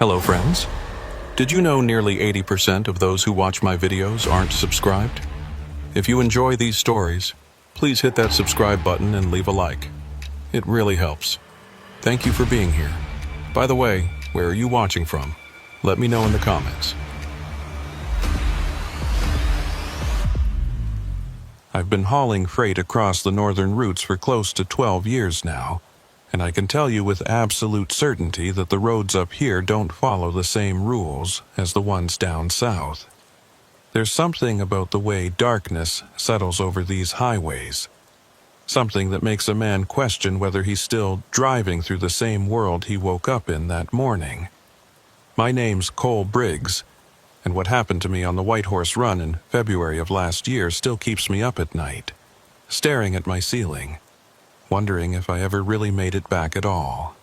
Hello friends. Did you know nearly 80% of those who watch my videos aren't subscribed? If you enjoy these stories, please hit that subscribe button and leave a like. It really helps. Thank you for being here. By the way, where are you watching from? Let me know in the comments. I've been hauling freight across the northern routes for close to 12 years now, and I can tell you with absolute certainty that the roads up here don't follow the same rules as the ones down south. There's something about the way darkness settles over these highways. Something that makes a man question whether he's still driving through the same world he woke up in that morning. My name's Cole Briggs, and what happened to me on the White Horse Run in February of last year still keeps me up at night, staring at my ceiling, wondering if I ever really made it back at all.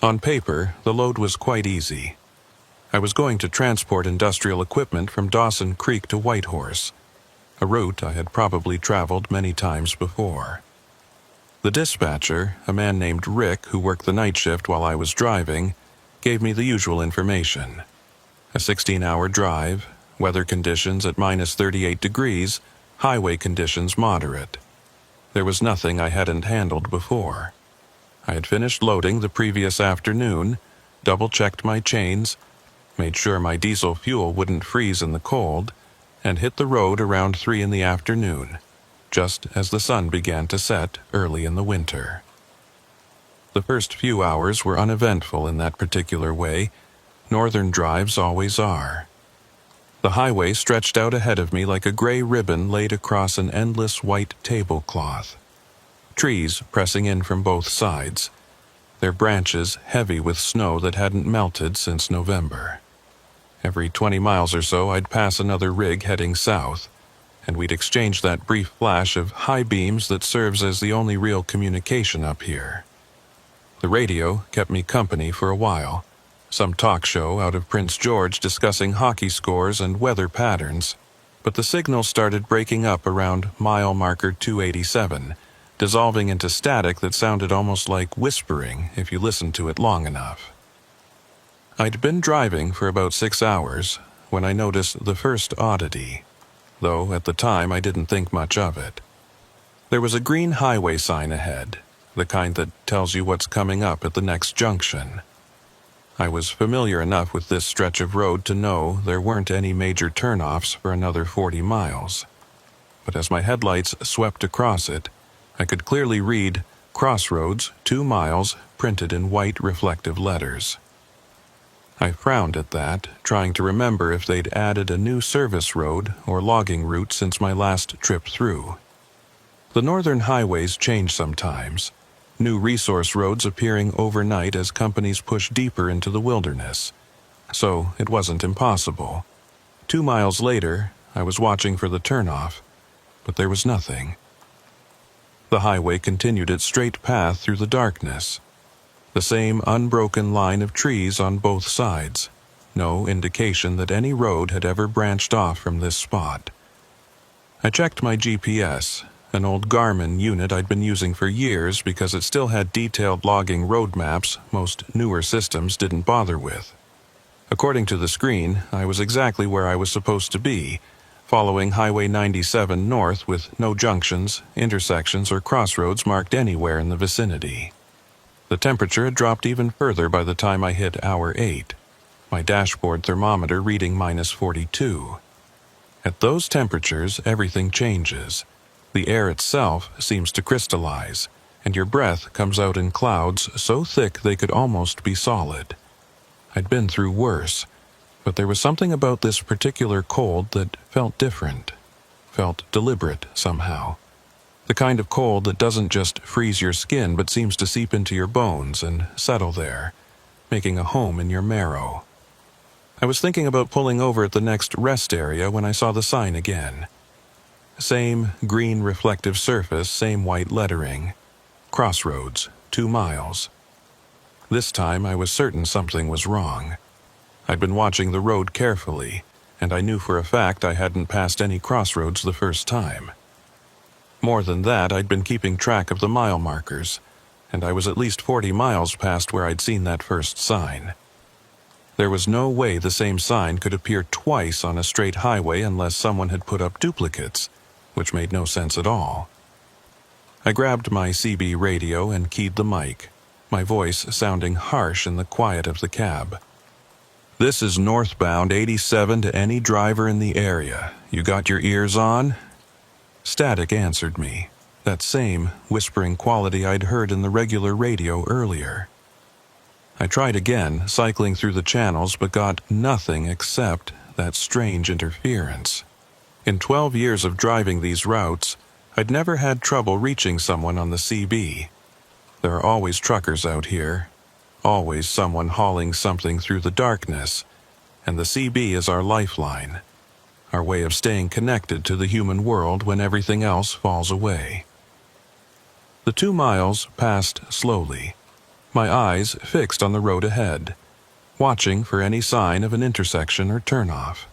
On paper, the load was quite easy. I was going to transport industrial equipment from Dawson Creek to Whitehorse, a route I had probably traveled many times before. The dispatcher, a man named Rick who worked the night shift while I was driving, gave me the usual information. A 16-hour drive, weather conditions at minus 38 degrees, highway conditions moderate. There was nothing I hadn't handled before. I had finished loading the previous afternoon, double-checked my chains, made sure my diesel fuel wouldn't freeze in the cold, and hit the road around 3 in the afternoon, just as the sun began to set early in the winter. The first few hours were uneventful in that particular way. Northern drives always are. The highway stretched out ahead of me like a gray ribbon laid across an endless white tablecloth. Trees pressing in from both sides, their branches heavy with snow that hadn't melted since November. Every 20 miles or so I'd pass another rig heading south, and we'd exchange that brief flash of high beams that serves as the only real communication up here. The radio kept me company for a while. Some talk show out of Prince George discussing hockey scores and weather patterns, but the signal started breaking up around mile marker 287, dissolving into static that sounded almost like whispering if you listened to it long enough. I'd been driving for about 6 hours when I noticed the first oddity, though at the time I didn't think much of it. There was a green highway sign ahead, the kind that tells you what's coming up at the next junction. I was familiar enough with this stretch of road to know there weren't any major turnoffs for another 40 miles. But as my headlights swept across it, I could clearly read Crossroads 2 miles printed in white reflective letters. I frowned at that, trying to remember if they'd added a new service road or logging route since my last trip through. The northern highways change sometimes, new resource roads appearing overnight as companies push deeper into the wilderness. So it wasn't impossible. 2 miles later, I was watching for the turnoff, but there was nothing. The highway continued its straight path through the darkness. The same unbroken line of trees on both sides, no indication that any road had ever branched off from this spot. I checked my GPS, an old Garmin unit I'd been using for years because it still had detailed logging road maps most newer systems didn't bother with. According to the screen, I was exactly where I was supposed to be, following Highway 97 north with no junctions, intersections, or crossroads marked anywhere in the vicinity. The temperature had dropped even further by the time I hit hour 8, my dashboard thermometer reading minus 42. At those temperatures, everything changes. The air itself seems to crystallize, and your breath comes out in clouds so thick they could almost be solid. I'd been through worse, but there was something about this particular cold that felt different, felt deliberate somehow. The kind of cold that doesn't just freeze your skin but seems to seep into your bones and settle there, making a home in your marrow. I was thinking about pulling over at the next rest area when I saw the sign again. Same green reflective surface, same white lettering. Crossroads, 2 miles. This time I was certain something was wrong. I'd been watching the road carefully, and I knew for a fact I hadn't passed any crossroads the first time. More than that, I'd been keeping track of the mile markers, and I was at least 40 miles past where I'd seen that first sign. There was no way the same sign could appear twice on a straight highway unless someone had put up duplicates, which made no sense at all. I grabbed my CB radio and keyed the mic, my voice sounding harsh in the quiet of the cab. "This is northbound 87 to any driver in the area. You got your ears on?" Static answered me, that same whispering quality I'd heard in the regular radio earlier. I tried again, cycling through the channels, but got nothing except that strange interference. In 12 years of driving these routes, I'd never had trouble reaching someone on the CB. There are always truckers out here, always someone hauling something through the darkness, and the CB is our lifeline, our way of staying connected to the human world when everything else falls away. The 2 miles passed slowly, my eyes fixed on the road ahead, watching for any sign of an intersection or turnoff.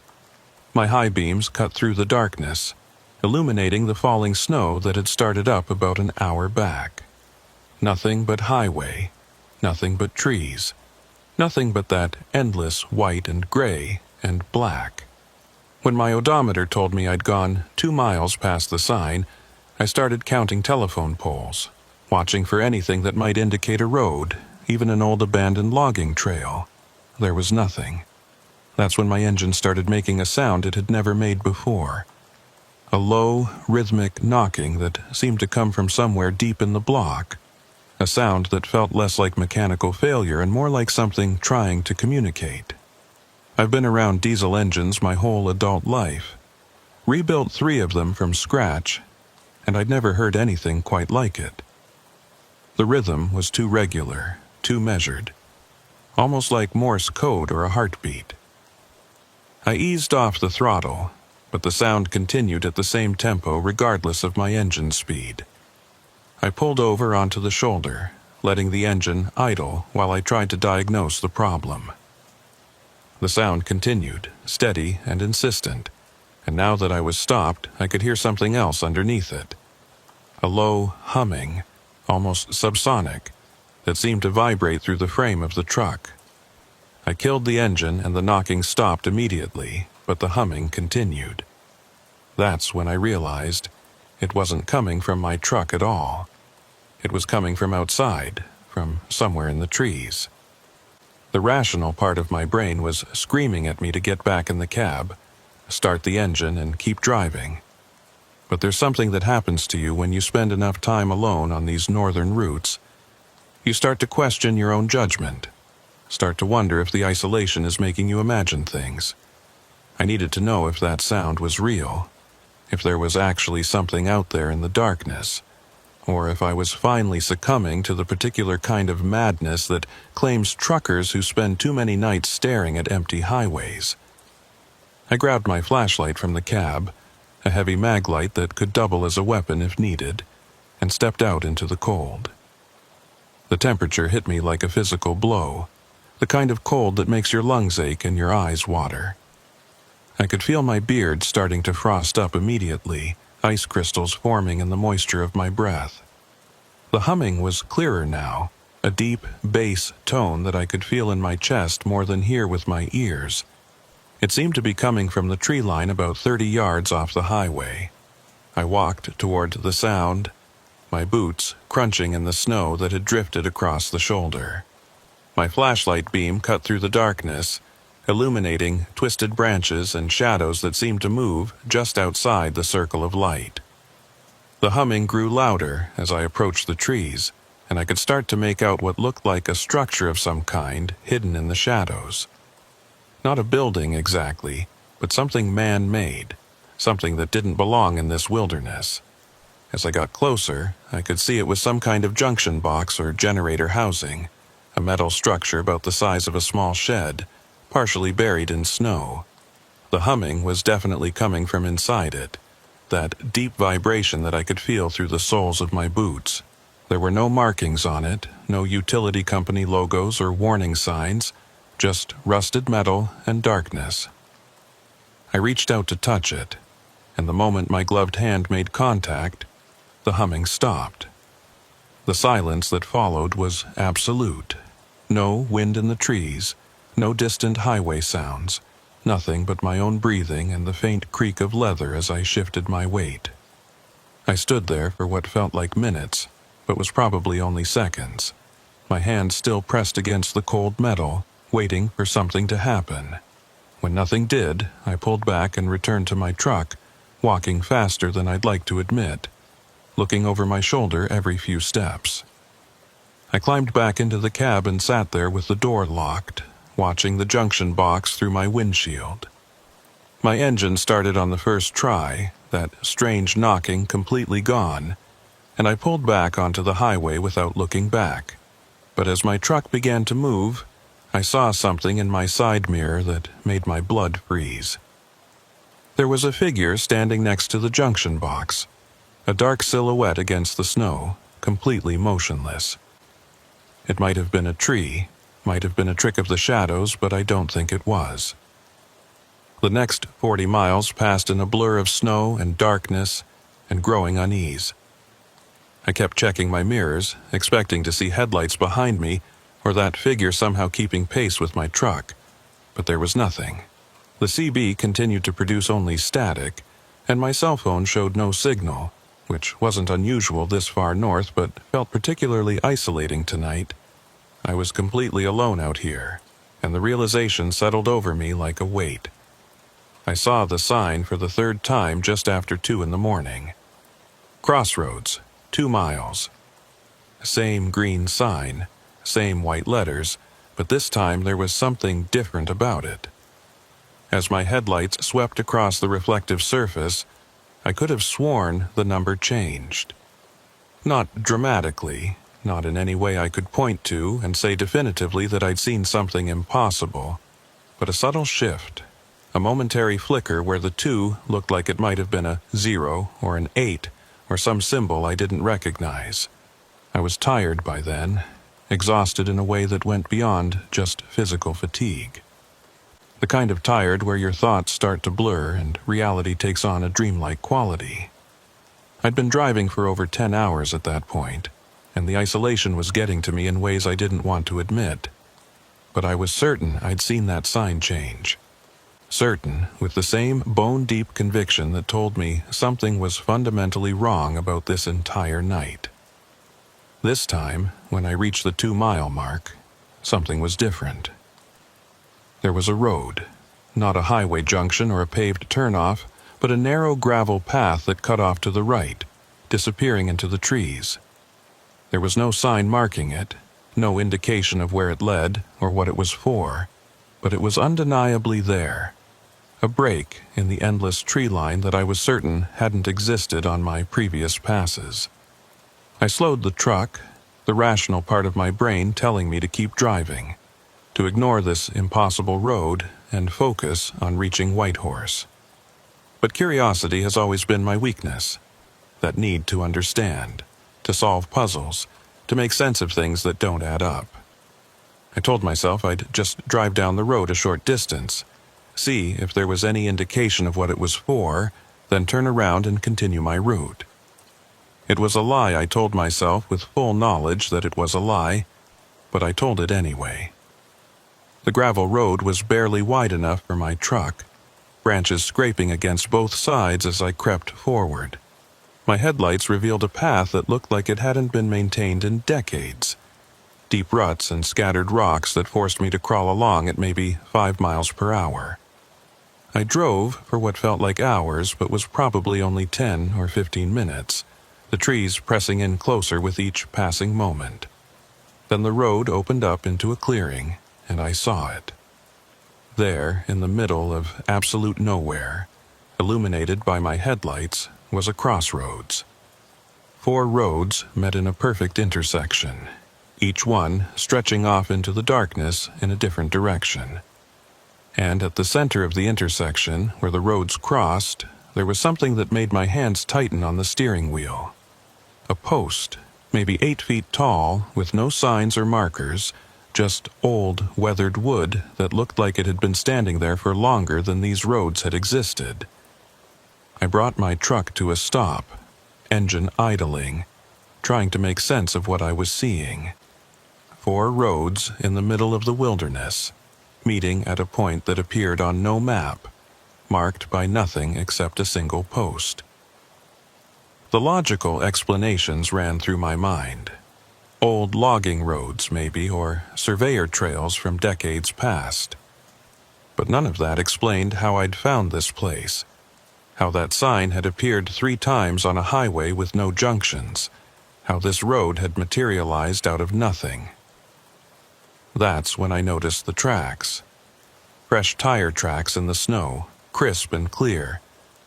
My high beams cut through the darkness, illuminating the falling snow that had started up about an hour back. Nothing but highway, nothing but trees, nothing but that endless white and gray and black. When my odometer told me I'd gone 2 miles past the sign, I started counting telephone poles, watching for anything that might indicate a road, even an old abandoned logging trail. There was nothing. That's when my engine started making a sound it had never made before. A low, rhythmic knocking that seemed to come from somewhere deep in the block. A sound that felt less like mechanical failure and more like something trying to communicate. I've been around diesel engines my whole adult life. Rebuilt 3 of them from scratch, and I'd never heard anything quite like it. The rhythm was too regular, too measured. Almost like Morse code or a heartbeat. I eased off the throttle, but the sound continued at the same tempo regardless of my engine speed. I pulled over onto the shoulder, letting the engine idle while I tried to diagnose the problem. The sound continued, steady and insistent, and now that I was stopped, I could hear something else underneath it. A low humming, almost subsonic, that seemed to vibrate through the frame of the truck. I killed the engine and the knocking stopped immediately, but the humming continued. That's when I realized it wasn't coming from my truck at all. It was coming from outside, from somewhere in the trees. The rational part of my brain was screaming at me to get back in the cab, start the engine, and keep driving. But there's something that happens to you when you spend enough time alone on these northern routes. You start to question your own judgment, start to wonder if the isolation is making you imagine things. I needed to know if that sound was real, if there was actually something out there in the darkness, or if I was finally succumbing to the particular kind of madness that claims truckers who spend too many nights staring at empty highways. I grabbed my flashlight from the cab, a heavy mag light that could double as a weapon if needed, and stepped out into the cold. The temperature hit me like a physical blow, the kind of cold that makes your lungs ache and your eyes water. I could feel my beard starting to frost up immediately, ice crystals forming in the moisture of my breath. The humming was clearer now, a deep bass tone that I could feel in my chest more than hear with my ears. It seemed to be coming from the tree line about 30 yards off the highway. I walked toward the sound, my boots crunching in the snow that had drifted across the shoulder. My flashlight beam cut through the darkness, illuminating twisted branches and shadows that seemed to move just outside the circle of light. The humming grew louder as I approached the trees, and I could start to make out what looked like a structure of some kind hidden in the shadows. Not a building exactly, but something man-made, something that didn't belong in this wilderness. As I got closer, I could see it was some kind of junction box or generator housing, a metal structure about the size of a small shed, partially buried in snow. The humming was definitely coming from inside it, that deep vibration that I could feel through the soles of my boots. There were no markings on it, no utility company logos or warning signs, just rusted metal and darkness. I reached out to touch it, and the moment my gloved hand made contact, the humming stopped. The silence that followed was absolute. No wind in the trees, No distant highway sounds, nothing but my own breathing and the faint creak of leather as I shifted my weight. I stood there for what felt like minutes, but was probably only seconds, my hand still pressed against the cold metal, waiting for something to happen. When nothing did, I pulled back and returned to my truck, walking faster than I'd like to admit, looking over my shoulder every few steps. I climbed back into the cab and sat there with the door locked, watching the junction box through my windshield. My engine started on the first try, that strange knocking completely gone, and I pulled back onto the highway without looking back. But as my truck began to move, I saw something in my side mirror that made my blood freeze. There was a figure standing next to the junction box, a dark silhouette against the snow, completely motionless. It might have been a tree, might have been a trick of the shadows, but I don't think it was. The next 40 miles passed in a blur of snow and darkness and growing unease. I kept checking my mirrors, expecting to see headlights behind me or that figure somehow keeping pace with my truck, but there was nothing. The CB continued to produce only static, and my cell phone showed no signal, which wasn't unusual this far north but felt particularly isolating tonight. I was completely alone out here, and the realization settled over me like a weight. I saw the sign for the third time just after 2 in the morning. Crossroads, 2 miles. Same green sign, same white letters, but this time there was something different about it. As my headlights swept across the reflective surface, I could have sworn the number changed. Not dramatically, not in any way I could point to and say definitively that I'd seen something impossible, but a subtle shift, a momentary flicker where the 2 looked like it might have been a 0 or an 8 or some symbol I didn't recognize. I was tired by then, exhausted in a way that went beyond just physical fatigue. The kind of tired where your thoughts start to blur and reality takes on a dreamlike quality. I'd been driving for over 10 hours at that point, and the isolation was getting to me in ways I didn't want to admit. But I was certain I'd seen that sign change. Certain, with the same bone-deep conviction that told me something was fundamentally wrong about this entire night. This time, when I reached the 2-mile mark, something was different. There was a road, not a highway junction or a paved turnoff, but a narrow gravel path that cut off to the right, disappearing into the trees. There was no sign marking it, no indication of where it led or what it was for, but it was undeniably there. A break in the endless tree line that I was certain hadn't existed on my previous passes. I slowed the truck, the rational part of my brain telling me to keep driving, to ignore this impossible road and focus on reaching Whitehorse. But curiosity has always been my weakness, that need to understand, to solve puzzles, to make sense of things that don't add up. I told myself I'd just drive down the road a short distance, see if there was any indication of what it was for, then turn around and continue my route. It was a lie I told myself with full knowledge that it was a lie, but I told it anyway. The gravel road was barely wide enough for my truck, branches scraping against both sides as I crept forward. My headlights revealed a path that looked like it hadn't been maintained in decades. Deep ruts and scattered rocks that forced me to crawl along at maybe 5 miles per hour. I drove for what felt like hours but was probably only 10 or 15 minutes, the trees pressing in closer with each passing moment. Then the road opened up into a clearing, and I saw it. There, in the middle of absolute nowhere, illuminated by my headlights, was a crossroads. 4 roads met in a perfect intersection, each one stretching off into the darkness in a different direction. And at the center of the intersection, where the roads crossed, there was something that made my hands tighten on the steering wheel. A post, maybe 8 feet tall, with no signs or markers, just old, weathered wood that looked like it had been standing there for longer than these roads had existed. I brought my truck to a stop, engine idling, trying to make sense of what I was seeing. 4 roads in the middle of the wilderness. meeting at a point that appeared on no map, marked by nothing except a single post. The logical explanations ran through my mind. Old logging roads, maybe, or surveyor trails from decades past. But none of that explained how I'd found this place, how that sign had appeared 3 times on a highway with no junctions, how this road had materialized out of nothing. That's when I noticed the tracks. Fresh tire tracks in the snow, crisp and clear,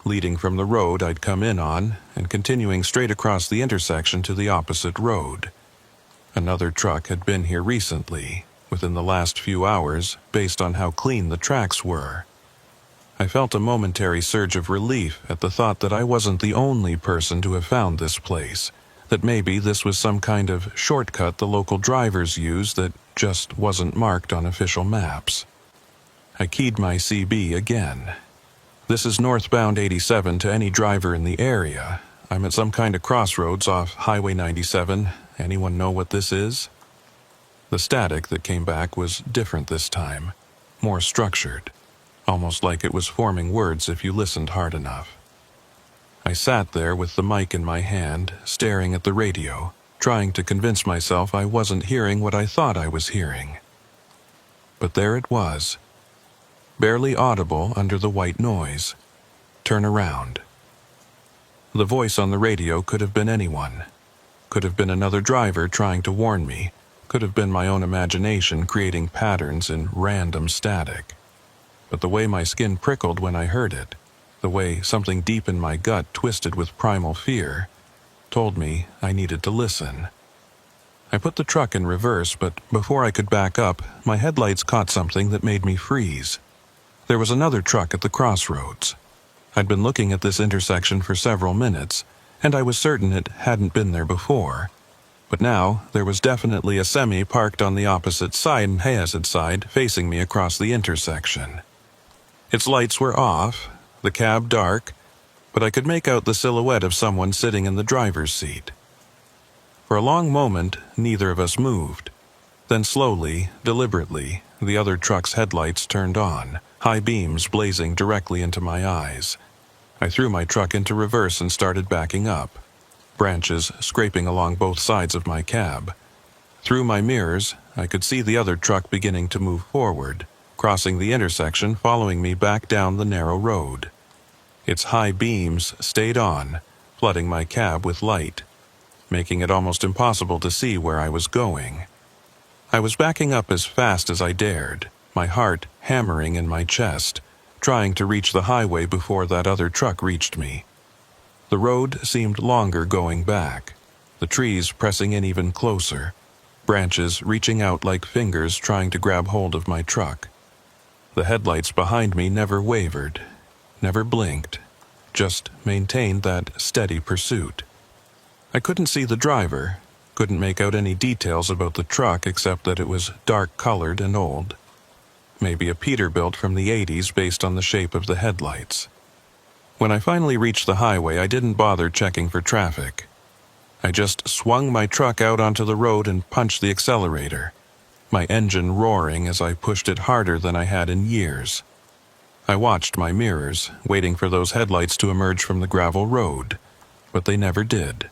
leading from the road I'd come in on and continuing straight across the intersection to the opposite road. Another truck had been here recently, within the last few hours, based on how clean the tracks were. I felt a momentary surge of relief at the thought that I wasn't the only person to have found this place, that maybe this was some kind of shortcut the local drivers use that just wasn't marked on official maps. I keyed my CB again. This is northbound 87 to any driver in the area. I'm at some kind of crossroads off Highway 97. Anyone know what this is? The static that came back was different this time, more structured, almost like it was forming words if you listened hard enough. I sat there with the mic in my hand, staring at the radio, trying to convince myself I wasn't hearing what I thought I was hearing. But there it was, barely audible under the white noise. Turn around. The voice on the radio could have been anyone. Could have been another driver trying to warn me. Could have been my own imagination creating patterns in random static. But the way my skin prickled when I heard it, the way something deep in my gut twisted with primal fear, told me I needed to listen. I put the truck in reverse, but before I could back up, my headlights caught something that made me freeze. There was another truck at the crossroads. I'd been looking at this intersection for several minutes, and I was certain it hadn't been there before. But now, there was definitely a semi parked on the opposite side facing me across the intersection. Its lights were off, the cab dark, but I could make out the silhouette of someone sitting in the driver's seat. For a long moment, neither of us moved. Then slowly, deliberately, the other truck's headlights turned on, high beams blazing directly into my eyes. I threw my truck into reverse and started backing up, branches scraping along both sides of my cab. Through my mirrors, I could see the other truck beginning to move forward, crossing the intersection, following me back down the narrow road. Its high beams stayed on, flooding my cab with light, making it almost impossible to see where I was going. I was backing up as fast as I dared, my heart hammering in my chest, trying to reach the highway before that other truck reached me. The road seemed longer going back, the trees pressing in even closer, branches reaching out like fingers trying to grab hold of my truck. The headlights behind me never wavered, never blinked, just maintained that steady pursuit. I couldn't see the driver, couldn't make out any details about the truck except that it was dark-colored and old. Maybe a Peterbilt from the 80s based on the shape of the headlights. When I finally reached the highway, I didn't bother checking for traffic. I just swung my truck out onto the road and punched the accelerator, my engine roaring as I pushed it harder than I had in years. I watched my mirrors, waiting for those headlights to emerge from the gravel road, but they never did.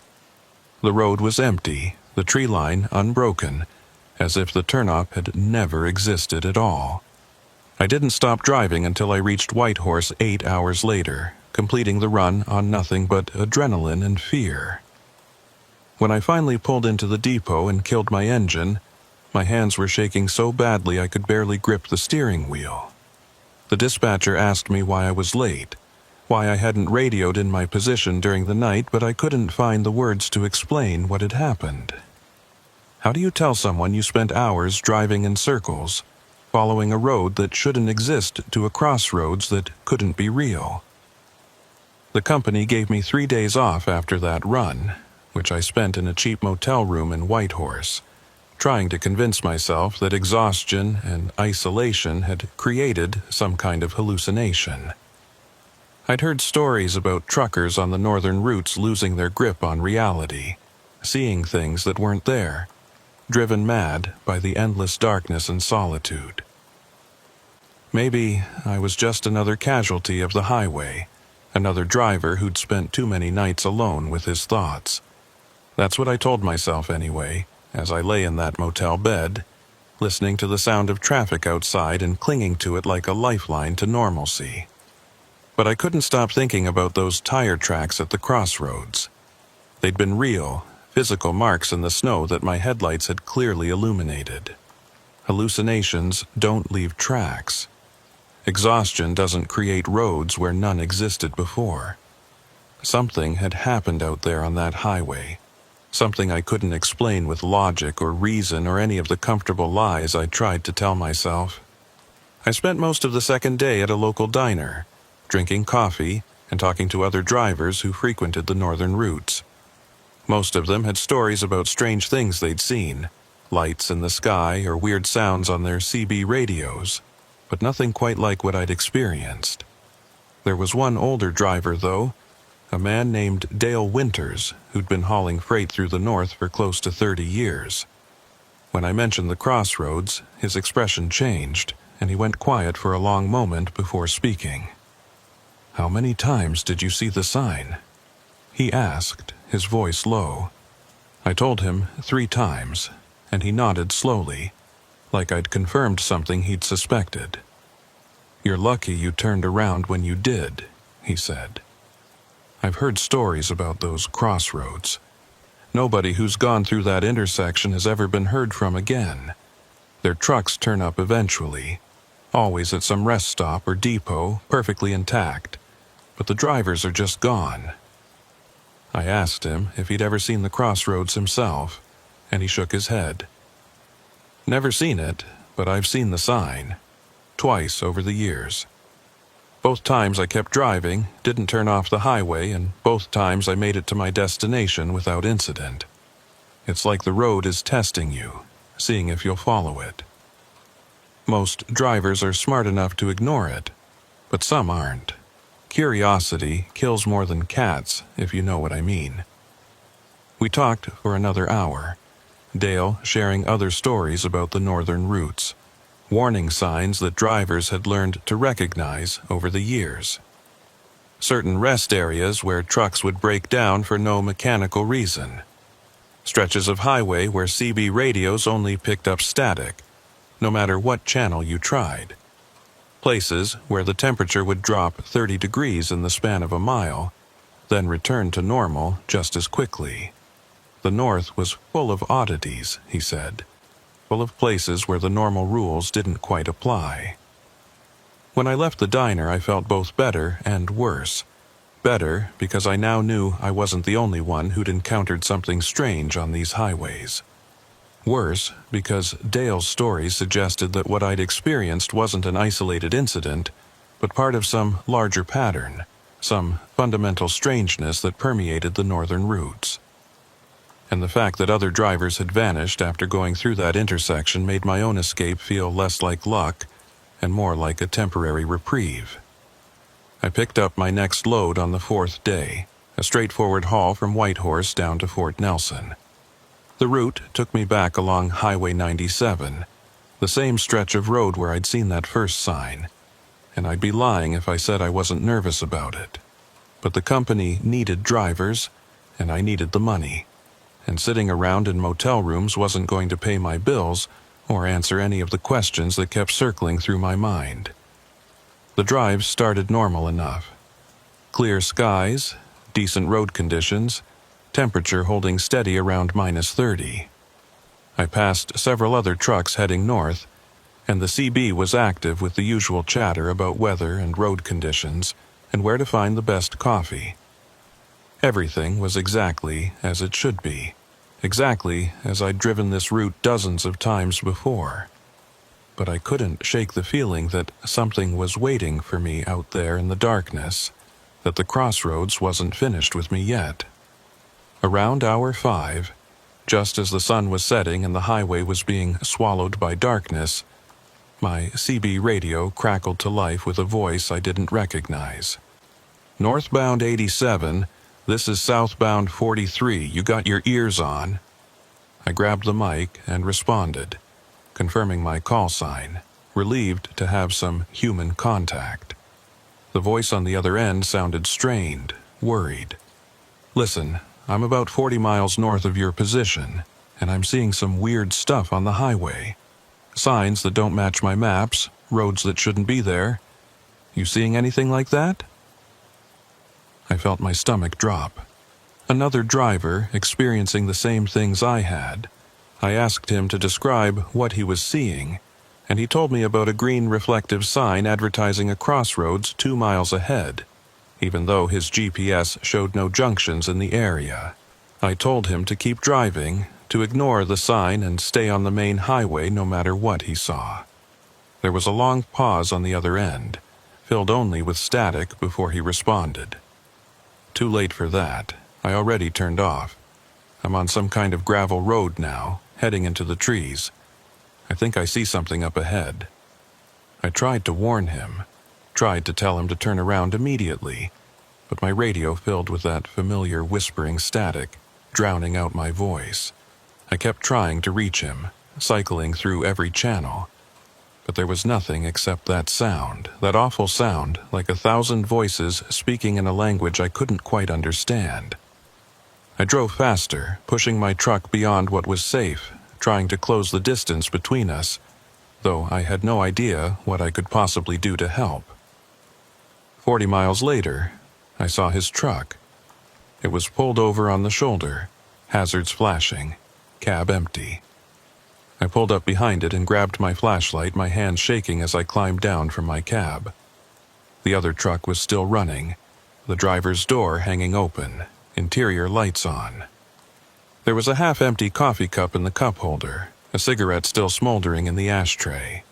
The road was empty, the tree line unbroken, as if the turnoff had never existed at all. I didn't stop driving until I reached Whitehorse 8 hours later, completing the run on nothing but adrenaline and fear. When I finally pulled into the depot and killed my engine, my hands were shaking so badly I could barely grip the steering wheel. The dispatcher asked me why I was late, why I hadn't radioed in my position during the night, but I couldn't find the words to explain what had happened. How do you tell someone you spent hours driving in circles, following a road that shouldn't exist to a crossroads that couldn't be real? The company gave me 3 days off after that run, which I spent in a cheap motel room in Whitehorse, trying to convince myself that exhaustion and isolation had created some kind of hallucination. I'd heard stories about truckers on the northern routes losing their grip on reality, seeing things that weren't there, driven mad by the endless darkness and solitude. Maybe I was just another casualty of the highway, another driver who'd spent too many nights alone with his thoughts. That's what I told myself anyway, as I lay in that motel bed, listening to the sound of traffic outside and clinging to it like a lifeline to normalcy. But I couldn't stop thinking about those tire tracks at the crossroads. They'd been real, physical marks in the snow that my headlights had clearly illuminated. Hallucinations don't leave tracks. Exhaustion doesn't create roads where none existed before. Something had happened out there on that highway. Something I couldn't explain with logic or reason or any of the comfortable lies I tried to tell myself. I spent most of the second day at a local diner, drinking coffee and talking to other drivers who frequented the northern routes. Most of them had stories about strange things they'd seen, lights in the sky or weird sounds on their CB radios, but nothing quite like what I'd experienced. There was one older driver, though, a man named Dale Winters, who'd been hauling freight through the north for close to 30 years. When I mentioned the crossroads, his expression changed, and he went quiet for a long moment before speaking. "How many times did you see the sign?" he asked, his voice low. I told him 3 times, and he nodded slowly, like I'd confirmed something he'd suspected. "You're lucky you turned around when you did," he said. "I've heard stories about those crossroads. Nobody who's gone through that intersection has ever been heard from again. Their trucks turn up eventually, always at some rest stop or depot, perfectly intact, but the drivers are just gone." I asked him if he'd ever seen the crossroads himself, and he shook his head. "Never seen it, but I've seen the sign. Twice over the years. Both times I kept driving, didn't turn off the highway, and both times I made it to my destination without incident. It's like the road is testing you, seeing if you'll follow it. Most drivers are smart enough to ignore it, but some aren't. Curiosity kills more than cats, if you know what I mean." We talked for another hour, Dale sharing other stories about the northern routes, warning signs that drivers had learned to recognize over the years. Certain rest areas where trucks would break down for no mechanical reason. Stretches of highway where CB radios only picked up static, no matter what channel you tried. Places where the temperature would drop 30 degrees in the span of a mile, then return to normal just as quickly. The North was full of oddities, he said, full of places where the normal rules didn't quite apply. When I left the diner, I felt both better and worse. Better because I now knew I wasn't the only one who'd encountered something strange on these highways. Worse because Dale's stories suggested that what I'd experienced wasn't an isolated incident, but part of some larger pattern, some fundamental strangeness that permeated the northern routes. And the fact that other drivers had vanished after going through that intersection made my own escape feel less like luck and more like a temporary reprieve. I picked up my next load on the 4th day, a straightforward haul from Whitehorse down to Fort Nelson. The route took me back along Highway 97, the same stretch of road where I'd seen that first sign, and I'd be lying if I said I wasn't nervous about it. But the company needed drivers, and I needed the money. And sitting around in motel rooms wasn't going to pay my bills or answer any of the questions that kept circling through my mind. The drive started normal enough. Clear skies, decent road conditions, temperature holding steady around -30. I passed several other trucks heading north, and the CB was active with the usual chatter about weather and road conditions and where to find the best coffee. Everything was exactly as it should be, exactly as I'd driven this route dozens of times before. But I couldn't shake the feeling that something was waiting for me out there in the darkness, that the crossroads wasn't finished with me yet. Around hour 5, just as the sun was setting and the highway was being swallowed by darkness, my CB radio crackled to life with a voice I didn't recognize. "Northbound 87, this is southbound 43, you got your ears on?" I grabbed the mic and responded, confirming my call sign. relieved to have some human contact. The voice on the other end sounded strained, worried. "Listen, I'm about 40 miles north of your position, and I'm seeing some weird stuff on the highway. Signs that don't match my maps, roads that shouldn't be there. You seeing anything like that?" I felt my stomach drop. Another driver experiencing the same things I had. I asked him to describe what he was seeing, and he told me about a green reflective sign advertising a crossroads 2 miles ahead, even though his GPS showed no junctions in the area. I told him to keep driving, to ignore the sign and stay on the main highway no matter what he saw. There was a long pause on the other end, filled only with static before he responded. Too late for that. I already turned off. I'm on some kind of gravel road now, heading into the trees. I think I see something up ahead. I tried to warn him, tried to tell him to turn around immediately, but my radio filled with that familiar whispering static, drowning out my voice. I kept trying to reach him, cycling through every channel, but there was nothing except that sound, that awful sound, like 1,000 voices speaking in a language I couldn't quite understand. I drove faster, pushing my truck beyond what was safe, trying to close the distance between us, though I had no idea what I could possibly do to help. 40 miles later, I saw his truck. It was pulled over on the shoulder, hazards flashing, cab empty. I pulled up behind it and grabbed my flashlight, my hands shaking as I climbed down from my cab. The other truck was still running, the driver's door hanging open, interior lights on. There was a half-empty coffee cup in the cup holder, a cigarette still smoldering in the ashtray.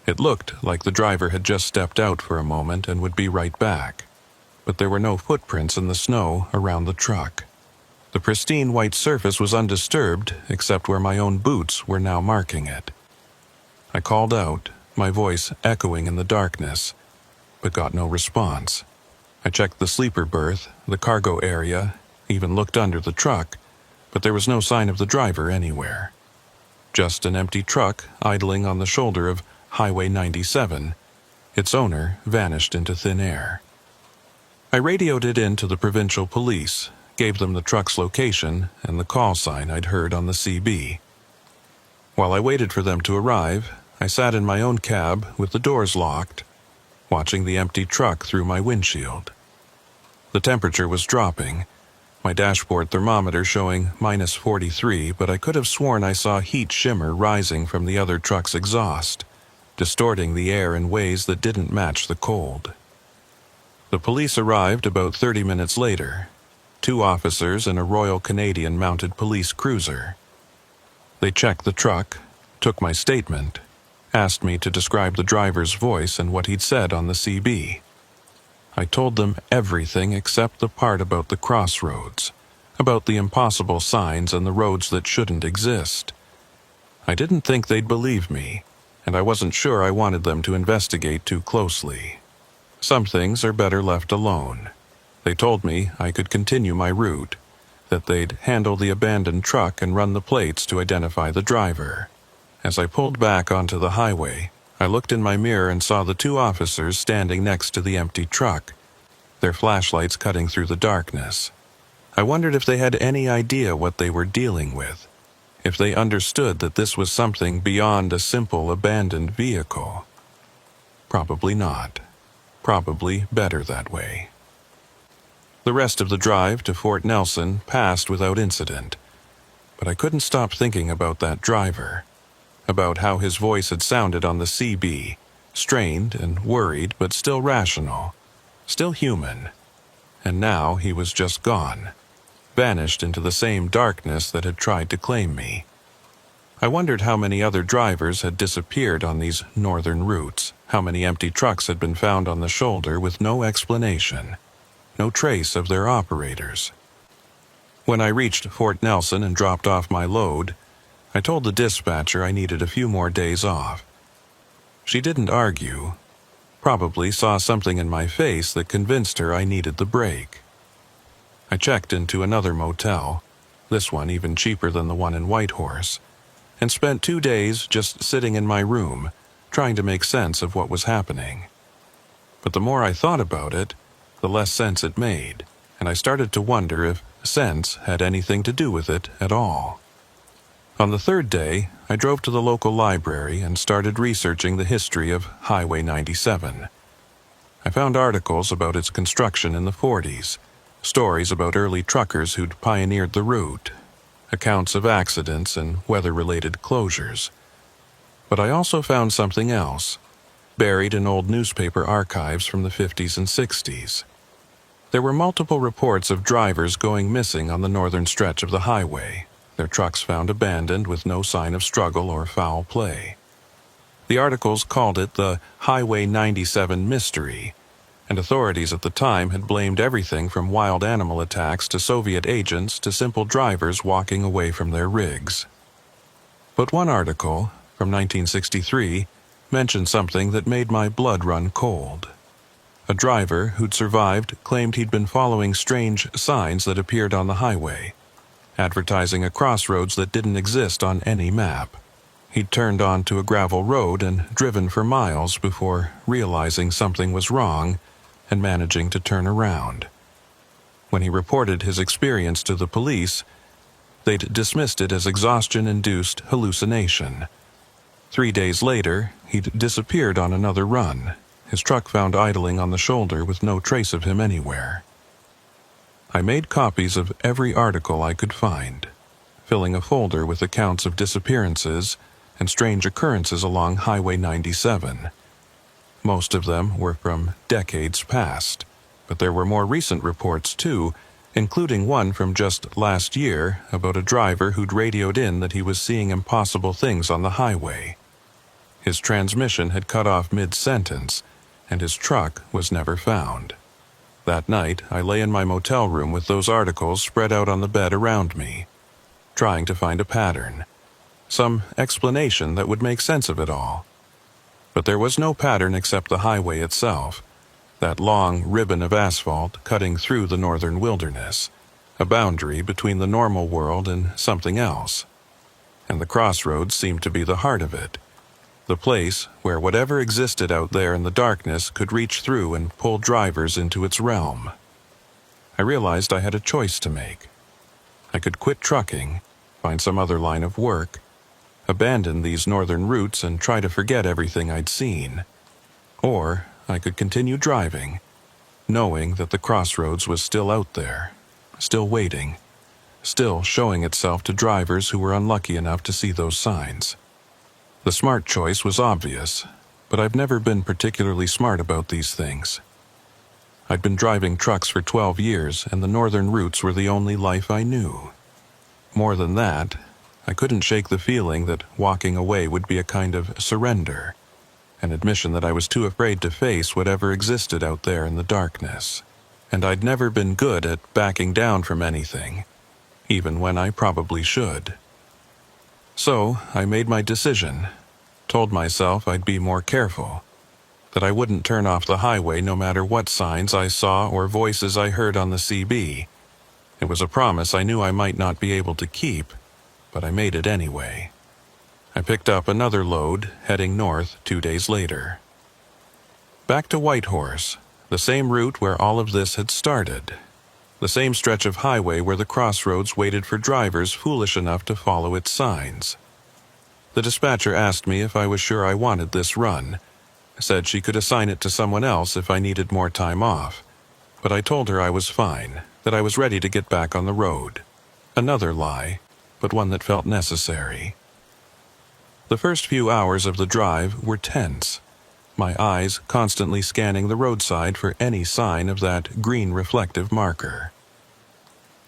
It looked like the driver had just stepped out for a moment and would be right back, but there were no footprints in the snow around the truck. The pristine white surface was undisturbed except where my own boots were now marking it. I called out, my voice echoing in the darkness, but got no response. I checked the sleeper berth, the cargo area, even looked under the truck, but there was no sign of the driver anywhere. Just an empty truck idling on the shoulder of Highway 97. Its owner vanished into thin air. I radioed it in to the provincial police, gave them the truck's location and the call sign I'd heard on the CB. While I waited for them to arrive, I sat in my own cab with the doors locked, watching the empty truck through my windshield. The temperature was dropping, my dashboard thermometer showing -43, but I could have sworn I saw heat shimmer rising from the other truck's exhaust, distorting the air in ways that didn't match the cold. The police arrived about 30 minutes later, 2 officers in a Royal Canadian Mounted Police cruiser. They checked the truck, took my statement, asked me to describe the driver's voice and what he'd said on the CB. I told them everything except the part about the crossroads, about the impossible signs and the roads that shouldn't exist. I didn't think they'd believe me, and I wasn't sure I wanted them to investigate too closely. Some things are better left alone. They told me I could continue my route, that they'd handle the abandoned truck and run the plates to identify the driver. As I pulled back onto the highway, I looked in my mirror and saw the 2 officers standing next to the empty truck, their flashlights cutting through the darkness. I wondered if they had any idea what they were dealing with, if they understood that this was something beyond a simple abandoned vehicle. Probably not. Probably better that way. The rest of the drive to Fort Nelson passed without incident, but I couldn't stop thinking about that driver, about how his voice had sounded on the CB, strained and worried but still rational, still human, and now he was just gone, vanished into the same darkness that had tried to claim me. I wondered how many other drivers had disappeared on these northern routes, how many empty trucks had been found on the shoulder with no explanation, no trace of their operators. When I reached Fort Nelson and dropped off my load, I told the dispatcher I needed a few more days off. She didn't argue, probably saw something in my face that convinced her I needed the break. I checked into another motel, this one even cheaper than the one in Whitehorse, and spent 2 days just sitting in my room, trying to make sense of what was happening. But the more I thought about it, the less sense it made, and I started to wonder if sense had anything to do with it at all. On the third day, I drove to the local library and started researching the history of Highway 97. I found articles about its construction in the 40s, stories about early truckers who'd pioneered the route, accounts of accidents and weather-related closures. But I also found something else, buried in old newspaper archives from the 50s and 60s. There were multiple reports of drivers going missing on the northern stretch of the highway, their trucks found abandoned with no sign of struggle or foul play. The articles called it the Highway 97 Mystery, and authorities at the time had blamed everything from wild animal attacks to Soviet agents to simple drivers walking away from their rigs. But one article, from 1963, mentioned something that made my blood run cold. A driver who'd survived claimed he'd been following strange signs that appeared on the highway, advertising a crossroads that didn't exist on any map. He'd turned onto a gravel road and driven for miles before realizing something was wrong and managing to turn around. When he reported his experience to the police, they'd dismissed it as exhaustion-induced hallucination. 3 days later, he'd disappeared on another run, his truck found idling on the shoulder with no trace of him anywhere. I made copies of every article I could find, filling a folder with accounts of disappearances and strange occurrences along Highway 97. Most of them were from decades past, but there were more recent reports too, including one from just last year about a driver who'd radioed in that he was seeing impossible things on the highway. His transmission had cut off mid-sentence, and his truck was never found. That night, I lay in my motel room with those articles spread out on the bed around me, trying to find a pattern, some explanation that would make sense of it all. But there was no pattern except the highway itself, that long ribbon of asphalt cutting through the northern wilderness, a boundary between the normal world and something else. And the crossroads seemed to be the heart of it, the place where whatever existed out there in the darkness could reach through and pull drivers into its realm. I realized I had a choice to make. I could quit trucking, find some other line of work, abandon these northern routes and try to forget everything I'd seen. Or I could continue driving, knowing that the crossroads was still out there, still waiting, still showing itself to drivers who were unlucky enough to see those signs. The smart choice was obvious, but I've never been particularly smart about these things. I'd been driving trucks for 12 years, and the northern routes were the only life I knew. More than that, I couldn't shake the feeling that walking away would be a kind of surrender, an admission that I was too afraid to face whatever existed out there in the darkness. And I'd never been good at backing down from anything, even when I probably should. So I made my decision, told myself I'd be more careful, that I wouldn't turn off the highway no matter what signs I saw or voices I heard on the CB. It was a promise I knew I might not be able to keep, but I made it anyway. I picked up another load, heading north 2 days later. Back to Whitehorse, the same route where all of this had started. The same stretch of highway where the crossroads waited for drivers foolish enough to follow its signs. The dispatcher asked me if I was sure I wanted this run, said she could assign it to someone else if I needed more time off, but I told her I was fine, that I was ready to get back on the road. Another lie, but one that felt necessary. The first few hours of the drive were tense, my eyes constantly scanning the roadside for any sign of that green reflective marker.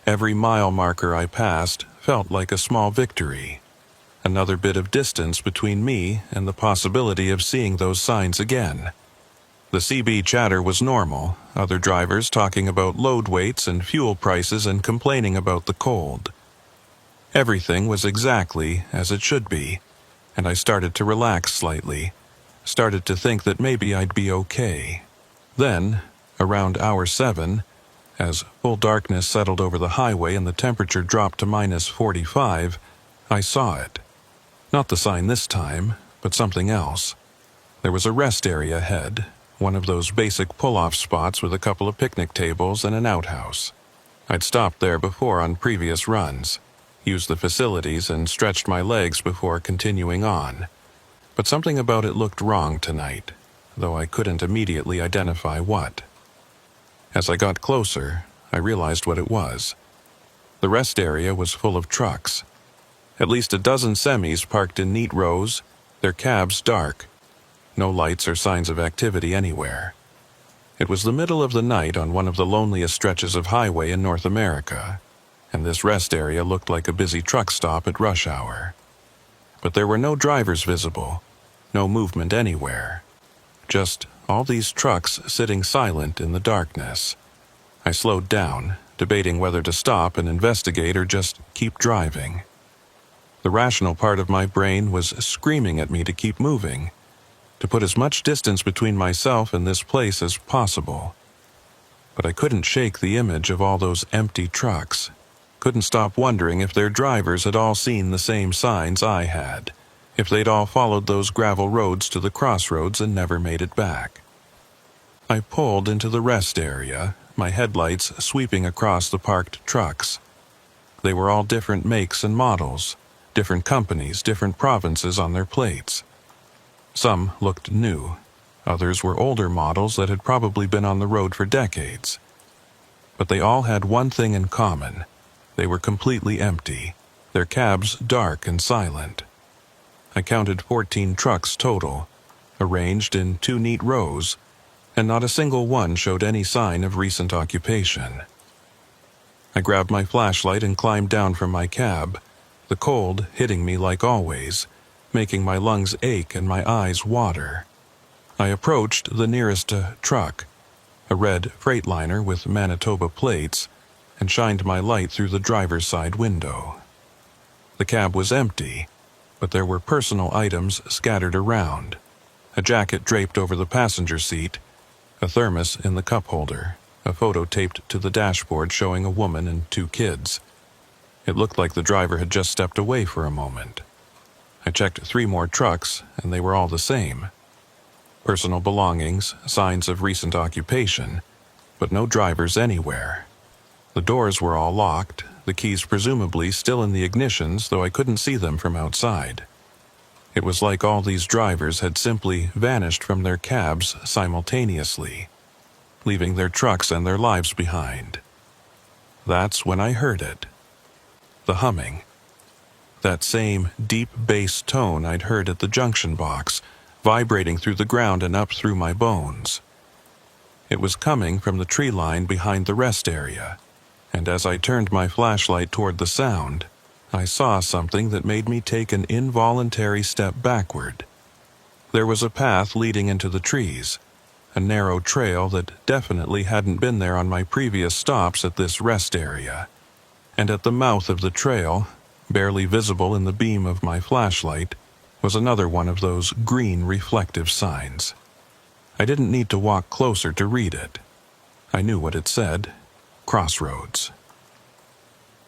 Every mile marker I passed felt like a small victory, another bit of distance between me and the possibility of seeing those signs again. The CB chatter was normal, other drivers talking about load weights and fuel prices and complaining about the cold. Everything was exactly as it should be, and I started to relax slightly, started to think that maybe I'd be okay. Then, around hour 7, as full darkness settled over the highway and the temperature dropped to -45, I saw it. Not the sign this time, but something else. There was a rest area ahead, one of those basic pull-off spots with a couple of picnic tables and an outhouse. I'd stopped there before on previous runs, used the facilities and stretched my legs before continuing on. But something about it looked wrong tonight, though I couldn't immediately identify what. As I got closer, I realized what it was. The rest area was full of trucks. At least a dozen semis parked in neat rows, their cabs dark. No lights or signs of activity anywhere. It was the middle of the night on one of the loneliest stretches of highway in North America, and this rest area looked like a busy truck stop at rush hour. But there were no drivers visible, no movement anywhere. Just all these trucks sitting silent in the darkness. I slowed down, debating whether to stop and investigate or just keep driving. The rational part of my brain was screaming at me to keep moving, to put as much distance between myself and this place as possible. But I couldn't shake the image of all those empty trucks, couldn't stop wondering if their drivers had all seen the same signs I had, if they'd all followed those gravel roads to the crossroads and never made it back. I pulled into the rest area, my headlights sweeping across the parked trucks. They were all different makes and models, different companies, different provinces on their plates. Some looked new. Others were older models that had probably been on the road for decades. But they all had one thing in common. They were completely empty, their cabs dark and silent. I counted 14 trucks total, arranged in 2 neat rows, and not a single one showed any sign of recent occupation. I grabbed my flashlight and climbed down from my cab, the cold hitting me like always, making my lungs ache and my eyes water. I approached the nearest truck, a red Freightliner with Manitoba plates, and shined my light through the driver's side window. The cab was empty, but there were personal items scattered around. A jacket draped over the passenger seat, a thermos in the cup holder, a photo taped to the dashboard showing a woman and 2 kids. It looked like the driver had just stepped away for a moment. I checked 3 more trucks, and they were all the same. Personal belongings, signs of recent occupation, but no drivers anywhere. The doors were all locked, the keys presumably still in the ignitions, though I couldn't see them from outside. It was like all these drivers had simply vanished from their cabs simultaneously, leaving their trucks and their lives behind. That's when I heard it. The humming. That same deep bass tone I'd heard at the junction box, vibrating through the ground and up through my bones. It was coming from the tree line behind the rest area, and as I turned my flashlight toward the sound, I saw something that made me take an involuntary step backward. There was a path leading into the trees, a narrow trail that definitely hadn't been there on my previous stops at this rest area. And at the mouth of the trail, barely visible in the beam of my flashlight, was another one of those green reflective signs. I didn't need to walk closer to read it. I knew what it said: Crossroads.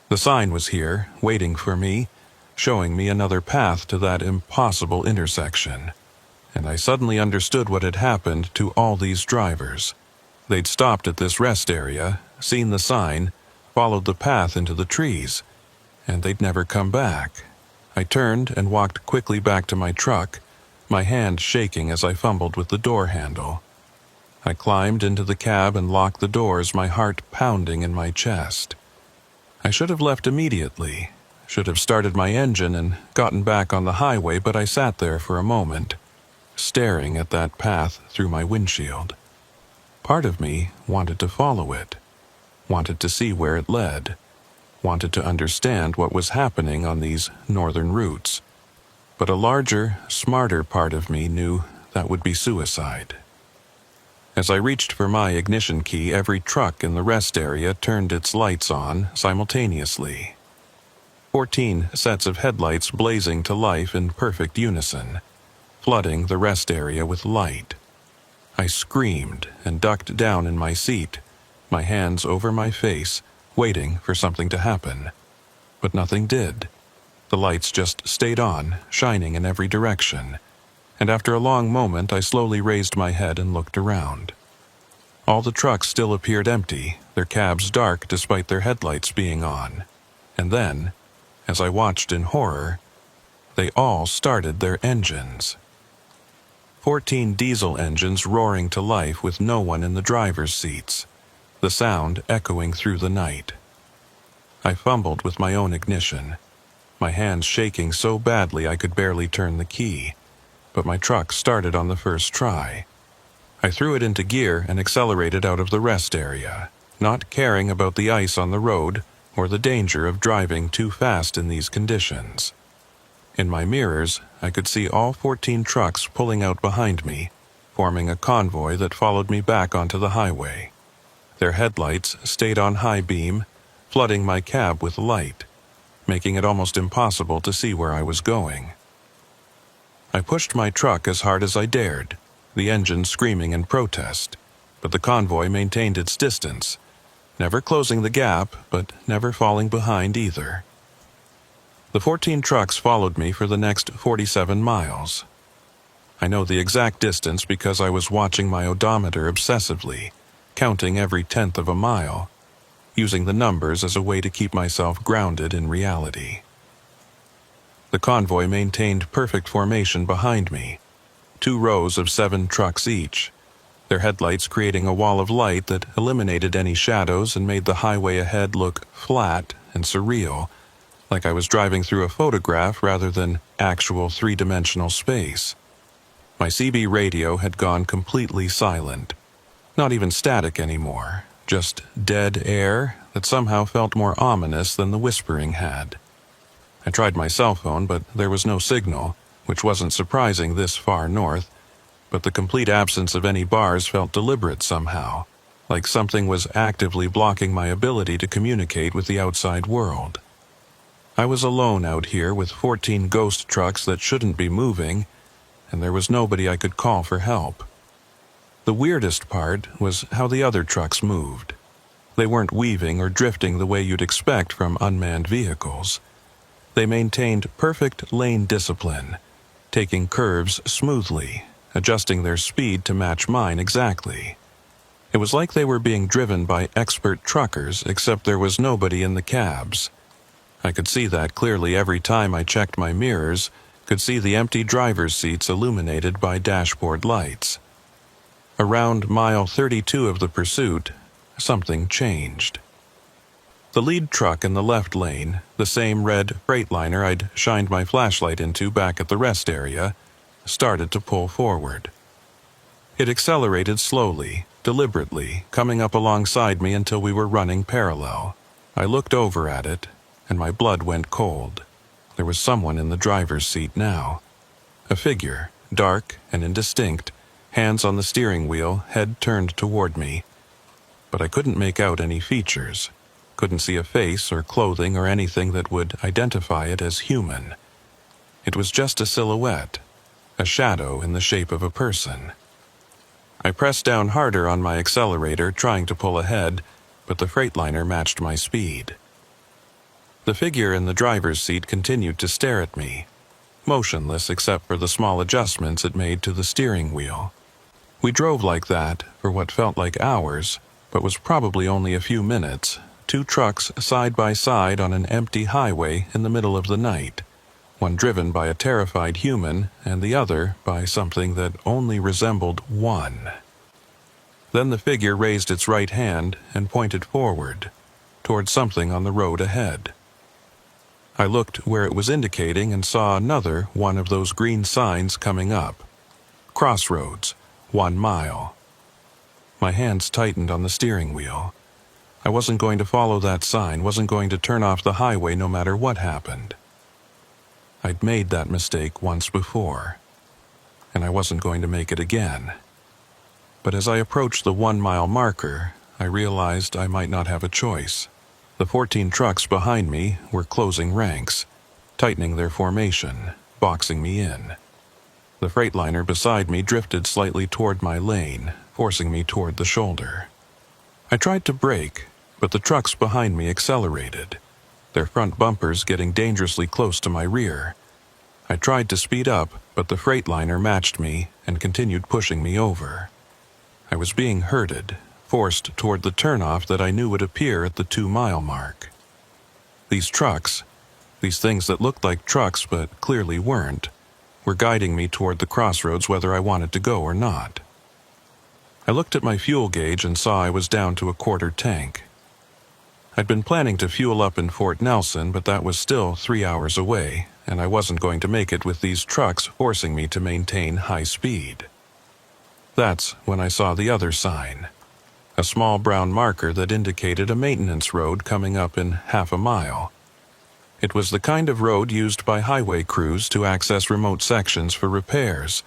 The sign was here, waiting for me, showing me another path to that impossible intersection. And I suddenly understood what had happened to all these drivers. They'd stopped at this rest area, seen the sign, followed the path into the trees, and they'd never come back. I turned and walked quickly back to my truck, my hand shaking as I fumbled with the door handle. I climbed into the cab and locked the doors, my heart pounding in my chest. I should have left immediately, should have started my engine and gotten back on the highway, but I sat there for a moment, staring at that path through my windshield. Part of me wanted to follow it, wanted to see where it led, wanted to understand what was happening on these northern routes. But a larger, smarter part of me knew that would be suicide. As I reached for my ignition key, every truck in the rest area turned its lights on simultaneously. 14 sets of headlights blazing to life in perfect unison, flooding the rest area with light. I screamed and ducked down in my seat, my hands over my face, waiting for something to happen. But nothing did. The lights just stayed on, shining in every direction. and after a long moment I slowly raised my head and looked around. All the trucks still appeared empty, their cabs dark despite their headlights being on. And then, as I watched in horror, they all started their engines. 14 diesel engines roaring to life with no one in the driver's seats, the sound echoing through the night. I fumbled with my own ignition, my hands shaking so badly I could barely turn the key, but my truck started on the first try. I threw it into gear and accelerated out of the rest area, not caring about the ice on the road or the danger of driving too fast in these conditions. In my mirrors, I could see all 14 trucks pulling out behind me, forming a convoy that followed me back onto the highway. Their headlights stayed on high beam, flooding my cab with light, making it almost impossible to see where I was going. I pushed my truck as hard as I dared, the engine screaming in protest, but the convoy maintained its distance, never closing the gap, but never falling behind either. The 14 trucks followed me for the next 47 miles. I know the exact distance because I was watching my odometer obsessively, counting every tenth of a mile, using the numbers as a way to keep myself grounded in reality. The convoy maintained perfect formation behind me, 2 rows of 7 trucks each, their headlights creating a wall of light that eliminated any shadows and made the highway ahead look flat and surreal, like I was driving through a photograph rather than actual 3-dimensional space. My CB radio had gone completely silent, not even static anymore, just dead air that somehow felt more ominous than the whispering had. I tried my cell phone, but there was no signal, which wasn't surprising this far north, but the complete absence of any bars felt deliberate somehow, like something was actively blocking my ability to communicate with the outside world. I was alone out here with 14 ghost trucks that shouldn't be moving, and there was nobody I could call for help. The weirdest part was how the other trucks moved. They weren't weaving or drifting the way you'd expect from unmanned vehicles. They maintained perfect lane discipline, taking curves smoothly, adjusting their speed to match mine exactly. It was like they were being driven by expert truckers, except there was nobody in the cabs. I could see that clearly every time I checked my mirrors, could see the empty driver's seats illuminated by dashboard lights. Around mile 32 of the pursuit, something changed. The lead truck in the left lane, the same red Freightliner I'd shined my flashlight into back at the rest area, started to pull forward. It accelerated slowly, deliberately, coming up alongside me until we were running parallel. I looked over at it, and my blood went cold. There was someone in the driver's seat now. A figure, dark and indistinct, hands on the steering wheel, head turned toward me. But I couldn't make out any features. Couldn't see a face or clothing or anything that would identify it as human. It was just a silhouette, a shadow in the shape of a person. I pressed down harder on my accelerator, trying to pull ahead, but the Freightliner matched my speed. The figure in the driver's seat continued to stare at me, motionless except for the small adjustments it made to the steering wheel. We drove like that for what felt like hours, but was probably only a few minutes, 2 trucks side by side on an empty highway in the middle of the night, one driven by a terrified human and the other by something that only resembled one. Then the figure raised its right hand and pointed forward, toward something on the road ahead. I looked where it was indicating and saw another one of those green signs coming up. Crossroads, 1 mile. My hands tightened on the steering wheel. I wasn't going to follow that sign, wasn't going to turn off the highway no matter what happened. I'd made that mistake once before, and I wasn't going to make it again. But as I approached the 1 mile marker, I realized I might not have a choice. The 14 trucks behind me were closing ranks, tightening their formation, boxing me in. The Freightliner beside me drifted slightly toward my lane, forcing me toward the shoulder. I tried to brake, but the trucks behind me accelerated, their front bumpers getting dangerously close to my rear. I tried to speed up, but the freightliner matched me and continued pushing me over. I was being herded, forced toward the turnoff that I knew would appear at the 2-mile mark. These trucks, these things that looked like trucks but clearly weren't, were guiding me toward the crossroads whether I wanted to go or not. I looked at my fuel gauge and saw I was down to a quarter tank. I'd been planning to fuel up in Fort Nelson, but that was still 3 hours away, and I wasn't going to make it with these trucks forcing me to maintain high speed. That's when I saw the other sign, a small brown marker that indicated a maintenance road coming up in half a mile. It was the kind of road used by highway crews to access remote sections for repairs,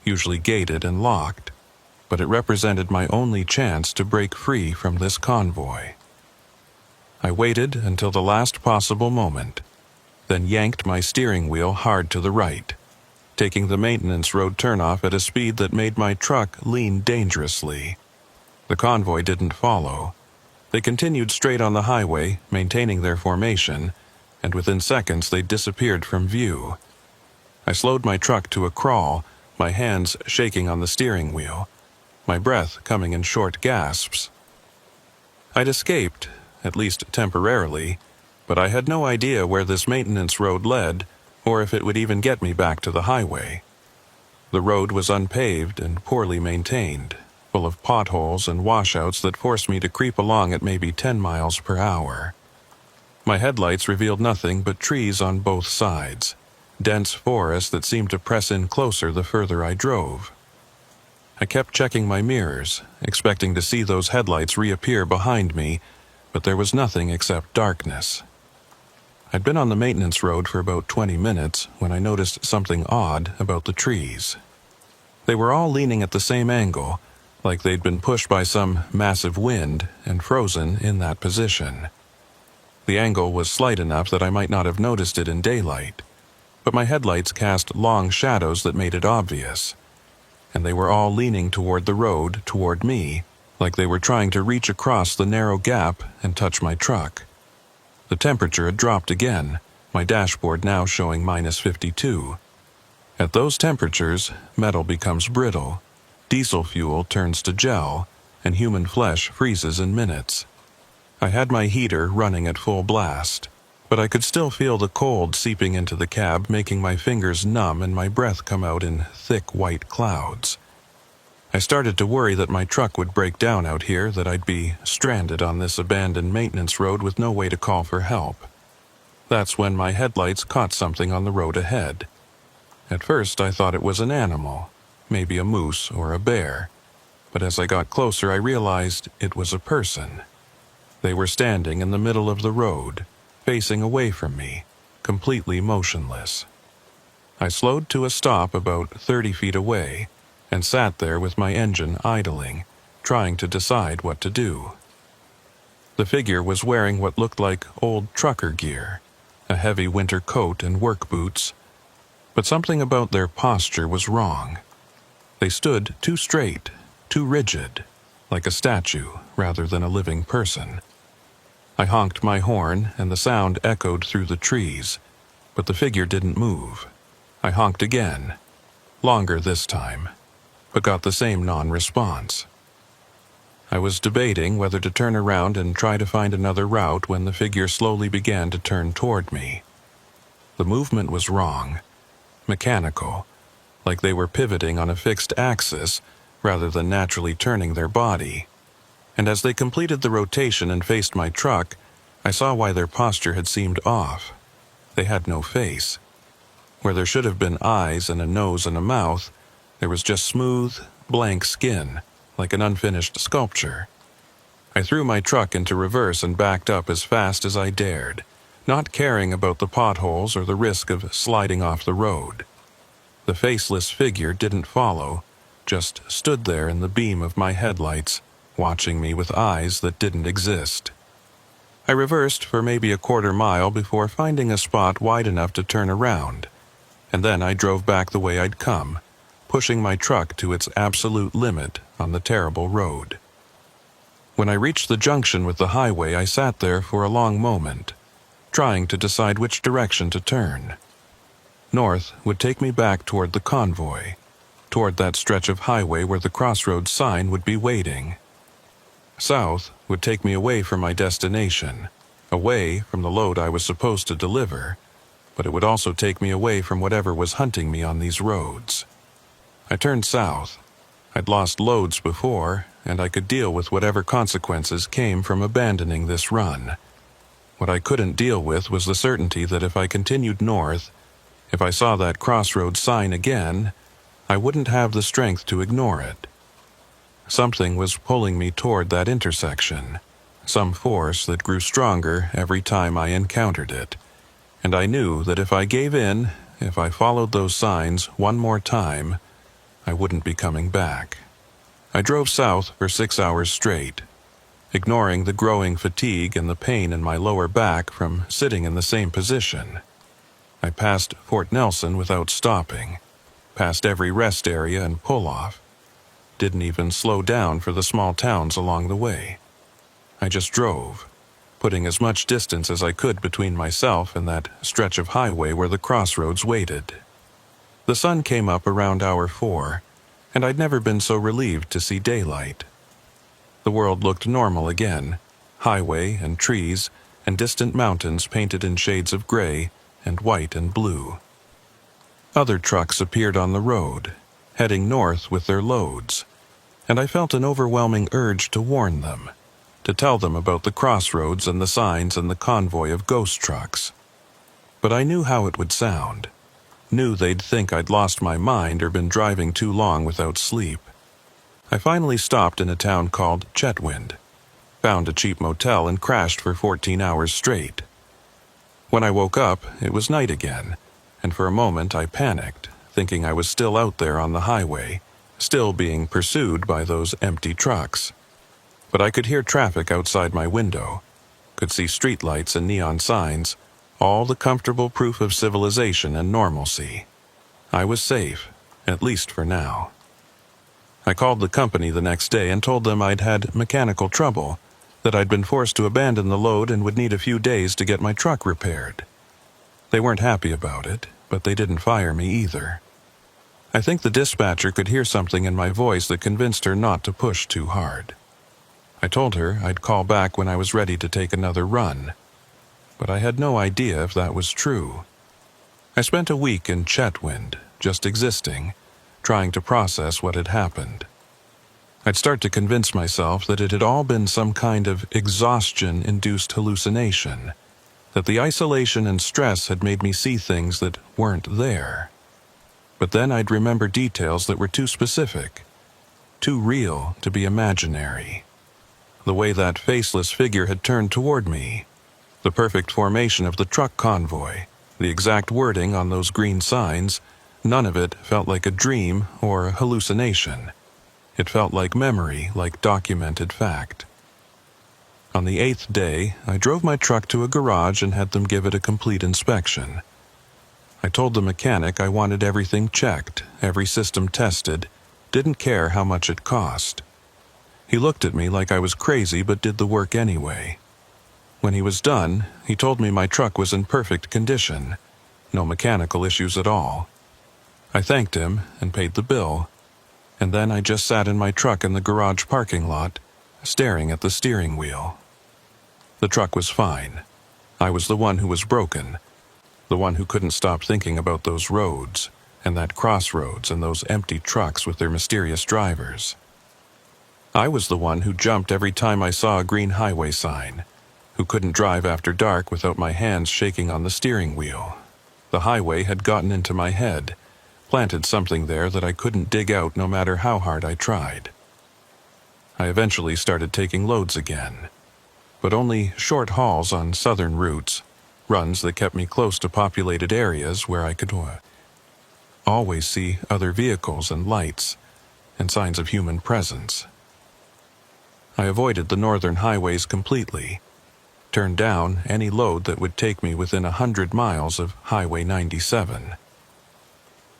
usually gated and locked, but it represented my only chance to break free from this convoy. I waited until the last possible moment, then yanked my steering wheel hard to the right, taking the maintenance road turnoff at a speed that made my truck lean dangerously. The convoy didn't follow. They continued straight on the highway, maintaining their formation, and within seconds they disappeared from view. I slowed my truck to a crawl, my hands shaking on the steering wheel, my breath coming in short gasps. I'd escaped, at least temporarily, but I had no idea where this maintenance road led, or if it would even get me back to the highway. The road was unpaved and poorly maintained, full of potholes and washouts that forced me to creep along at maybe 10 miles per hour. My headlights revealed nothing but trees on both sides, dense forest that seemed to press in closer the further I drove. I kept checking my mirrors, expecting to see those headlights reappear behind me, but there was nothing except darkness. I'd been on the maintenance road for about 20 minutes when I noticed something odd about the trees. They were all leaning at the same angle, like they'd been pushed by some massive wind and frozen in that position. The angle was slight enough that I might not have noticed it in daylight, but my headlights cast long shadows that made it obvious, and they were all leaning toward the road, toward me, like they were trying to reach across the narrow gap and touch my truck. The temperature had dropped again, my dashboard now showing -52. At those temperatures, metal becomes brittle, diesel fuel turns to gel, and human flesh freezes in minutes. I had my heater running at full blast, but I could still feel the cold seeping into the cab, making my fingers numb and my breath come out in thick white clouds. I started to worry that my truck would break down out here, that I'd be stranded on this abandoned maintenance road with no way to call for help. That's when my headlights caught something on the road ahead. At first I thought it was an animal, maybe a moose or a bear, but as I got closer I realized it was a person. They were standing in the middle of the road, facing away from me, completely motionless. I slowed to a stop about 30 feet away, and sat there with my engine idling, trying to decide what to do. The figure was wearing what looked like old trucker gear, a heavy winter coat and work boots, but something about their posture was wrong. They stood too straight, too rigid, like a statue rather than a living person. I honked my horn, and the sound echoed through the trees, but the figure didn't move. I honked again, longer this time, but got the same non-response. I was debating whether to turn around and try to find another route when the figure slowly began to turn toward me. The movement was wrong, mechanical, like they were pivoting on a fixed axis rather than naturally turning their body. And as they completed the rotation and faced my truck, I saw why their posture had seemed off. They had no face. Where there should have been eyes and a nose and a mouth, there was just smooth, blank skin, like an unfinished sculpture. I threw my truck into reverse and backed up as fast as I dared, not caring about the potholes or the risk of sliding off the road. The faceless figure didn't follow, just stood there in the beam of my headlights, watching me with eyes that didn't exist. I reversed for maybe a quarter mile before finding a spot wide enough to turn around, and then I drove back the way I'd come, pushing my truck to its absolute limit on the terrible road. When I reached the junction with the highway, I sat there for a long moment, trying to decide which direction to turn. North would take me back toward the convoy, toward that stretch of highway where the crossroads sign would be waiting. South would take me away from my destination, away from the load I was supposed to deliver, but it would also take me away from whatever was hunting me on these roads. I turned south. I'd lost loads before, and I could deal with whatever consequences came from abandoning this run. What I couldn't deal with was the certainty that if I continued north, if I saw that crossroads sign again, I wouldn't have the strength to ignore it. Something was pulling me toward that intersection, some force that grew stronger every time I encountered it, and I knew that if I gave in, if I followed those signs one more time, I wouldn't be coming back. I drove south for 6 hours straight, ignoring the growing fatigue and the pain in my lower back from sitting in the same position. I passed Fort Nelson without stopping, past every rest area and pull-off. Didn't even slow down for the small towns along the way. I just drove, putting as much distance as I could between myself and that stretch of highway where the crossroads waited. The sun came up around hour 4, and I'd never been so relieved to see daylight. The world looked normal again, highway and trees and distant mountains painted in shades of gray and white and blue. Other trucks appeared on the road, heading north with their loads, and I felt an overwhelming urge to warn them, to tell them about the crossroads and the signs and the convoy of ghost trucks. But I knew how it would sound, knew they'd think I'd lost my mind or been driving too long without sleep. I finally stopped in a town called Chetwynd, found a cheap motel and crashed for 14 hours straight. When I woke up, it was night again, and for a moment I panicked, thinking I was still out there on the highway, still being pursued by those empty trucks. But I could hear traffic outside my window, could see streetlights and neon signs, all the comfortable proof of civilization and normalcy. I was safe, at least for now. I called the company the next day and told them I'd had mechanical trouble, that I'd been forced to abandon the load and would need a few days to get my truck repaired. They weren't happy about it, but they didn't fire me either. I think the dispatcher could hear something in my voice that convinced her not to push too hard. I told her I'd call back when I was ready to take another run, but I had no idea if that was true. I spent a week in Chetwynd, just existing, trying to process what had happened. I'd start to convince myself that it had all been some kind of exhaustion-induced hallucination, that the isolation and stress had made me see things that weren't there. But then I'd remember details that were too specific, too real to be imaginary. The way that faceless figure had turned toward me, the perfect formation of the truck convoy, the exact wording on those green signs, none of it felt like a dream or a hallucination. It felt like memory, like documented fact. On the 8th day, I drove my truck to a garage and had them give it a complete inspection. I told the mechanic I wanted everything checked, every system tested, didn't care how much it cost. He looked at me like I was crazy but did the work anyway. When he was done, he told me my truck was in perfect condition, no mechanical issues at all. I thanked him and paid the bill, and then I just sat in my truck in the garage parking lot, staring at the steering wheel. The truck was fine. I was the one who was broken, the one who couldn't stop thinking about those roads, and that crossroads and those empty trucks with their mysterious drivers. I was the one who jumped every time I saw a green highway sign, who couldn't drive after dark without my hands shaking on the steering wheel. The highway had gotten into my head, planted something there that I couldn't dig out no matter how hard I tried. I eventually started taking loads again, but only short hauls on southern routes, runs that kept me close to populated areas where I could always see other vehicles and lights and signs of human presence. I avoided the northern highways completely, turned down any load that would take me within 100 miles of Highway 97.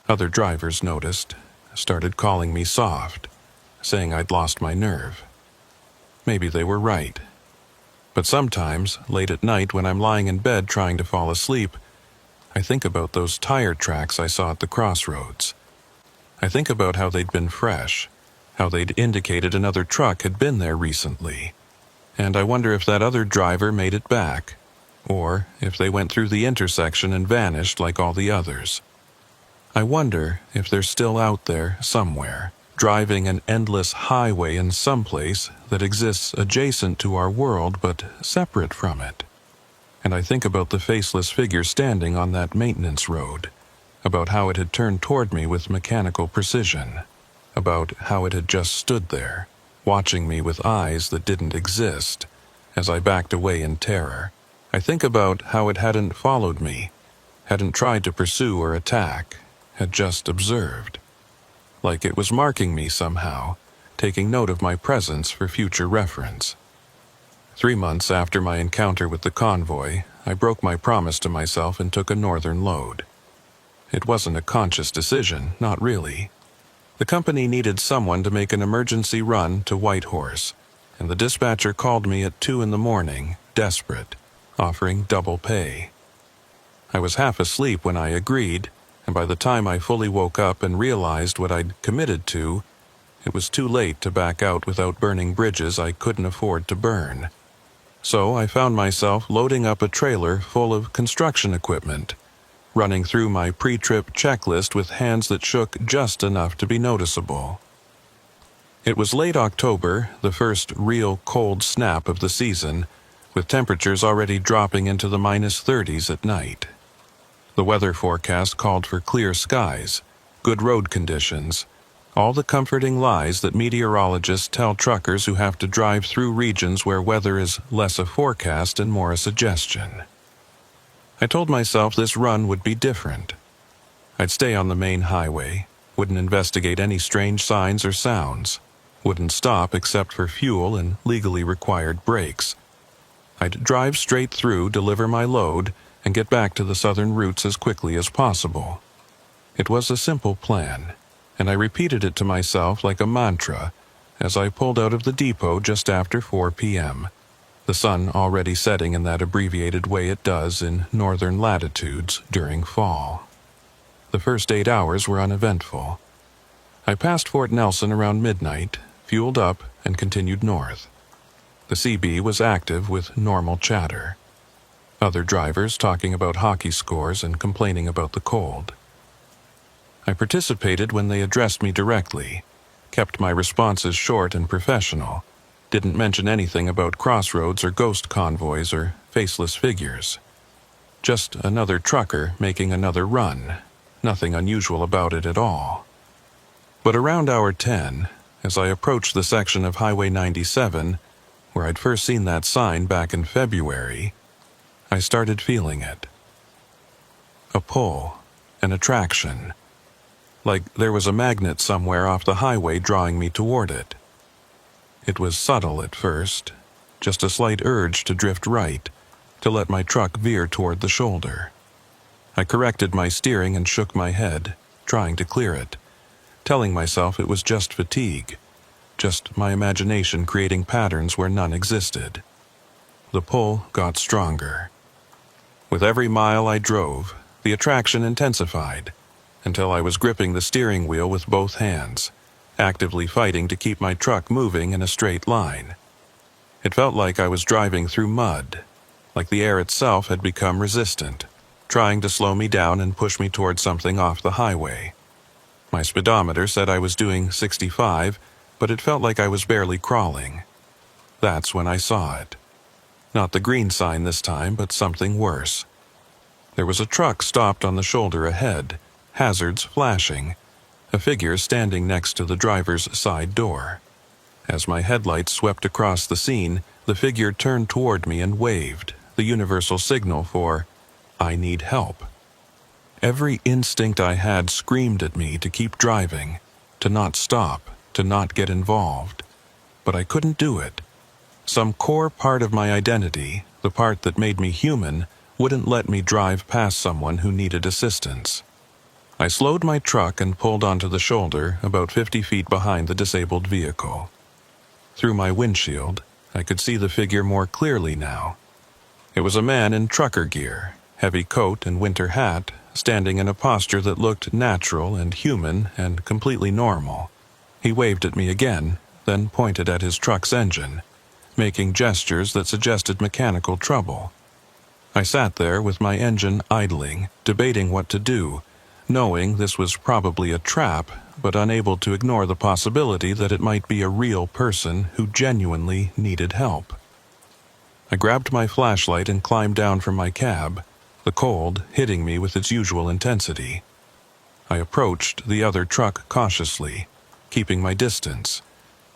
Other drivers noticed, started calling me soft, saying I'd lost my nerve. Maybe they were right. But sometimes, late at night when I'm lying in bed trying to fall asleep, I think about those tire tracks I saw at the crossroads. I think about how they'd been fresh, how they'd indicated another truck had been there recently, and I wonder if that other driver made it back, or if they went through the intersection and vanished like all the others. I wonder if they're still out there somewhere, driving an endless highway in some place that exists adjacent to our world but separate from it. And I think about the faceless figure standing on that maintenance road, about how it had turned toward me with mechanical precision, about how it had just stood there, watching me with eyes that didn't exist, as I backed away in terror. I think about how it hadn't followed me, hadn't tried to pursue or attack, had just observed. Like it was marking me somehow, taking note of my presence for future reference. 3 months after my encounter with the convoy, I broke my promise to myself and took a northern load. It wasn't a conscious decision, not really. The company needed someone to make an emergency run to Whitehorse, and the dispatcher called me at 2 a.m, desperate, offering double pay. I was half asleep when I agreed, and by the time I fully woke up and realized what I'd committed to, it was too late to back out without burning bridges I couldn't afford to burn. So I found myself loading up a trailer full of construction equipment, running through my pre-trip checklist with hands that shook just enough to be noticeable. It was late October, the first real cold snap of the season, with temperatures already dropping into the -30s at night. The weather forecast called for clear skies, good road conditions, all the comforting lies that meteorologists tell truckers who have to drive through regions where weather is less a forecast and more a suggestion. I told myself this run would be different. I'd stay on the main highway, wouldn't investigate any strange signs or sounds, wouldn't stop except for fuel and legally required breaks. I'd drive straight through, deliver my load, and get back to the southern routes as quickly as possible. It was a simple plan, and I repeated it to myself like a mantra as I pulled out of the depot just after 4 p.m., the sun already setting in that abbreviated way it does in northern latitudes during fall. The first 8 hours were uneventful. I passed Fort Nelson around midnight, fueled up, and continued north. The CB was active with normal chatter. Other drivers talking about hockey scores and complaining about the cold. I participated when they addressed me directly, kept my responses short and professional, didn't mention anything about crossroads or ghost convoys or faceless figures. Just another trucker making another run, nothing unusual about it at all. But around hour 10, as I approached the section of Highway 97, where I'd first seen that sign back in February, I started feeling it. A pull, an attraction. Like there was a magnet somewhere off the highway drawing me toward it. It was subtle at first, just a slight urge to drift right, to let my truck veer toward the shoulder. I corrected my steering and shook my head, trying to clear it, telling myself it was just fatigue, just my imagination creating patterns where none existed. The pull got stronger. With every mile I drove, the attraction intensified, until I was gripping the steering wheel with both hands, actively fighting to keep my truck moving in a straight line. It felt like I was driving through mud, like the air itself had become resistant, trying to slow me down and push me toward something off the highway. My speedometer said I was doing 65, but it felt like I was barely crawling. That's when I saw it. Not the green sign this time, but something worse. There was a truck stopped on the shoulder ahead, hazards flashing, a figure standing next to the driver's side door. As my headlights swept across the scene, the figure turned toward me and waved, the universal signal for, "I need help." Every instinct I had screamed at me to keep driving, to not stop, to not get involved. But I couldn't do it. Some core part of my identity, the part that made me human, wouldn't let me drive past someone who needed assistance. I slowed my truck and pulled onto the shoulder about 50 feet behind the disabled vehicle. Through my windshield, I could see the figure more clearly now. It was a man in trucker gear, heavy coat and winter hat, standing in a posture that looked natural and human and completely normal. He waved at me again, then pointed at his truck's engine, making gestures that suggested mechanical trouble. I sat there with my engine idling, debating what to do, knowing this was probably a trap, but unable to ignore the possibility that it might be a real person who genuinely needed help. I grabbed my flashlight and climbed down from my cab, the cold hitting me with its usual intensity. I approached the other truck cautiously, keeping my distance,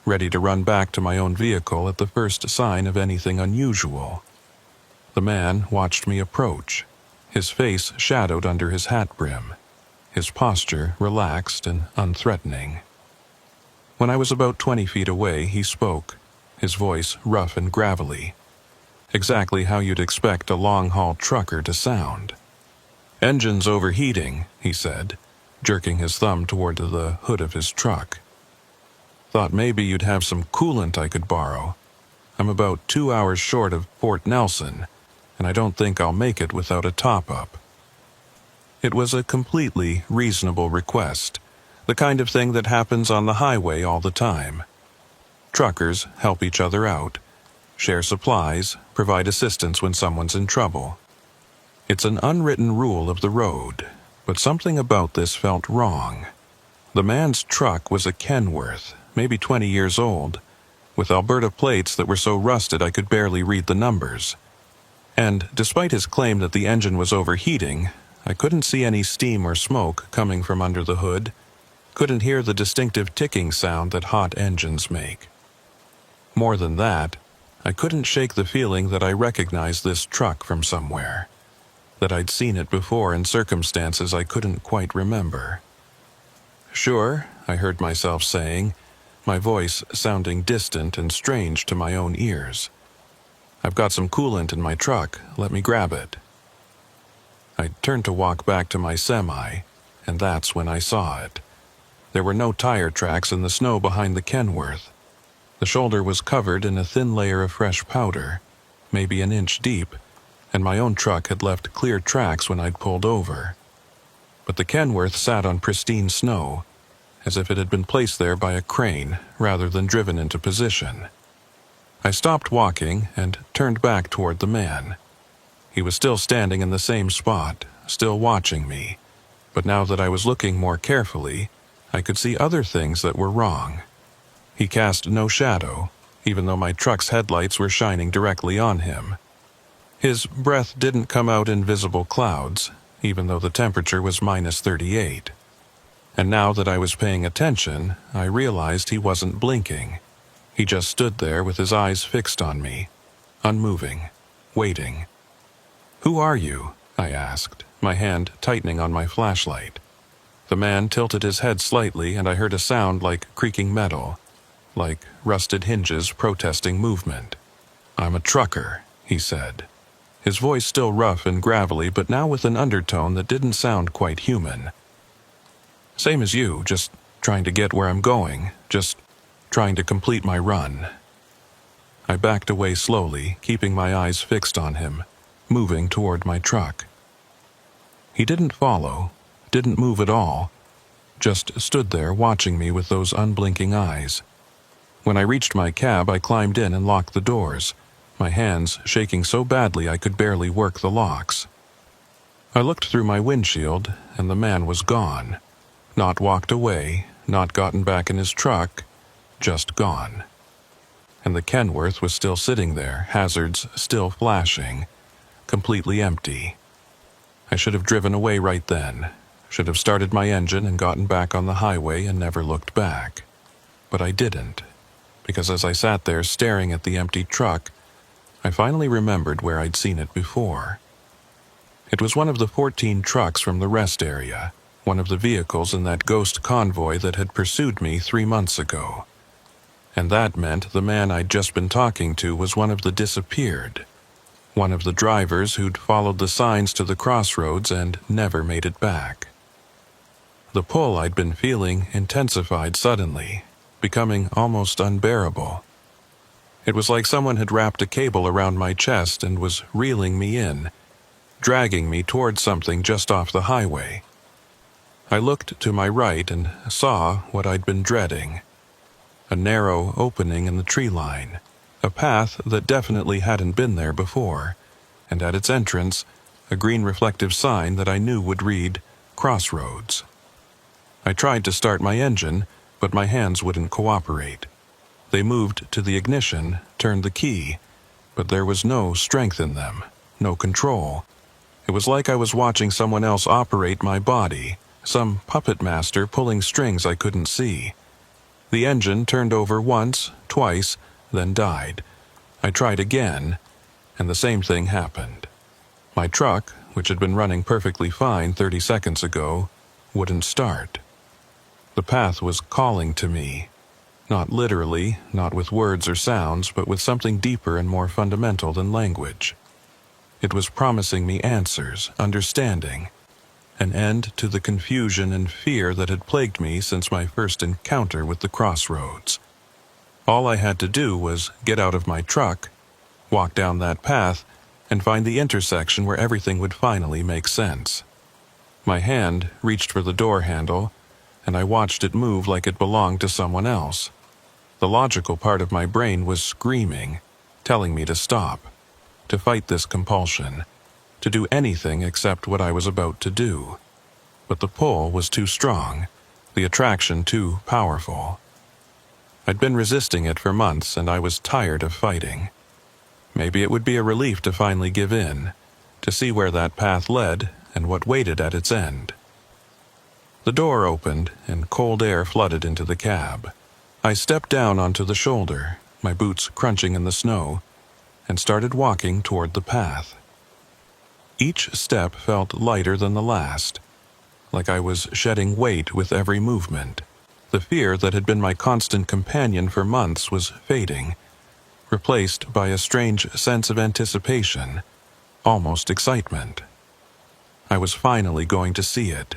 ready to run back to my own vehicle at the first sign of anything unusual. The man watched me approach, his face shadowed under his hat brim, his posture relaxed and unthreatening. When I was about 20 feet away, he spoke, his voice rough and gravelly, exactly how you'd expect a long-haul trucker to sound. "Engine's overheating," he said, jerking his thumb toward the hood of his truck. "Thought maybe you'd have some coolant I could borrow. I'm about 2 hours short of Fort Nelson, and I don't think I'll make it without a top-up." It was a completely reasonable request, the kind of thing that happens on the highway all the time. Truckers help each other out, share supplies, provide assistance when someone's in trouble. It's an unwritten rule of the road, but something about this felt wrong. The man's truck was a Kenworth, maybe 20 years old, with Alberta plates that were so rusted I could barely read the numbers. And despite his claim that the engine was overheating, I couldn't see any steam or smoke coming from under the hood, couldn't hear the distinctive ticking sound that hot engines make. More than that, I couldn't shake the feeling that I recognized this truck from somewhere, that I'd seen it before in circumstances I couldn't quite remember. "Sure," I heard myself saying, my voice sounding distant and strange to my own ears. "I've got some coolant in my truck. Let me grab it." I turned to walk back to my semi, and that's when I saw it. There were no tire tracks in the snow behind the Kenworth. The shoulder was covered in a thin layer of fresh powder, maybe an inch deep, and my own truck had left clear tracks when I'd pulled over. But the Kenworth sat on pristine snow, as if it had been placed there by a crane rather than driven into position. I stopped walking and turned back toward the man. He was still standing in the same spot, still watching me, but now that I was looking more carefully, I could see other things that were wrong. He cast no shadow, even though my truck's headlights were shining directly on him. His breath didn't come out in visible clouds, even though the temperature was -38. And now that I was paying attention, I realized he wasn't blinking. He just stood there with his eyes fixed on me, unmoving, waiting. "Who are you?" I asked, my hand tightening on my flashlight. The man tilted his head slightly, and I heard a sound like creaking metal, like rusted hinges protesting movement. "I'm a trucker," he said, his voice still rough and gravelly, but now with an undertone that didn't sound quite human. "Same as you, just trying to get where I'm going, just trying to complete my run." I backed away slowly, keeping my eyes fixed on him, moving toward my truck. He didn't follow, didn't move at all, just stood there watching me with those unblinking eyes. When I reached my cab, I climbed in and locked the doors, my hands shaking so badly I could barely work the locks. I looked through my windshield, and the man was gone. Not walked away, not gotten back in his truck, just gone. And the Kenworth was still sitting there, hazards still flashing, completely empty. I should have driven away right then, should have started my engine and gotten back on the highway and never looked back. But I didn't, because as I sat there staring at the empty truck, I finally remembered where I'd seen it before. It was one of the 14 trucks from the rest area, one of the vehicles in that ghost convoy that had pursued me 3 months ago. And that meant the man I'd just been talking to was one of the disappeared, one of the drivers who'd followed the signs to the crossroads and never made it back. The pull I'd been feeling intensified suddenly, becoming almost unbearable. It was like someone had wrapped a cable around my chest and was reeling me in, dragging me toward something just off the highway. I looked to my right and saw what I'd been dreading. A narrow opening in the tree line, a path that definitely hadn't been there before, and at its entrance, a green reflective sign that I knew would read, "Crossroads." I tried to start my engine, but my hands wouldn't cooperate. They moved to the ignition, turned the key, but there was no strength in them, no control. It was like I was watching someone else operate my body, some puppet master pulling strings I couldn't see. The engine turned over once, twice, then died. I tried again, and the same thing happened. My truck, which had been running perfectly fine 30 seconds ago, wouldn't start. The path was calling to me. Not literally, not with words or sounds, but with something deeper and more fundamental than language. It was promising me answers, understanding, an end to the confusion and fear that had plagued me since my first encounter with the crossroads. All I had to do was get out of my truck, walk down that path, and find the intersection where everything would finally make sense. My hand reached for the door handle, and I watched it move like it belonged to someone else. The logical part of my brain was screaming, telling me to stop, to fight this compulsion, to do anything except what I was about to do. But the pull was too strong, the attraction too powerful. I'd been resisting it for months, and I was tired of fighting. Maybe it would be a relief to finally give in, to see where that path led and what waited at its end. The door opened, and cold air flooded into the cab. I stepped down onto the shoulder, my boots crunching in the snow, and started walking toward the path. Each step felt lighter than the last, like I was shedding weight with every movement. The fear that had been my constant companion for months was fading, replaced by a strange sense of anticipation, almost excitement. I was finally going to see it,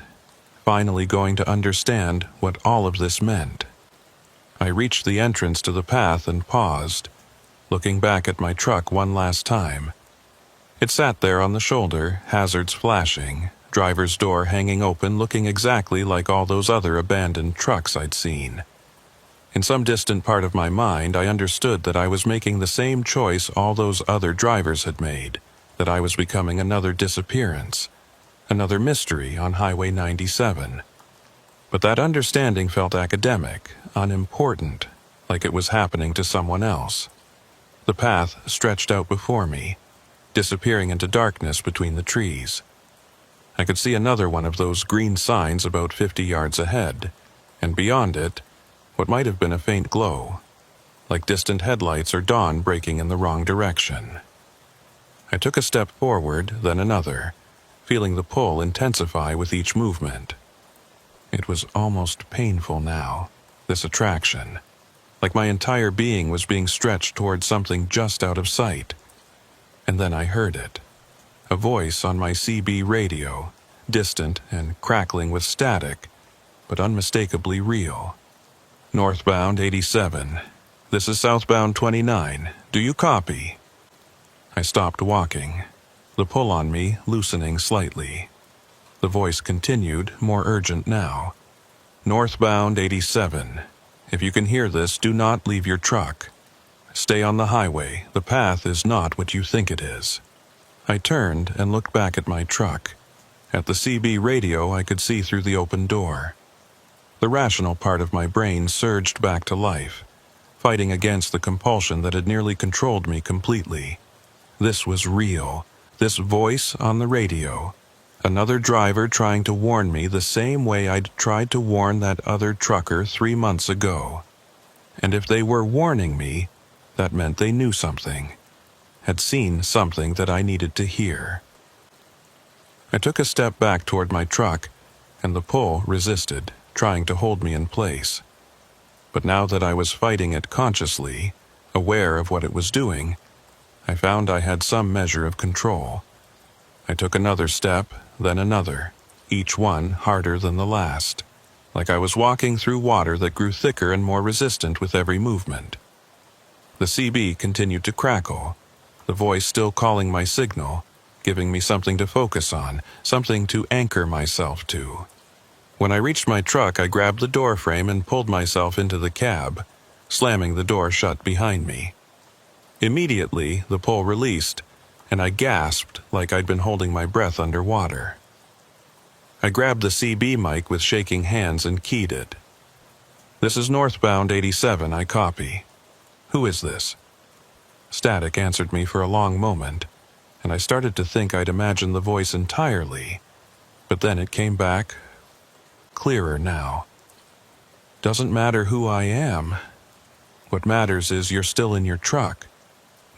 finally going to understand what all of this meant. I reached the entrance to the path and paused, looking back at my truck one last time. It sat there on the shoulder, hazards flashing, driver's door hanging open, looking exactly like all those other abandoned trucks I'd seen. In some distant part of my mind, I understood that I was making the same choice all those other drivers had made, that I was becoming another disappearance, another mystery on Highway 97. But that understanding felt academic, unimportant, like it was happening to someone else. The path stretched out before me, disappearing into darkness between the trees. I could see another one of those green signs about 50 yards ahead, and beyond it, what might have been a faint glow, like distant headlights or dawn breaking in the wrong direction. I took a step forward, then another, feeling the pull intensify with each movement. It was almost painful now, this attraction, like my entire being was being stretched toward something just out of sight. And then I heard it. A voice on my CB radio, distant and crackling with static, but unmistakably real. "Northbound 87. This is southbound 29. Do you copy?" I stopped walking, the pull on me loosening slightly. The voice continued, more urgent now. "Northbound 87. If you can hear this, do not leave your truck. Stay on the highway. The path is not what you think it is." I turned and looked back at my truck. At the CB radio, I could see through the open door. The rational part of my brain surged back to life, fighting against the compulsion that had nearly controlled me completely. This was real. This voice on the radio. Another driver trying to warn me the same way I'd tried to warn that other trucker 3 months ago. And if they were warning me, that meant they knew something, had seen something that I needed to hear. I took a step back toward my truck, and the pull resisted, trying to hold me in place. But now that I was fighting it consciously, aware of what it was doing, I found I had some measure of control. I took another step, then another, each one harder than the last, like I was walking through water that grew thicker and more resistant with every movement. The CB continued to crackle, the voice still calling my signal, giving me something to focus on, something to anchor myself to. When I reached my truck, I grabbed the door frame and pulled myself into the cab, slamming the door shut behind me. Immediately, the pull released, and I gasped like I'd been holding my breath underwater. I grabbed the CB mic with shaking hands and keyed it. "This is northbound 87, I copy. Who is this?" Static answered me for a long moment, and I started to think I'd imagined the voice entirely, but then it came back, clearer now. "Doesn't matter who I am. What matters is you're still in your truck.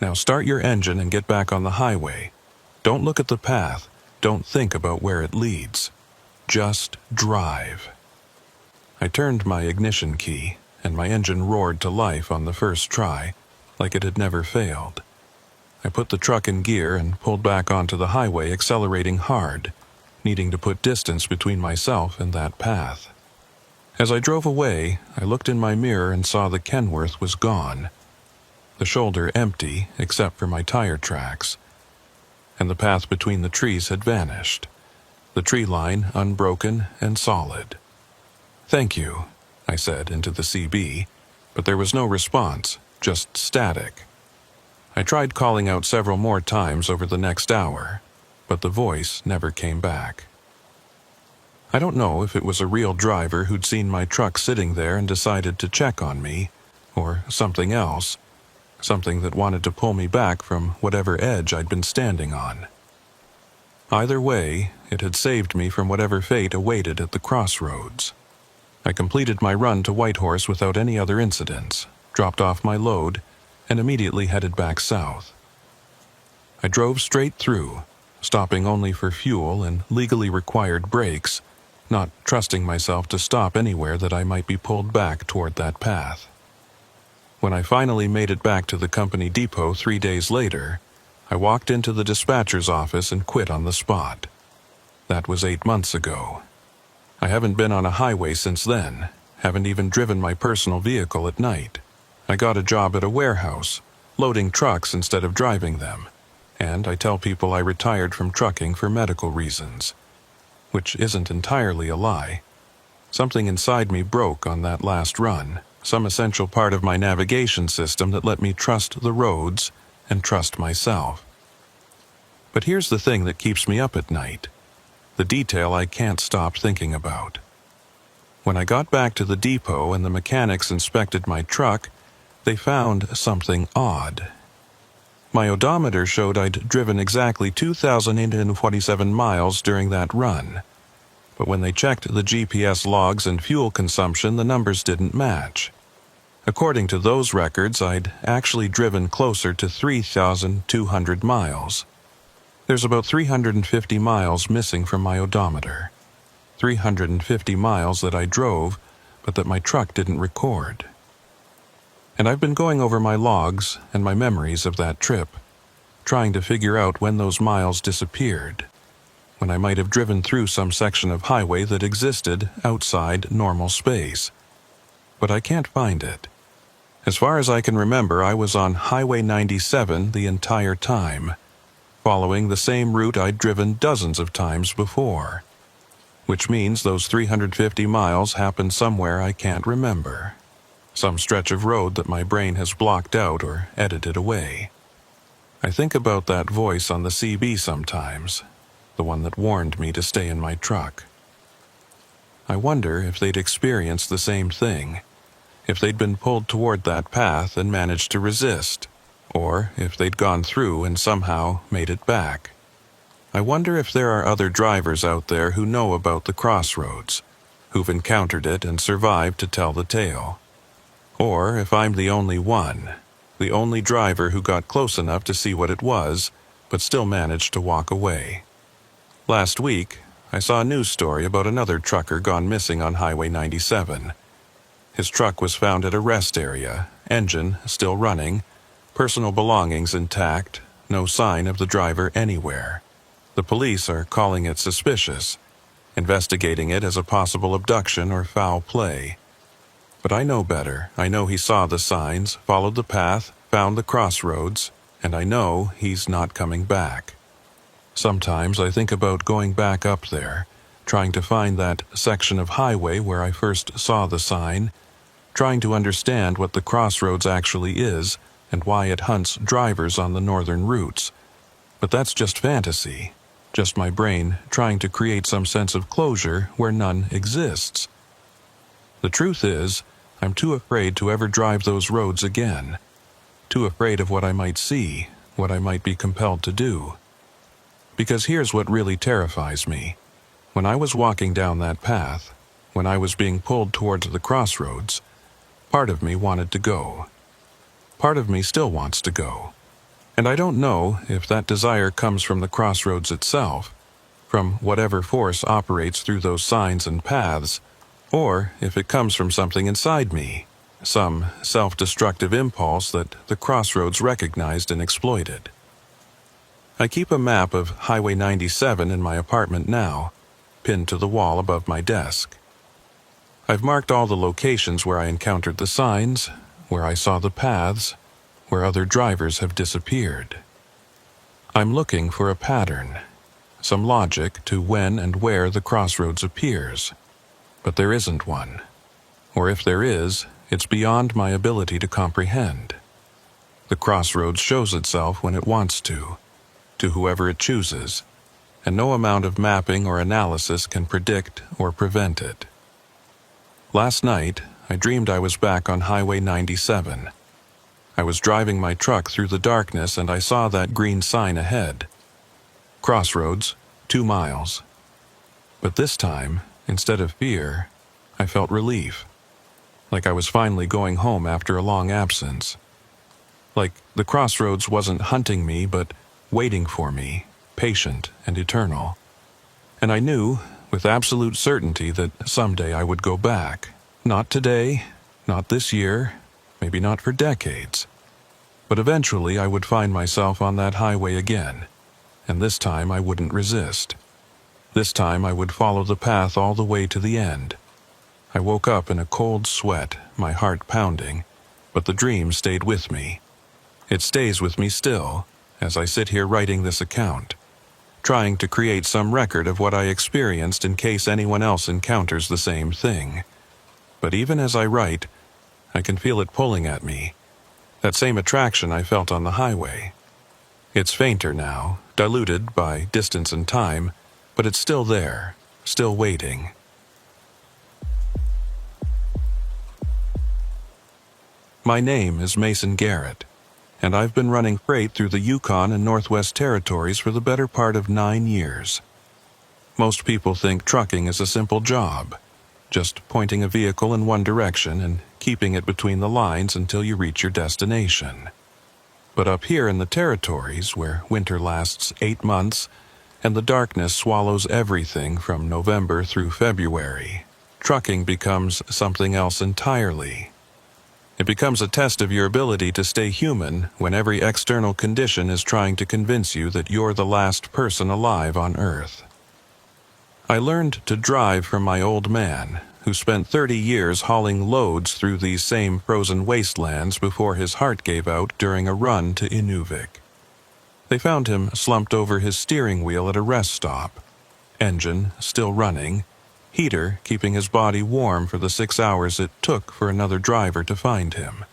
Now start your engine and get back on the highway. Don't look at the path. Don't think about where it leads. Just drive." I turned my ignition key, and my engine roared to life on the first try, like it had never failed. I put the truck in gear and pulled back onto the highway, accelerating hard, needing to put distance between myself and that path. As I drove away, I looked in my mirror and saw the Kenworth was gone, the shoulder empty except for my tire tracks, and the path between the trees had vanished, the tree line unbroken and solid. "Thank you," I said into the CB, but there was no response, just static. I tried calling out several more times over the next hour, but the voice never came back. I don't know if it was a real driver who'd seen my truck sitting there and decided to check on me, or something else, something that wanted to pull me back from whatever edge I'd been standing on. Either way, it had saved me from whatever fate awaited at the crossroads. I completed my run to Whitehorse without any other incidents, dropped off my load, and immediately headed back south. I drove straight through, stopping only for fuel and legally required breaks, not trusting myself to stop anywhere that I might be pulled back toward that path. When I finally made it back to the company depot 3 days later, I walked into the dispatcher's office and quit on the spot. That was 8 months ago. I haven't been on a highway since then, haven't even driven my personal vehicle at night. I got a job at a warehouse, loading trucks instead of driving them, and I tell people I retired from trucking for medical reasons, which isn't entirely a lie. Something inside me broke on that last run, some essential part of my navigation system that let me trust the roads and trust myself. But here's the thing that keeps me up at night, the detail I can't stop thinking about. When I got back to the depot and the mechanics inspected my truck, they found something odd. My odometer showed I'd driven exactly 2,847 miles during that run, but when they checked the GPS logs and fuel consumption, the numbers didn't match. According to those records, I'd actually driven closer to 3,200 miles. There's about 350 miles missing from my odometer. 350 miles that I drove, but that my truck didn't record. And I've been going over my logs and my memories of that trip, trying to figure out when those miles disappeared, when I might have driven through some section of highway that existed outside normal space. But I can't find it. As far as I can remember, I was on Highway 97 the entire time, following the same route I'd driven dozens of times before, which means those 350 miles happened somewhere I can't remember, some stretch of road that my brain has blocked out or edited away. I think about that voice on the CB sometimes, the one that warned me to stay in my truck. I wonder if they'd experienced the same thing, if they'd been pulled toward that path and managed to resist, or if they'd gone through and somehow made it back. I wonder if there are other drivers out there who know about the crossroads, who've encountered it and survived to tell the tale. Or if I'm the only one, the only driver who got close enough to see what it was, but still managed to walk away. Last week, I saw a news story about another trucker gone missing on Highway 97. His truck was found at a rest area, engine still running, personal belongings intact, no sign of the driver anywhere. The police are calling it suspicious, investigating it as a possible abduction or foul play. But I know better. I know he saw the signs, followed the path, found the crossroads, and I know he's not coming back. Sometimes I think about going back up there, trying to find that section of highway where I first saw the sign, trying to understand what the crossroads actually is and why it hunts drivers on the northern routes. But that's just fantasy, just my brain trying to create some sense of closure where none exists. The truth is, I'm too afraid to ever drive those roads again, too afraid of what I might see, what I might be compelled to do. Because here's what really terrifies me. When I was walking down that path, when I was being pulled towards the crossroads, part of me wanted to go. Part of me still wants to go. And I don't know if that desire comes from the crossroads itself, from whatever force operates through those signs and paths, or if it comes from something inside me, some self-destructive impulse that the crossroads recognized and exploited. I keep a map of Highway 97 in my apartment now, pinned to the wall above my desk. I've marked all the locations where I encountered the signs, where I saw the paths, where other drivers have disappeared. I'm looking for a pattern, some logic to when and where the crossroads appears. But there isn't one. Or if there is, it's beyond my ability to comprehend. The crossroads shows itself when it wants to whoever it chooses, and no amount of mapping or analysis can predict or prevent it. Last night, I dreamed I was back on Highway 97. I was driving my truck through the darkness and I saw that green sign ahead. Crossroads, 2 miles. But this time, instead of fear, I felt relief. Like I was finally going home after a long absence. Like the crossroads wasn't hunting me, but waiting for me, patient and eternal. And I knew, with absolute certainty, that someday I would go back. Not today, not this year, maybe not for decades. But eventually I would find myself on that highway again, and this time I wouldn't resist. This time I would follow the path all the way to the end. I woke up in a cold sweat, my heart pounding, but the dream stayed with me. It stays with me still, as I sit here writing this account, trying to create some record of what I experienced in case anyone else encounters the same thing. But even as I write, I can feel it pulling at me, that same attraction I felt on the highway. It's fainter now, diluted by distance and time, but it's still there, still waiting. My name is Mason Garrett, and I've been running freight through the Yukon and Northwest Territories for the better part of 9 years. Most people think trucking is a simple job, just pointing a vehicle in one direction and keeping it between the lines until you reach your destination. But up here in the territories, where winter lasts 8 months and the darkness swallows everything from November through February, trucking becomes something else entirely. It becomes a test of your ability to stay human when every external condition is trying to convince you that you're the last person alive on Earth. I learned to drive from my old man, who spent 30 years hauling loads through these same frozen wastelands before his heart gave out during a run to Inuvik. They found him slumped over his steering wheel at a rest stop, engine still running, heater keeping his body warm for the 6 hours it took for another driver to find him.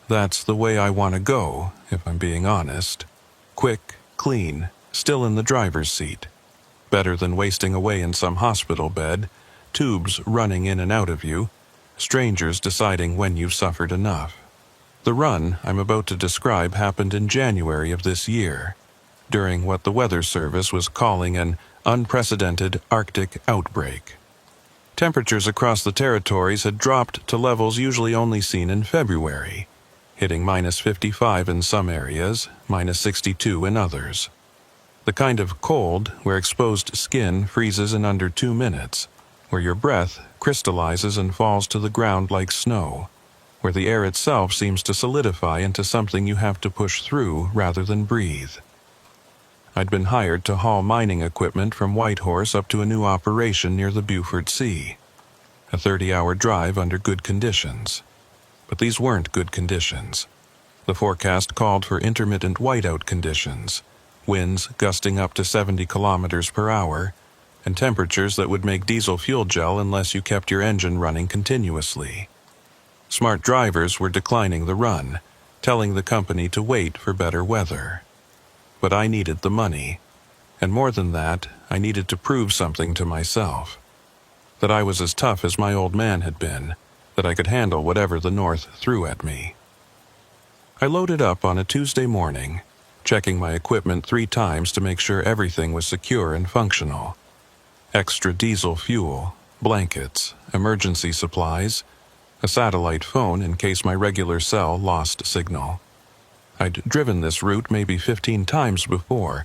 That's the way I want to go, if I'm being honest. Quick, clean, still in the driver's seat. Better than wasting away in some hospital bed, tubes running in and out of you, strangers deciding when you've suffered enough. The run I'm about to describe happened in January of this year, during what the Weather Service was calling an unprecedented Arctic outbreak. Temperatures across the territories had dropped to levels usually only seen in February, hitting -55 in some areas, -62 in others. The kind of cold where exposed skin freezes in under 2 minutes, where your breath crystallizes and falls to the ground like snow, where the air itself seems to solidify into something you have to push through rather than breathe. I'd been hired to haul mining equipment from Whitehorse up to a new operation near the Beaufort Sea. A 30-hour drive under good conditions. But these weren't good conditions. The forecast called for intermittent whiteout conditions, winds gusting up to 70 kilometers per hour, and temperatures that would make diesel fuel gel unless you kept your engine running continuously. Smart drivers were declining the run, telling the company to wait for better weather. But I needed the money, and more than that, I needed to prove something to myself. That I was as tough as my old man had been, that I could handle whatever the North threw at me. I loaded up on a Tuesday morning, checking my equipment 3 times to make sure everything was secure and functional. Extra diesel fuel, blankets, emergency supplies, a satellite phone in case my regular cell lost signal. I'd driven this route maybe 15 times before,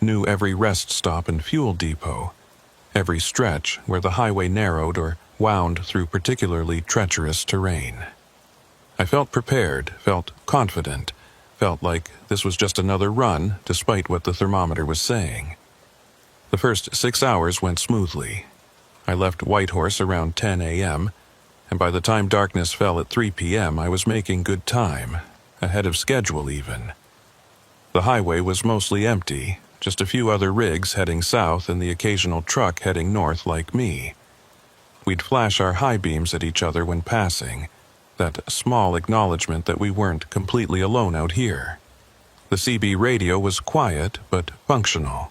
knew every rest stop and fuel depot, every stretch where the highway narrowed or wound through particularly treacherous terrain. I felt prepared, felt confident, felt like this was just another run despite what the thermometer was saying. The first 6 hours went smoothly. I left Whitehorse around 10 a.m., and by the time darkness fell at 3 p.m. I was making good time, ahead of schedule even. The highway was mostly empty, just a few other rigs heading south and the occasional truck heading north like me. We'd flash our high beams at each other when passing, that small acknowledgement that we weren't completely alone out here. The CB radio was quiet but functional.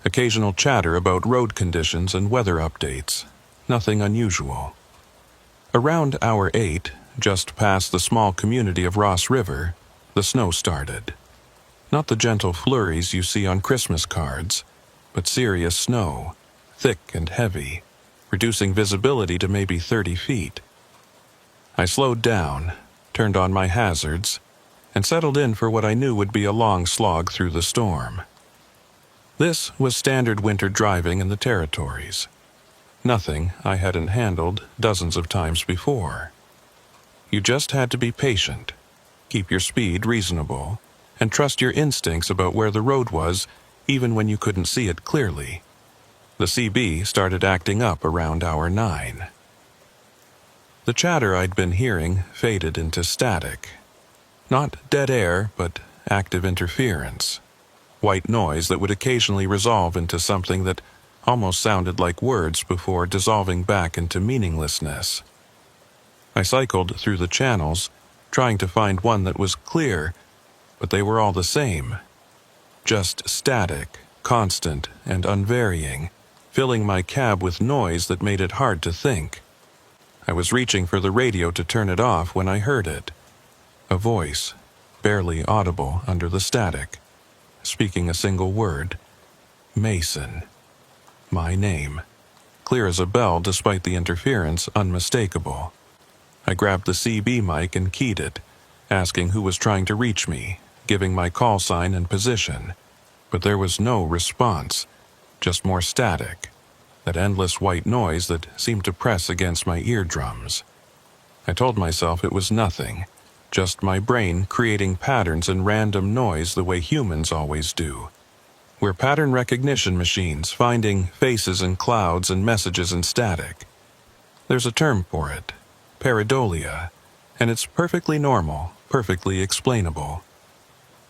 Occasional chatter about road conditions and weather updates. Nothing unusual. Around hour 8, just past the small community of Ross River, the snow started. Not the gentle flurries you see on Christmas cards, but serious snow, thick and heavy, reducing visibility to maybe 30 feet. I slowed down, turned on my hazards, and settled in for what I knew would be a long slog through the storm. This was standard winter driving in the territories. Nothing I hadn't handled dozens of times before. You just had to be patient, keep your speed reasonable, and trust your instincts about where the road was even when you couldn't see it clearly. The CB started acting up around hour 9. The chatter I'd been hearing faded into static. Not dead air, but active interference. White noise that would occasionally resolve into something that almost sounded like words before dissolving back into meaninglessness. I cycled through the channels, trying to find one that was clear, but they were all the same. Just static, constant, and unvarying, filling my cab with noise that made it hard to think. I was reaching for the radio to turn it off when I heard it. A voice, barely audible under the static, speaking a single word. Mason. My name. Clear as a bell despite the interference, unmistakable. I grabbed the CB mic and keyed it, asking who was trying to reach me, giving my call sign and position. But there was no response, just more static, that endless white noise that seemed to press against my eardrums. I told myself it was nothing, just my brain creating patterns and random noise the way humans always do. We're pattern recognition machines, finding faces in clouds and messages in static. There's a term for it, pareidolia, and it's perfectly normal, perfectly explainable.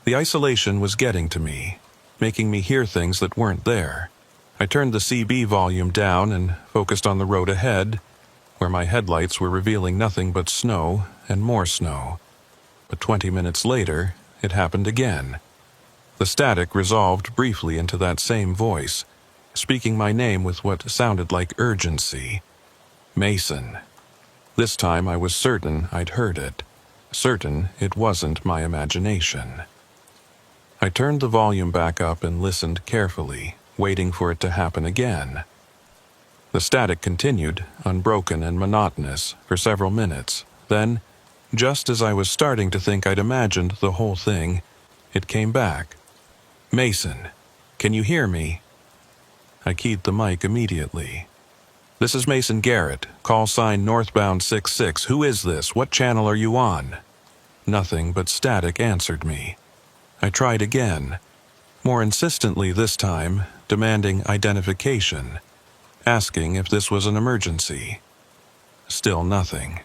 The isolation was getting to me, making me hear things that weren't there. I turned the CB volume down and focused on the road ahead, where my headlights were revealing nothing but snow and more snow. But 20 minutes later, it happened again. The static resolved briefly into that same voice, speaking my name with what sounded like urgency. Mason. This time I was certain I'd heard it, certain it wasn't my imagination. I turned the volume back up and listened carefully, waiting for it to happen again. The static continued, unbroken and monotonous, for several minutes. Then, just as I was starting to think I'd imagined the whole thing, it came back. Mason, can you hear me? I keyed the mic immediately. This is Mason Garrett, call sign northbound 66. Who is this? What channel are you on? Nothing but static answered me. I tried again, more insistently this time, demanding identification, asking if this was an emergency. Still nothing.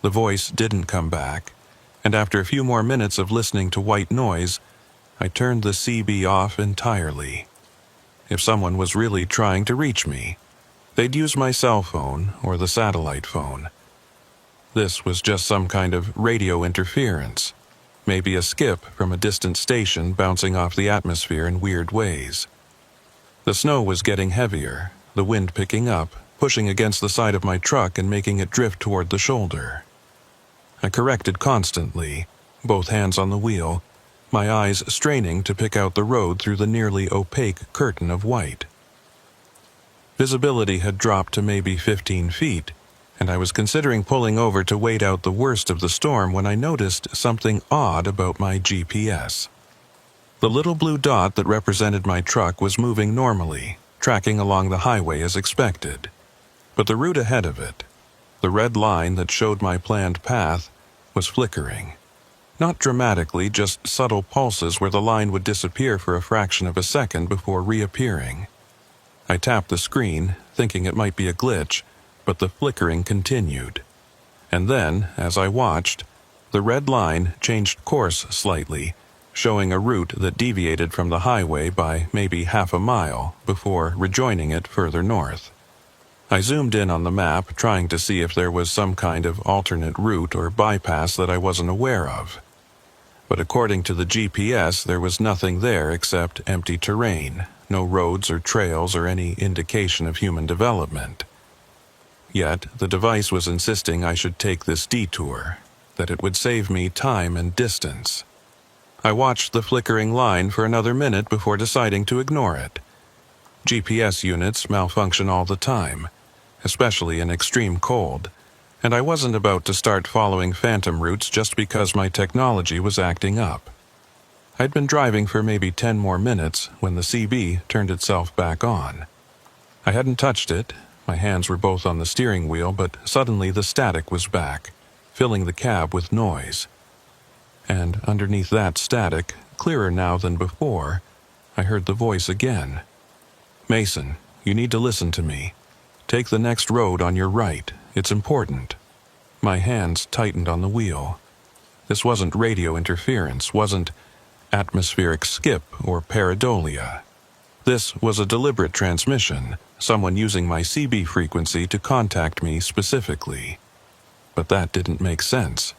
The voice didn't come back, and after a few more minutes of listening to white noise, I turned the CB off entirely. If someone was really trying to reach me, they'd use my cell phone or the satellite phone. This was just some kind of radio interference, maybe a skip from a distant station bouncing off the atmosphere in weird ways. The snow was getting heavier, the wind picking up, pushing against the side of my truck and making it drift toward the shoulder. I corrected constantly, both hands on the wheel, my eyes straining to pick out the road through the nearly opaque curtain of white. Visibility had dropped to maybe 15 feet, and I was considering pulling over to wait out the worst of the storm when I noticed something odd about my GPS. The little blue dot that represented my truck was moving normally, tracking along the highway as expected. But the route ahead of it, the red line that showed my planned path, was flickering. Not dramatically, just subtle pulses where the line would disappear for a fraction of a second before reappearing. I tapped the screen, thinking it might be a glitch, but the flickering continued. And then, as I watched, the red line changed course slightly, showing a route that deviated from the highway by maybe half a mile before rejoining it further north. I zoomed in on the map, trying to see if there was some kind of alternate route or bypass that I wasn't aware of. But according to the GPS, there was nothing there except empty terrain, no roads or trails or any indication of human development. Yet, the device was insisting I should take this detour, that it would save me time and distance. I watched the flickering line for another minute before deciding to ignore it. GPS units malfunction all the time, especially in extreme cold, and I wasn't about to start following phantom routes just because my technology was acting up. I'd been driving for maybe 10 more minutes when the CB turned itself back on. I hadn't touched it, my hands were both on the steering wheel, but suddenly the static was back, filling the cab with noise. And underneath that static, clearer now than before, I heard the voice again. "Mason, you need to listen to me. Take the next road on your right. It's important." My hands tightened on the wheel. This wasn't radio interference, wasn't atmospheric skip or pareidolia. This was a deliberate transmission, someone using my CB frequency to contact me specifically. But that didn't make sense.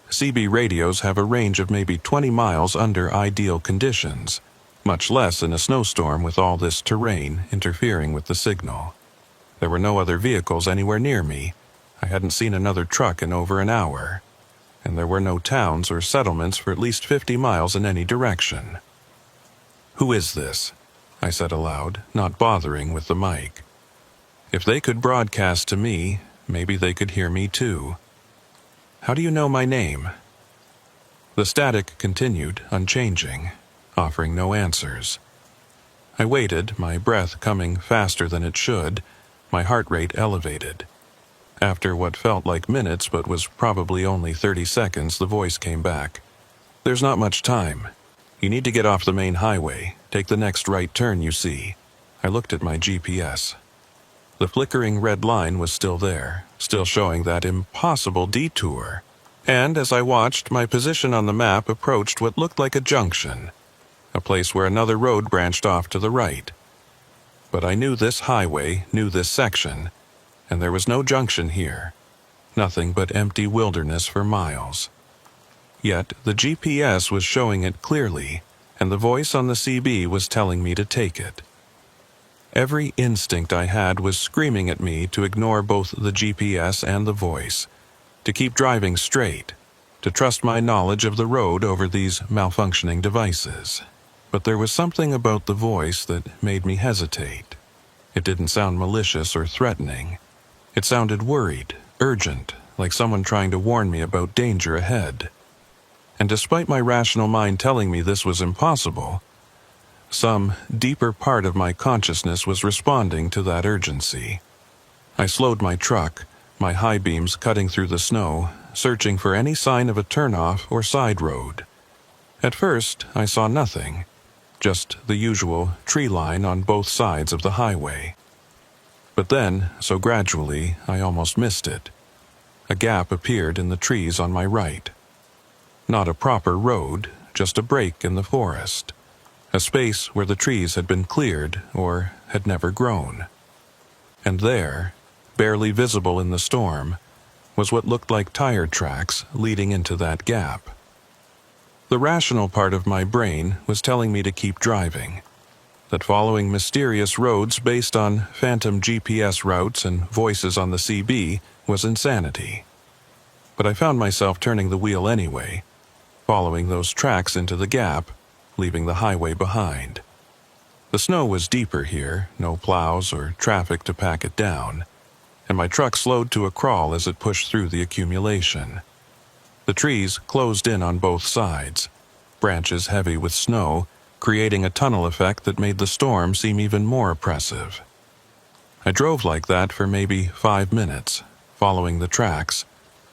CB radios have a range of maybe 20 miles under ideal conditions, much less in a snowstorm with all this terrain interfering with the signal. There were no other vehicles anywhere near me. I hadn't seen another truck in over an hour. And there were no towns or settlements for at least 50 miles in any direction. "Who is this?" I said aloud, not bothering with the mic. If they could broadcast to me, maybe they could hear me too. "How do you know my name?" The static continued, unchanging, offering no answers. I waited, my breath coming faster than it should, my heart rate elevated. After what felt like minutes but was probably only 30 seconds, the voice came back. "There's not much time. You need to get off the main highway. Take the next right turn you see." I looked at my GPS. The flickering red line was still there, still showing that impossible detour. And as I watched, my position on the map approached what looked like a junction, a place where another road branched off to the right. But I knew this highway, knew this section, and there was no junction here. Nothing but empty wilderness for miles. Yet the GPS was showing it clearly, and the voice on the CB was telling me to take it. Every instinct I had was screaming at me to ignore both the GPS and the voice, to keep driving straight, to trust my knowledge of the road over these malfunctioning devices. But there was something about the voice that made me hesitate. It didn't sound malicious or threatening. It sounded worried, urgent, like someone trying to warn me about danger ahead. And despite my rational mind telling me this was impossible, some deeper part of my consciousness was responding to that urgency. I slowed my truck, my high beams cutting through the snow, searching for any sign of a turnoff or side road. At first, I saw nothing, just the usual tree line on both sides of the highway. But then, so gradually, I almost missed it. A gap appeared in the trees on my right. Not a proper road, just a break in the forest, a space where the trees had been cleared or had never grown. And there, barely visible in the storm, was what looked like tire tracks leading into that gap. The rational part of my brain was telling me to keep driving, that following mysterious roads based on phantom GPS routes and voices on the CB was insanity. But I found myself turning the wheel anyway, following those tracks into the gap, leaving the highway behind. The snow was deeper here, no plows or traffic to pack it down, and my truck slowed to a crawl as it pushed through the accumulation. The trees closed in on both sides, branches heavy with snow, creating a tunnel effect that made the storm seem even more oppressive. I drove like that for maybe 5 minutes, following the tracks,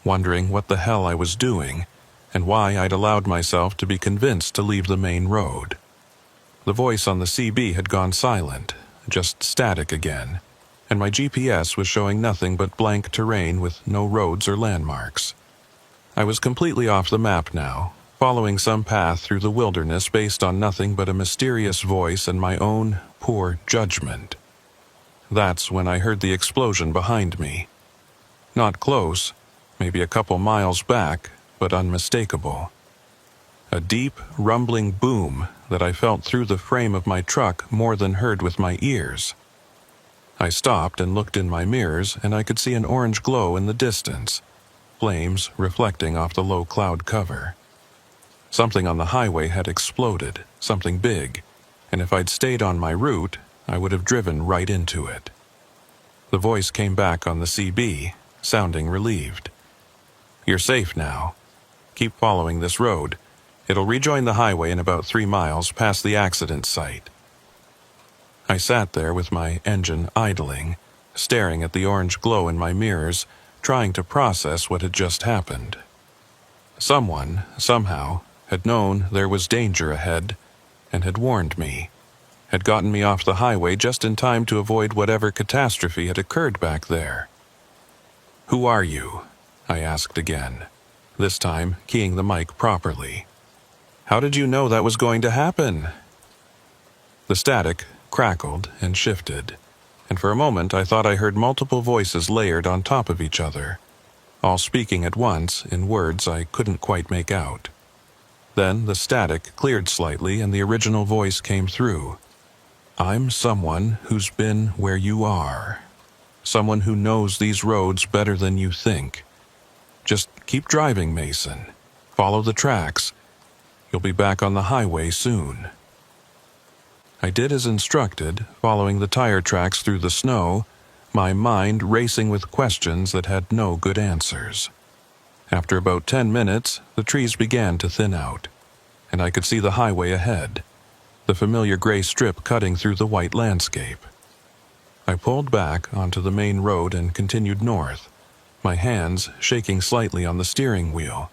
wondering what the hell I was doing and why I'd allowed myself to be convinced to leave the main road. The voice on the CB had gone silent, just static again, and my GPS was showing nothing but blank terrain with no roads or landmarks. I was completely off the map now, following some path through the wilderness based on nothing but a mysterious voice and my own poor judgment. That's when I heard the explosion behind me. Not close, maybe a couple miles back, but unmistakable. A deep, rumbling boom that I felt through the frame of my truck more than heard with my ears. I stopped and looked in my mirrors, and I could see an orange glow in the distance, flames reflecting off the low cloud cover. Something on the highway had exploded, something big, and if I'd stayed on my route, I would have driven right into it. The voice came back on the CB, sounding relieved. "You're safe now. Keep following this road. It'll rejoin the highway in about 3 miles past the accident site." I sat there with my engine idling, staring at the orange glow in my mirrors, trying to process what had just happened. Someone, somehow, had known there was danger ahead and had warned me, had gotten me off the highway just in time to avoid whatever catastrophe had occurred back there. "Who are you?" I asked again, this time keying the mic properly. "How did you know that was going to happen?" The static crackled and shifted, and for a moment I thought I heard multiple voices layered on top of each other, all speaking at once in words I couldn't quite make out. Then the static cleared slightly and the original voice came through. "I'm someone who's been where you are. Someone who knows these roads better than you think. Just keep driving, Mason. Follow the tracks. You'll be back on the highway soon." I did as instructed, following the tire tracks through the snow, my mind racing with questions that had no good answers. After about 10 minutes, the trees began to thin out, and I could see the highway ahead, the familiar gray strip cutting through the white landscape. I pulled back onto the main road and continued north, my hands shaking slightly on the steering wheel.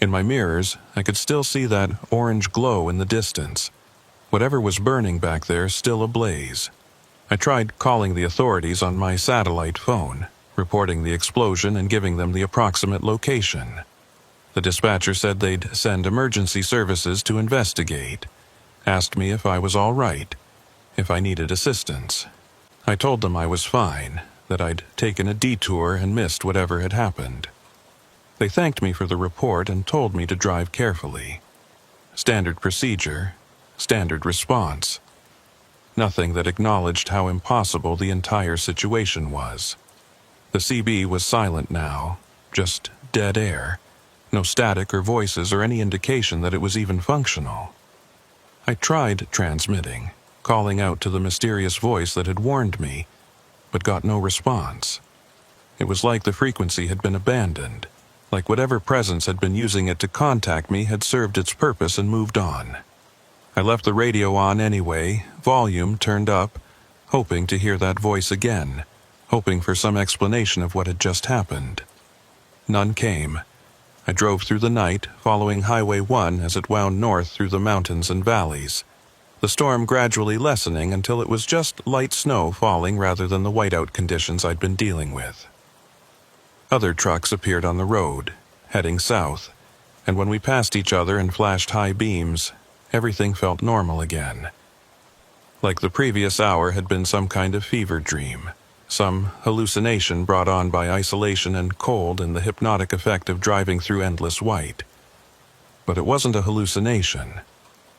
In my mirrors, I could still see that orange glow in the distance, whatever was burning back there still ablaze. I tried calling the authorities on my satellite phone, reporting the explosion and giving them the approximate location. The dispatcher said they'd send emergency services to investigate, asked me if I was all right, if I needed assistance. I told them I was fine, that I'd taken a detour and missed whatever had happened. They thanked me for the report and told me to drive carefully. Standard procedure, standard response. Nothing that acknowledged how impossible the entire situation was. The CB was silent now, just dead air, no static or voices or any indication that it was even functional. I tried transmitting, calling out to the mysterious voice that had warned me, but got no response. It was like the frequency had been abandoned, like whatever presence had been using it to contact me had served its purpose and moved on. I left the radio on anyway, volume turned up, hoping to hear that voice again, hoping for some explanation of what had just happened. None came. I drove through the night, following Highway 1 as it wound north through the mountains and valleys, the storm gradually lessening until it was just light snow falling rather than the whiteout conditions I'd been dealing with. Other trucks appeared on the road, heading south, and when we passed each other and flashed high beams, everything felt normal again. Like the previous hour had been some kind of fever dream, some hallucination brought on by isolation and cold and the hypnotic effect of driving through endless white. But it wasn't a hallucination.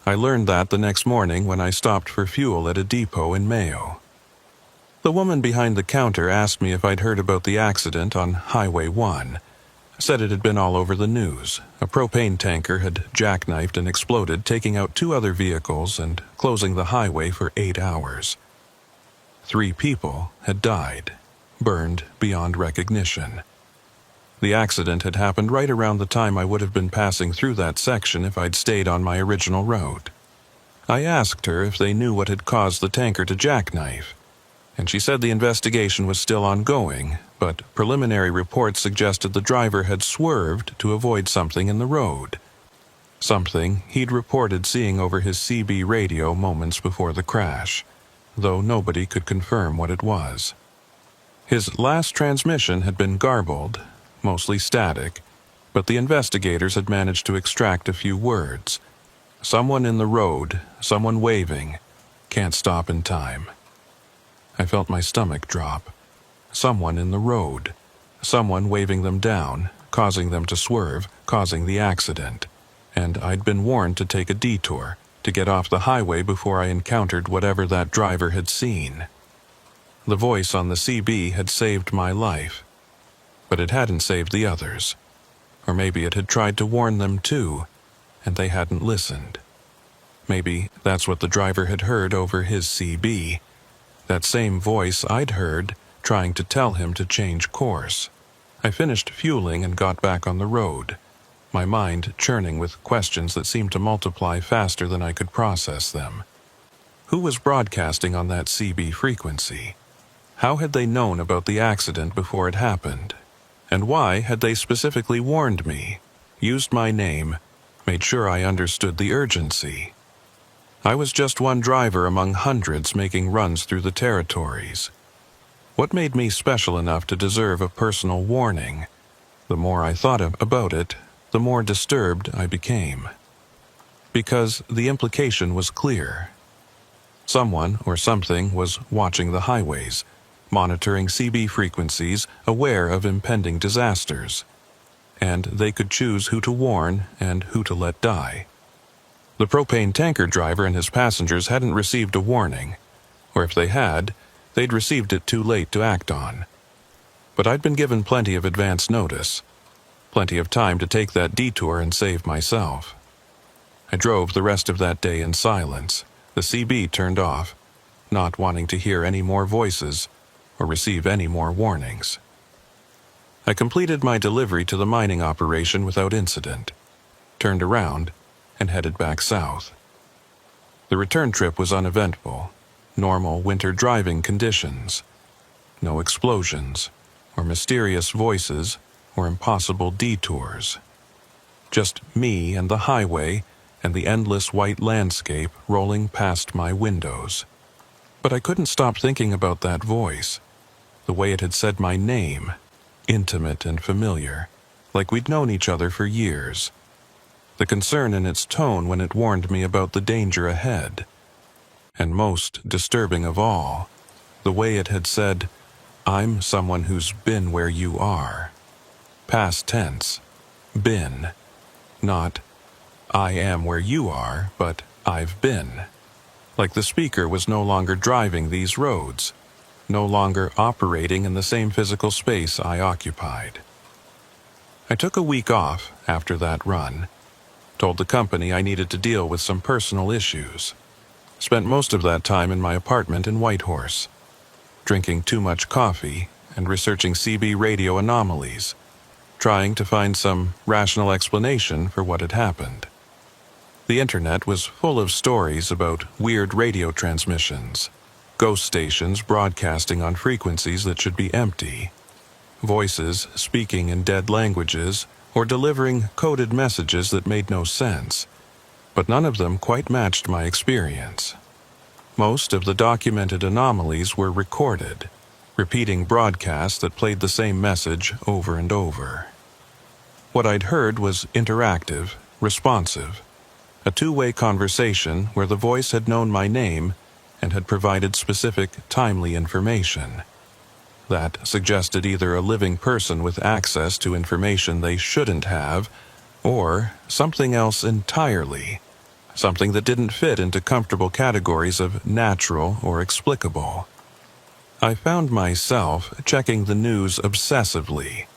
I learned that the next morning when I stopped for fuel at a depot in Mayo. The woman behind the counter asked me if I'd heard about the accident on Highway 1. Said it had been all over the news. A propane tanker had jackknifed and exploded, taking out 2 other vehicles and closing the highway for 8 hours. 3 people had died, burned beyond recognition. The accident had happened right around the time I would have been passing through that section if I'd stayed on my original road. I asked her if they knew what had caused the tanker to jackknife, and she said the investigation was still ongoing, but preliminary reports suggested the driver had swerved to avoid something in the road. Something he'd reported seeing over his CB radio moments before the crash, though nobody could confirm what it was. His last transmission had been garbled, mostly static, but the investigators had managed to extract a few words. Someone in the road, someone waving, can't stop in time. I felt my stomach drop. Someone in the road, someone waving them down, causing them to swerve, causing the accident. And I'd been warned to take a detour, to get off the highway before I encountered whatever that driver had seen. The voice on the CB had saved my life, but it hadn't saved the others. Or maybe it had tried to warn them too, and they hadn't listened. Maybe that's what the driver had heard over his CB, that same voice I'd heard trying to tell him to change course. I finished fueling and got back on the road, my mind churning with questions that seemed to multiply faster than I could process them. Who was broadcasting on that CB frequency? How had they known about the accident before it happened? And why had they specifically warned me, used my name, made sure I understood the urgency? I was just one driver among hundreds making runs through the territories. What made me special enough to deserve a personal warning? The more I thought about it, the more disturbed I became. Because the implication was clear. Someone or something was watching the highways, monitoring CB frequencies, aware of impending disasters. And they could choose who to warn and who to let die. The propane tanker driver and his passengers hadn't received a warning, or if they had, they'd received it too late to act on. But I'd been given plenty of advance notice, plenty of time to take that detour and save myself. I drove the rest of that day in silence, the CB turned off, not wanting to hear any more voices or receive any more warnings. I completed my delivery to the mining operation without incident, turned around, and headed back south. The return trip was uneventful, normal winter driving conditions. No explosions, or mysterious voices, or impossible detours. Just me and the highway and the endless white landscape rolling past my windows. But I couldn't stop thinking about that voice, the way it had said my name, intimate and familiar, like we'd known each other for years. The concern in its tone when it warned me about the danger ahead. And most disturbing of all, the way it had said, "I'm someone who's been where you are." Past tense, been. Not, "I am where you are," but "I've been." Like the speaker was no longer driving these roads, no longer operating in the same physical space I occupied. I took a week off after that run. Told the company I needed to deal with some personal issues. Spent most of that time in my apartment in Whitehorse, drinking too much coffee and researching CB radio anomalies, trying to find some rational explanation for what had happened. The internet was full of stories about weird radio transmissions, ghost stations broadcasting on frequencies that should be empty, voices speaking in dead languages, or delivering coded messages that made no sense, but none of them quite matched my experience. Most of the documented anomalies were recorded, repeating broadcasts that played the same message over and over. What I'd heard was interactive, responsive, a two-way conversation where the voice had known my name and had provided specific, timely information. That suggested either a living person with access to information they shouldn't have, or something else entirely, something that didn't fit into comfortable categories of natural or explicable. I found myself checking the news obsessively,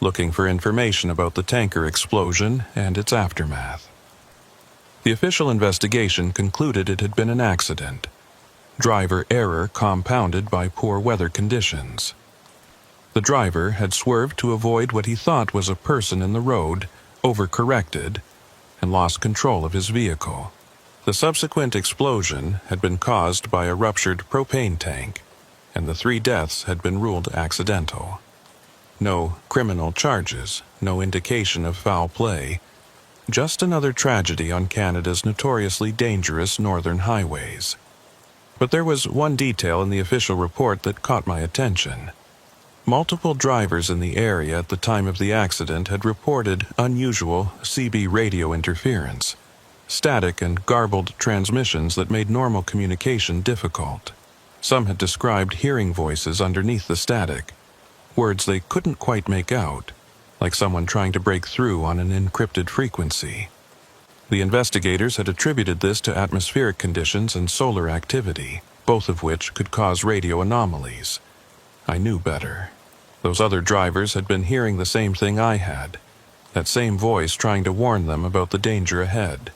looking for information about the tanker explosion and its aftermath. The official investigation concluded it had been an accident, driver error compounded by poor weather conditions. The driver had swerved to avoid what he thought was a person in the road, overcorrected, and lost control of his vehicle. The subsequent explosion had been caused by a ruptured propane tank, and the 3 deaths had been ruled accidental. No criminal charges, no indication of foul play, just another tragedy on Canada's notoriously dangerous northern highways. But there was one detail in the official report that caught my attention. Multiple drivers in the area at the time of the accident had reported unusual CB radio interference, static and garbled transmissions that made normal communication difficult. Some had described hearing voices underneath the static, words they couldn't quite make out, like someone trying to break through on an encrypted frequency. The investigators had attributed this to atmospheric conditions and solar activity, both of which could cause radio anomalies. I knew better. Those other drivers had been hearing the same thing I had, that same voice trying to warn them about the danger ahead.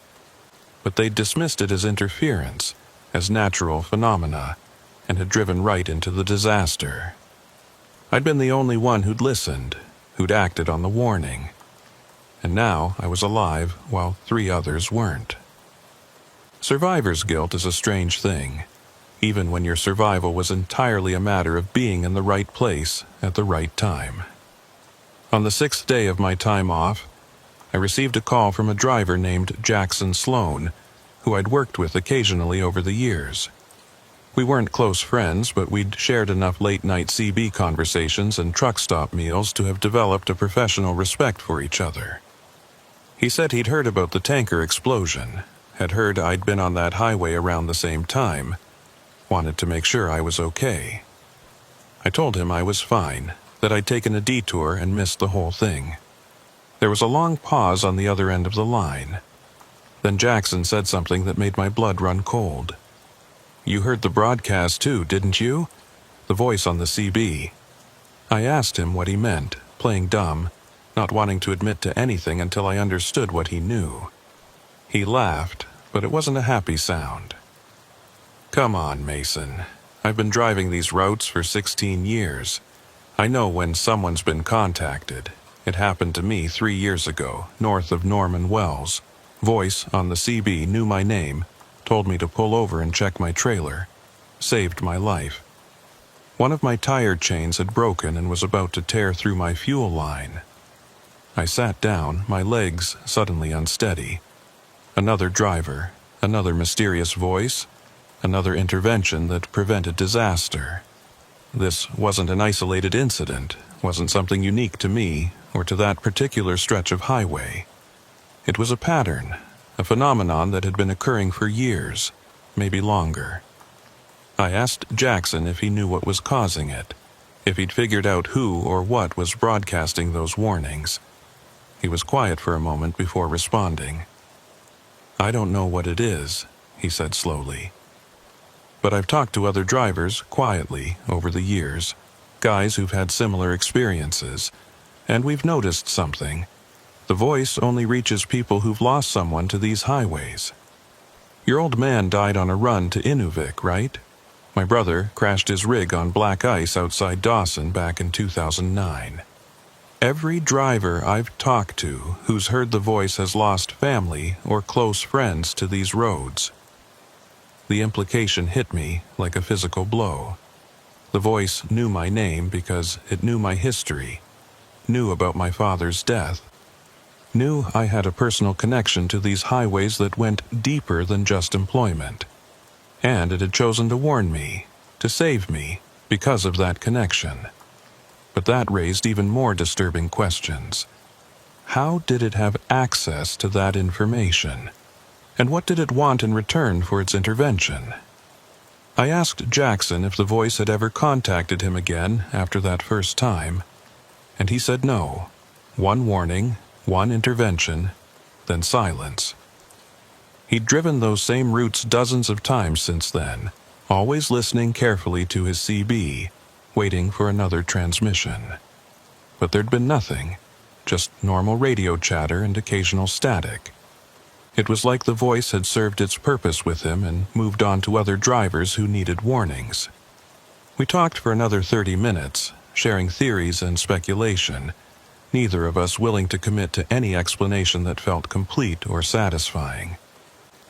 But they'd dismissed it as interference, as natural phenomena, and had driven right into the disaster. I'd been the only one who'd listened, who'd acted on the warning. And now I was alive while 3 others weren't. Survivor's guilt is a strange thing, even when your survival was entirely a matter of being in the right place at the right time. On the 6th day of my time off, I received a call from a driver named Jackson Sloan, who I'd worked with occasionally over the years. We weren't close friends, but we'd shared enough late-night CB conversations and truck stop meals to have developed a professional respect for each other. He said he'd heard about the tanker explosion, had heard I'd been on that highway around the same time, wanted to make sure I was okay. I told him I was fine, that I'd taken a detour and missed the whole thing. There was a long pause on the other end of the line. Then Jackson said something that made my blood run cold. "You heard the broadcast too, didn't you?" The voice on the CB. I asked him what he meant, playing dumb, not wanting to admit to anything until I understood what he knew. He laughed, but it wasn't a happy sound. "Come on, Mason. I've been driving these routes for 16 years. I know when someone's been contacted. It happened to me 3 years ago, north of Norman Wells. Voice on the CB knew my name, told me to pull over and check my trailer. Saved my life. One of my tire chains had broken and was about to tear through my fuel line. I sat down, my legs suddenly unsteady. Another driver, another mysterious voice, another intervention that prevented disaster. This wasn't an isolated incident, wasn't something unique to me or to that particular stretch of highway. It was a pattern, a phenomenon that had been occurring for years, maybe longer. I asked Jackson if he knew what was causing it, if he'd figured out who or what was broadcasting those warnings. He was quiet for a moment before responding. "I don't know what it is," he said slowly. "But I've talked to other drivers quietly over the years, guys who've had similar experiences, and we've noticed something. The voice only reaches people who've lost someone to these highways. Your old man died on a run to Inuvik, right? My brother crashed his rig on black ice outside Dawson back in 2009. Every driver I've talked to who's heard the voice has lost family or close friends to these roads." The implication hit me like a physical blow. The voice knew my name because it knew my history, knew about my father's death, knew I had a personal connection to these highways that went deeper than just employment. And it had chosen to warn me, to save me, because of that connection. But that raised even more disturbing questions. How did it have access to that information? And what did it want in return for its intervention? I asked Jackson if the voice had ever contacted him again after that first time, and he said no. One warning, one intervention, then silence. He'd driven those same routes dozens of times since then, always listening carefully to his CB, waiting for another transmission. But there'd been nothing, just normal radio chatter and occasional static. It was like the voice had served its purpose with him and moved on to other drivers who needed warnings. We talked for another 30 minutes, sharing theories and speculation, neither of us willing to commit to any explanation that felt complete or satisfying.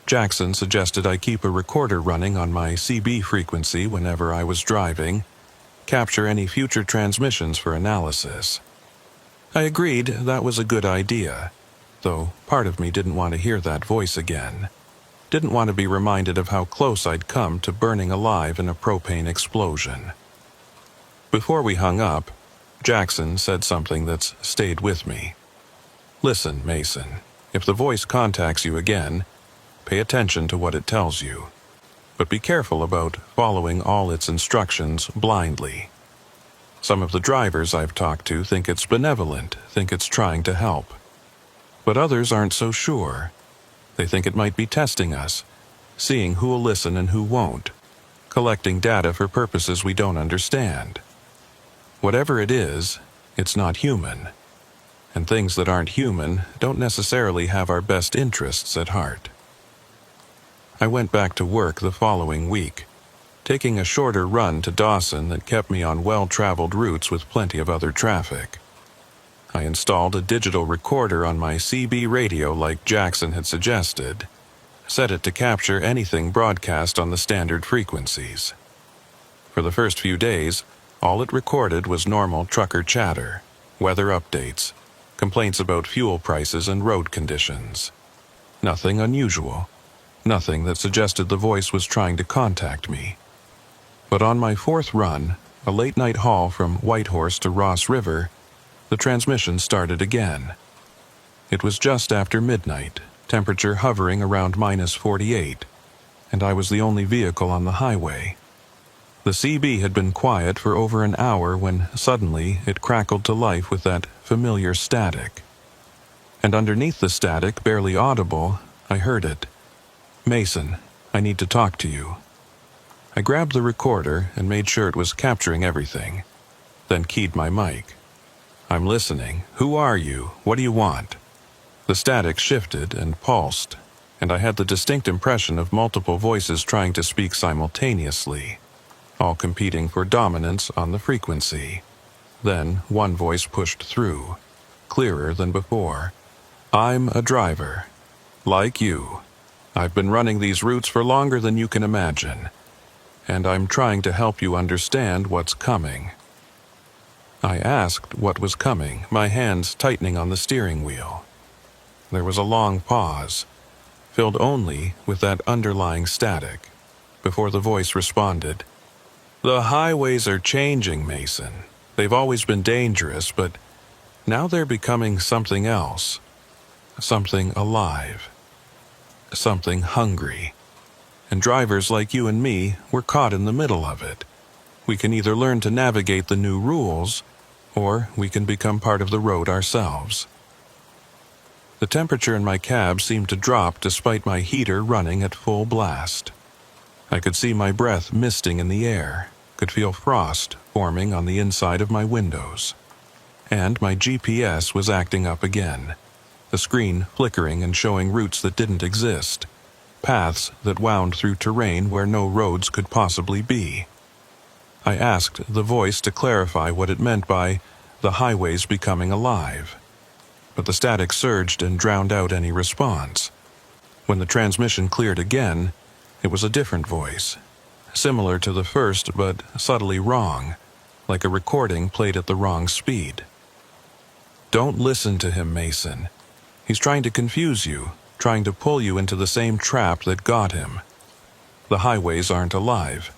Jackson suggested I keep a recorder running on my CB frequency whenever I was driving, capture any future transmissions for analysis. I agreed that was a good idea, though part of me didn't want to hear that voice again. Didn't want to be reminded of how close I'd come to burning alive in a propane explosion. Before we hung up, Jackson said something that's stayed with me. Listen, Mason, if the voice contacts you again, pay attention to what it tells you. But be careful about following all its instructions blindly. Some of the drivers I've talked to think it's benevolent, think it's trying to help. But others aren't so sure. They think it might be testing us, seeing who'll listen and who won't, collecting data for purposes we don't understand. Whatever it is, it's not human. And things that aren't human don't necessarily have our best interests at heart. I went back to work the following week, taking a shorter run to Dawson that kept me on well-traveled routes with plenty of other traffic. I installed a digital recorder on my CB radio like Jackson had suggested, set it to capture anything broadcast on the standard frequencies. For the first few days, all it recorded was normal trucker chatter, weather updates, complaints about fuel prices and road conditions. Nothing unusual, nothing that suggested the voice was trying to contact me. But on my fourth run, a late-night haul from Whitehorse to Ross River, the transmission started again. It was just after midnight, temperature hovering around -48, and I was the only vehicle on the highway. The CB had been quiet for over an hour when suddenly it crackled to life with that familiar static. And underneath the static, barely audible, I heard it. "Mason, I need to talk to you." I grabbed the recorder and made sure it was capturing everything, then keyed my mic. "I'm listening. Who are you? What do you want?" The static shifted and pulsed, and I had the distinct impression of multiple voices trying to speak simultaneously, all competing for dominance on the frequency. Then one voice pushed through, clearer than before. "I'm a driver. Like you. I've been running these routes for longer than you can imagine, and I'm trying to help you understand what's coming." I asked what was coming, my hands tightening on the steering wheel. There was a long pause, filled only with that underlying static, before the voice responded. "The highways are changing, Mason. They've always been dangerous, but now they're becoming something else. Something alive. Something hungry. And drivers like you and me, we're caught in the middle of it. We can either learn to navigate the new rules, or we can become part of the road ourselves." The temperature in my cab seemed to drop despite my heater running at full blast. I could see my breath misting in the air, could feel frost forming on the inside of my windows. And my GPS was acting up again, the screen flickering and showing routes that didn't exist, paths that wound through terrain where no roads could possibly be. I asked the voice to clarify what it meant by the highways becoming alive, but the static surged and drowned out any response. When the transmission cleared again, it was a different voice, similar to the first but subtly wrong, like a recording played at the wrong speed. "Don't listen to him, Mason. He's trying to confuse you, trying to pull you into the same trap that got him. The highways aren't alive.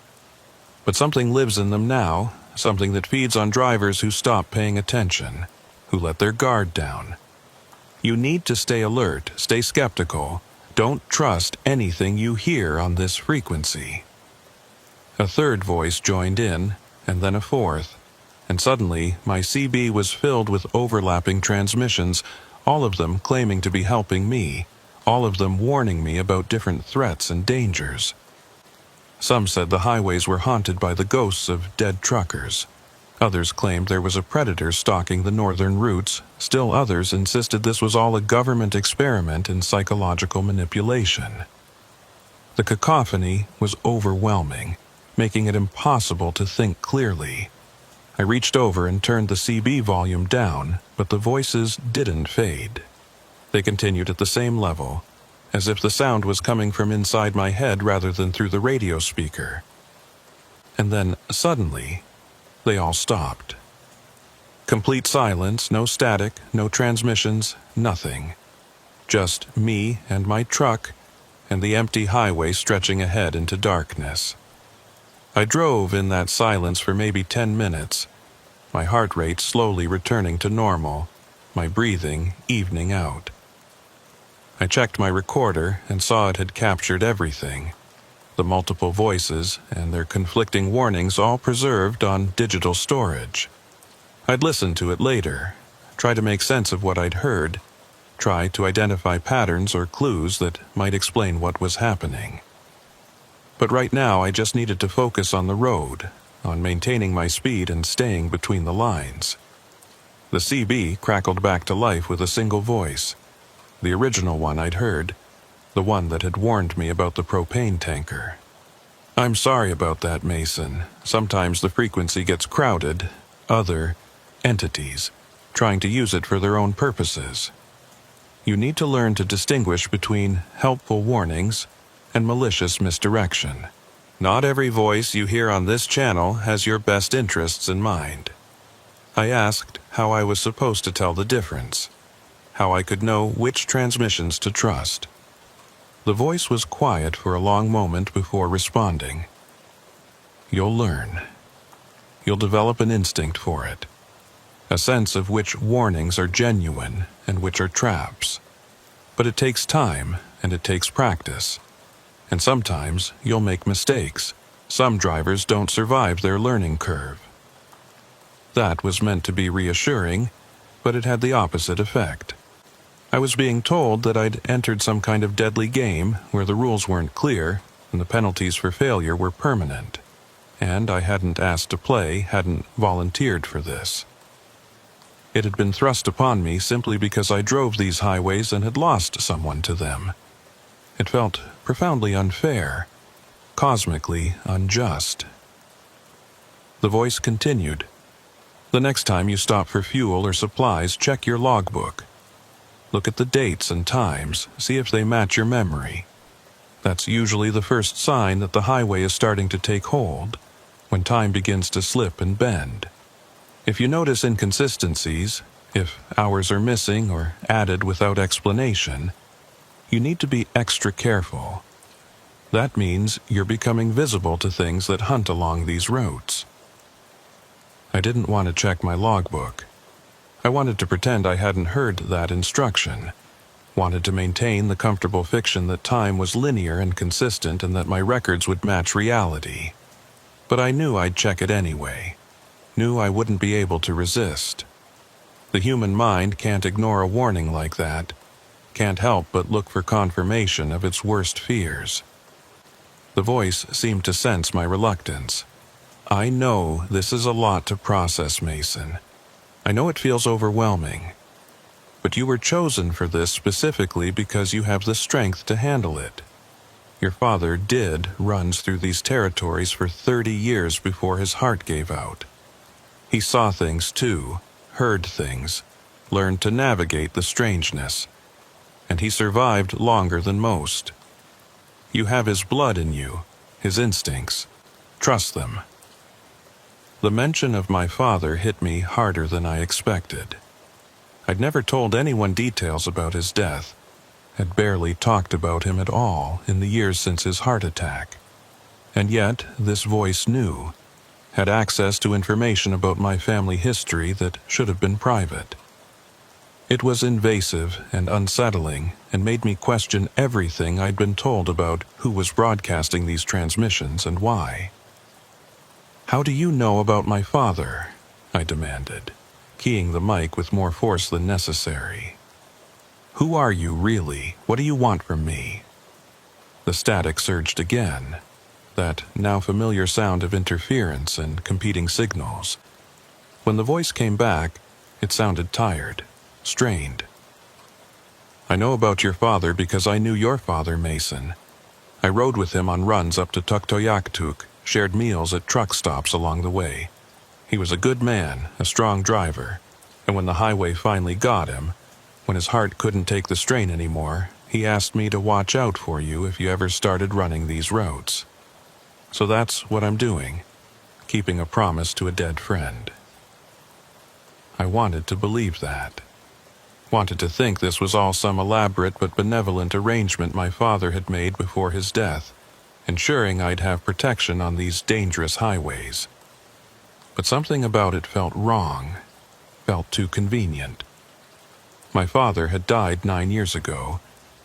But something lives in them now, something that feeds on drivers who stop paying attention, who let their guard down. You need to stay alert, stay skeptical. Don't trust anything you hear on this frequency. A third voice joined in, and then a fourth, and suddenly my CB was filled with overlapping transmissions, all of them claiming to be helping me, all of them warning me about different threats and dangers. Some said the highways were haunted by the ghosts of dead truckers. Others claimed there was a predator stalking the northern routes. Still others insisted this was all a government experiment in psychological manipulation. The cacophony was overwhelming, making it impossible to think clearly. I reached over and turned the CB volume down, but the voices didn't fade. They continued at the same level, as if the sound was coming from inside my head rather than through the radio speaker. And then, suddenly, they all stopped. Complete silence, no static, no transmissions, nothing. Just me and my truck, and the empty highway stretching ahead into darkness. I drove in that silence for maybe 10 minutes, my heart rate slowly returning to normal, my breathing evening out. I checked my recorder and saw it had captured everything. The multiple voices and their conflicting warnings all preserved on digital storage. I'd listen to it later, try to make sense of what I'd heard, try to identify patterns or clues that might explain what was happening. But right now I just needed to focus on the road, on maintaining my speed and staying between the lines. The CB crackled back to life with a single voice, the original one I'd heard, the one that had warned me about the propane tanker. "I'm sorry about that, Mason. Sometimes the frequency gets crowded, other entities, trying to use it for their own purposes. You need to learn to distinguish between helpful warnings and malicious misdirection. Not every voice you hear on this channel has your best interests in mind." I asked how I was supposed to tell the difference, how I could know which transmissions to trust. The voice was quiet for a long moment before responding. "You'll learn. You'll develop an instinct for it, a sense of which warnings are genuine and which are traps. But it takes time and it takes practice. And sometimes you'll make mistakes. Some drivers don't survive their learning curve." That was meant to be reassuring, but it had the opposite effect. I was being told that I'd entered some kind of deadly game where the rules weren't clear and the penalties for failure were permanent. And I hadn't asked to play, hadn't volunteered for this. It had been thrust upon me simply because I drove these highways and had lost someone to them. It felt profoundly unfair, cosmically unjust. The voice continued. "The next time you stop for fuel or supplies, check your logbook. Look at the dates and times, see if they match your memory. That's usually the first sign that the highway is starting to take hold, when time begins to slip and bend. If you notice inconsistencies, if hours are missing or added without explanation, you need to be extra careful. That means you're becoming visible to things that hunt along these routes." I didn't want to check my logbook. I wanted to pretend I hadn't heard that instruction, wanted to maintain the comfortable fiction that time was linear and consistent and that my records would match reality. But I knew I'd check it anyway, knew I wouldn't be able to resist. The human mind can't ignore a warning like that, can't help but look for confirmation of its worst fears. The voice seemed to sense my reluctance. "I know this is a lot to process, Mason. I know it feels overwhelming. But you were chosen for this specifically because you have the strength to handle it. Your father runs through these territories for 30 years before his heart gave out. He saw things too, heard things, learned to navigate the strangeness. And he survived longer than most. You have his blood in you, his instincts. Trust them." The mention of my father hit me harder than I expected. I'd never told anyone details about his death, had barely talked about him at all in the years since his heart attack. And yet, this voice knew, had access to information about my family history that should have been private. It was invasive and unsettling and made me question everything I'd been told about who was broadcasting these transmissions and why. "How do you know about my father?" I demanded, keying the mic with more force than necessary. "Who are you, really? What do you want from me?" The static surged again, that now familiar sound of interference and competing signals. When the voice came back, it sounded tired, strained. "I know about your father because I knew your father, Mason. I rode with him on runs up to Tuktoyaktuk, shared meals at truck stops along the way. He was a good man, a strong driver, and when the highway finally got him, when his heart couldn't take the strain anymore, he asked me to watch out for you if you ever started running these roads. So that's what I'm doing, keeping a promise to a dead friend." I wanted to believe that. Wanted to think this was all some elaborate but benevolent arrangement my father had made before his death, ensuring I'd have protection on these dangerous highways. But something about it felt wrong, felt too convenient. My father had died 9 years ago,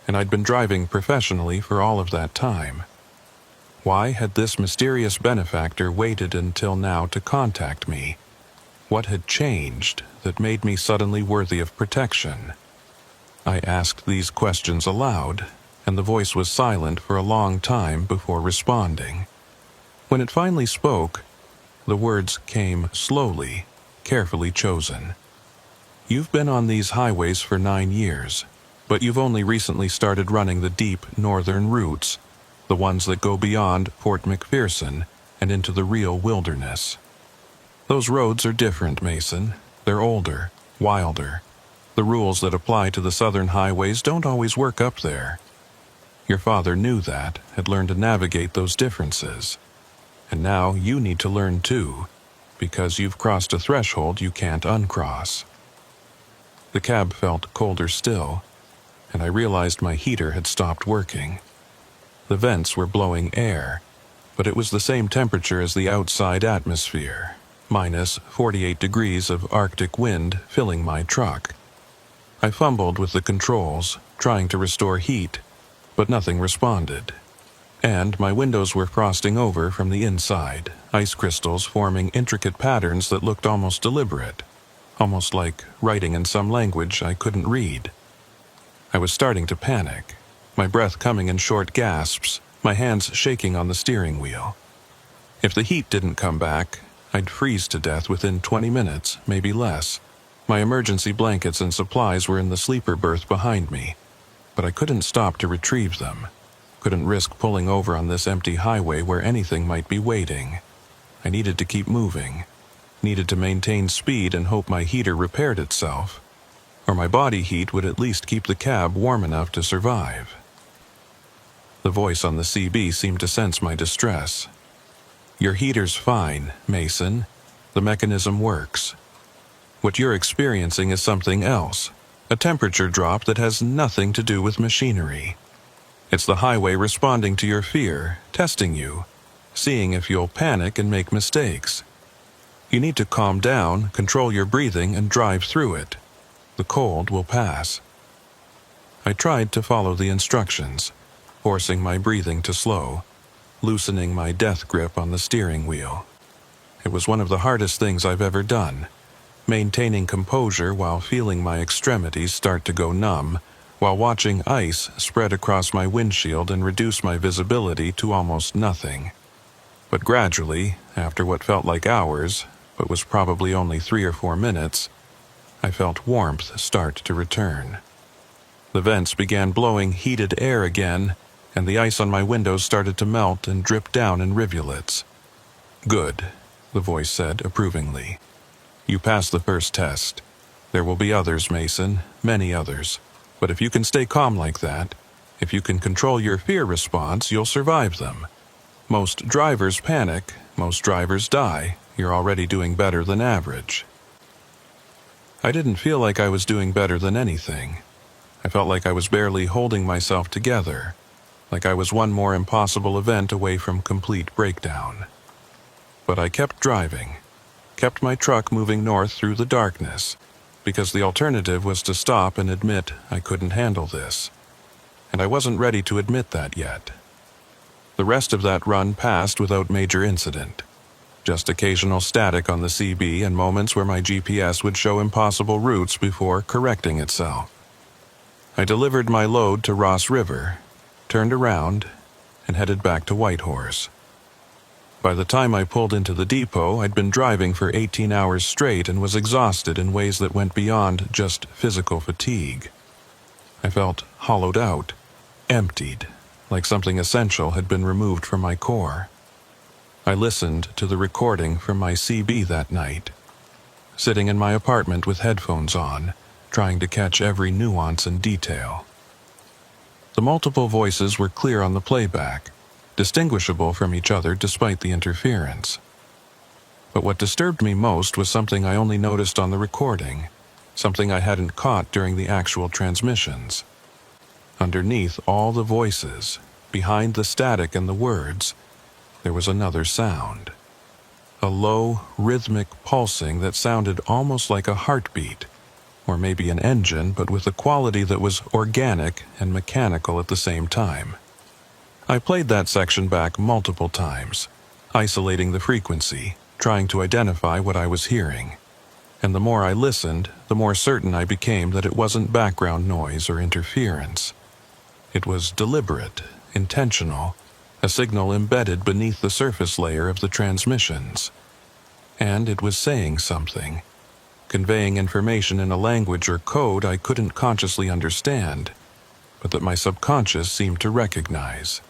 and I'd been driving professionally for all of that time. Why had this mysterious benefactor waited until now to contact me? What had changed that made me suddenly worthy of protection? I asked these questions aloud, and the voice was silent for a long time before responding. When it finally spoke, the words came slowly, carefully chosen. "You've been on these highways for 9 years, but you've only recently started running the deep northern routes, the ones that go beyond Fort McPherson and into the real wilderness. Those roads are different, Mason. They're older, wilder. The rules that apply to the southern highways don't always work up there. Your father knew that, had learned to navigate those differences. And now you need to learn too, because you've crossed a threshold you can't uncross." The cab felt colder still, and I realized my heater had stopped working. The vents were blowing air, but it was the same temperature as the outside atmosphere. Minus 48 degrees of Arctic wind filling my truck. I fumbled with the controls, trying to restore heat, but nothing responded. And my windows were frosting over from the inside, ice crystals forming intricate patterns that looked almost deliberate, almost like writing in some language I couldn't read. I was starting to panic, my breath coming in short gasps, my hands shaking on the steering wheel. If the heat didn't come back, I'd freeze to death within 20 minutes, maybe less. My emergency blankets and supplies were in the sleeper berth behind me, but I couldn't stop to retrieve them. Couldn't risk pulling over on this empty highway where anything might be waiting. I needed to keep moving. Needed to maintain speed and hope my heater repaired itself, or my body heat would at least keep the cab warm enough to survive. The voice on the CB seemed to sense my distress. "Your heater's fine, Mason. The mechanism works. What you're experiencing is something else, a temperature drop that has nothing to do with machinery. It's the highway responding to your fear, testing you, seeing if you'll panic and make mistakes. You need to calm down, control your breathing, and drive through it. The cold will pass." I tried to follow the instructions, forcing my breathing to slow, loosening my death grip on the steering wheel. It was one of the hardest things I've ever done, maintaining composure while feeling my extremities start to go numb, while watching ice spread across my windshield and reduce my visibility to almost nothing. But gradually, after what felt like hours, but was probably only 3 or 4 minutes, I felt warmth start to return. The vents began blowing heated air again, and the ice on my windows started to melt and drip down in rivulets. "Good," the voice said approvingly. "You passed the first test. There will be others, Mason, many others. But if you can stay calm like that, if you can control your fear response, you'll survive them. Most drivers panic, most drivers die. You're already doing better than average." I didn't feel like I was doing better than anything. I felt like I was barely holding myself together, like I was one more impossible event away from complete breakdown. But I kept driving, kept my truck moving north through the darkness, because the alternative was to stop and admit I couldn't handle this. And I wasn't ready to admit that yet. The rest of that run passed without major incident. Just occasional static on the CB and moments where my GPS would show impossible routes before correcting itself. I delivered my load to Ross River, turned around, and headed back to Whitehorse. By the time I pulled into the depot, I'd been driving for 18 hours straight and was exhausted in ways that went beyond just physical fatigue. I felt hollowed out, emptied, like something essential had been removed from my core. I listened to the recording from my CB that night, sitting in my apartment with headphones on, trying to catch every nuance and detail. The multiple voices were clear on the playback, distinguishable from each other despite the interference. But what disturbed me most was something I only noticed on the recording, something I hadn't caught during the actual transmissions. Underneath all the voices, behind the static and the words, there was another sound. A low, rhythmic pulsing that sounded almost like a heartbeat, or maybe an engine, but with a quality that was organic and mechanical at the same time. I played that section back multiple times, isolating the frequency, trying to identify what I was hearing. And the more I listened, the more certain I became that it wasn't background noise or interference. It was deliberate, intentional, a signal embedded beneath the surface layer of the transmissions. And it was saying something, conveying information in a language or code I couldn't consciously understand, but that my subconscious seemed to recognize.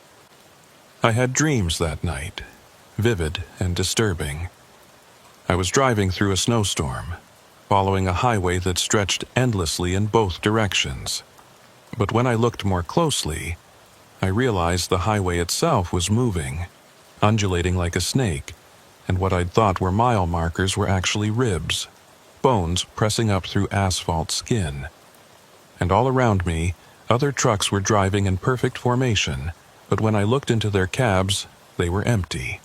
I had dreams that night, vivid and disturbing. I was driving through a snowstorm, following a highway that stretched endlessly in both directions. But when I looked more closely, I realized the highway itself was moving, undulating like a snake, and what I'd thought were mile markers were actually ribs, bones pressing up through asphalt skin. And all around me, other trucks were driving in perfect formation, but when I looked into their cabs, they were empty.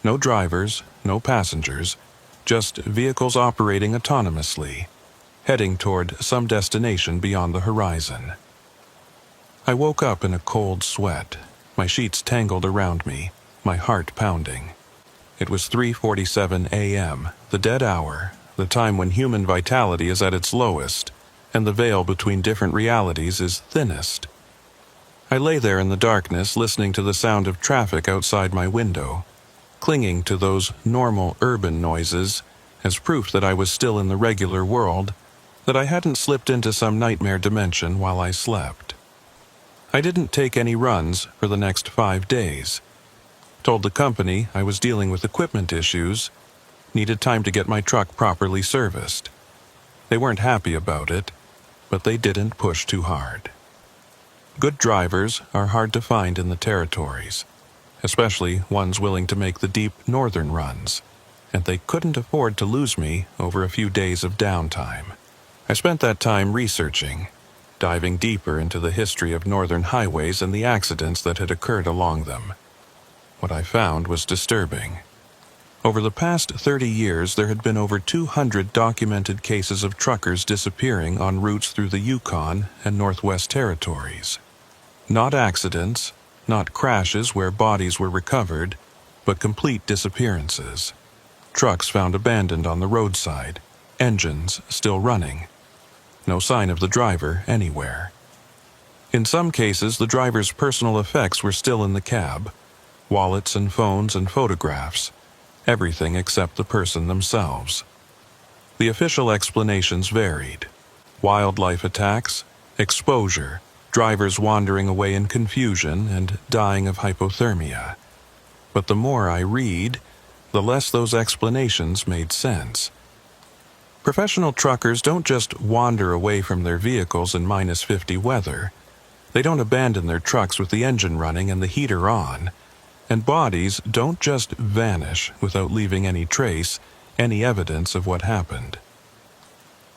No drivers, no passengers, just vehicles operating autonomously, heading toward some destination beyond the horizon. I woke up in a cold sweat, my sheets tangled around me, my heart pounding. It was 3:47 a.m., the dead hour, the time when human vitality is at its lowest, and the veil between different realities is thinnest. I lay there in the darkness listening to the sound of traffic outside my window, clinging to those normal urban noises as proof that I was still in the regular world, that I hadn't slipped into some nightmare dimension while I slept. I didn't take any runs for the next 5 days. Told the company I was dealing with equipment issues, needed time to get my truck properly serviced. They weren't happy about it, but they didn't push too hard. Good drivers are hard to find in the territories, especially ones willing to make the deep northern runs, and they couldn't afford to lose me over a few days of downtime. I spent that time researching, diving deeper into the history of northern highways and the accidents that had occurred along them. What I found was disturbing. Over the past 30 years, there had been over 200 documented cases of truckers disappearing on routes through the Yukon and Northwest Territories. Not accidents, not crashes where bodies were recovered, but complete disappearances. Trucks found abandoned on the roadside, engines still running. No sign of the driver anywhere. In some cases, the driver's personal effects were still in the cab, wallets and phones and photographs, everything except the person themselves. The official explanations varied. Wildlife attacks, exposure, drivers wandering away in confusion and dying of hypothermia. But the more I read, the less those explanations made sense. Professional truckers don't just wander away from their vehicles in -50 weather. They don't abandon their trucks with the engine running and the heater on. And bodies don't just vanish without leaving any trace, any evidence of what happened.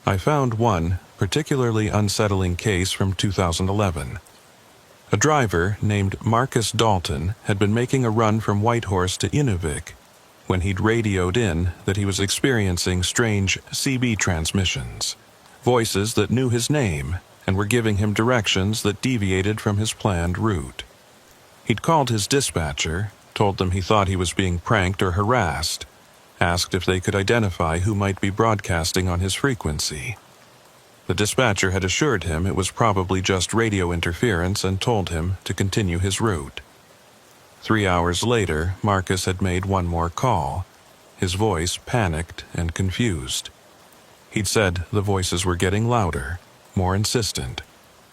I found one particularly unsettling case from 2011. A driver named Marcus Dalton had been making a run from Whitehorse to Inuvik when he'd radioed in that he was experiencing strange CB transmissions. voices that knew his name and were giving him directions that deviated from his planned route. He'd called his dispatcher, told them he thought he was being pranked or harassed, asked if they could identify who might be broadcasting on his frequency. The dispatcher had assured him it was probably just radio interference and told him to continue his route. 3 hours later, Marcus had made one more call, his voice panicked and confused. He'd said the voices were getting louder, more insistent,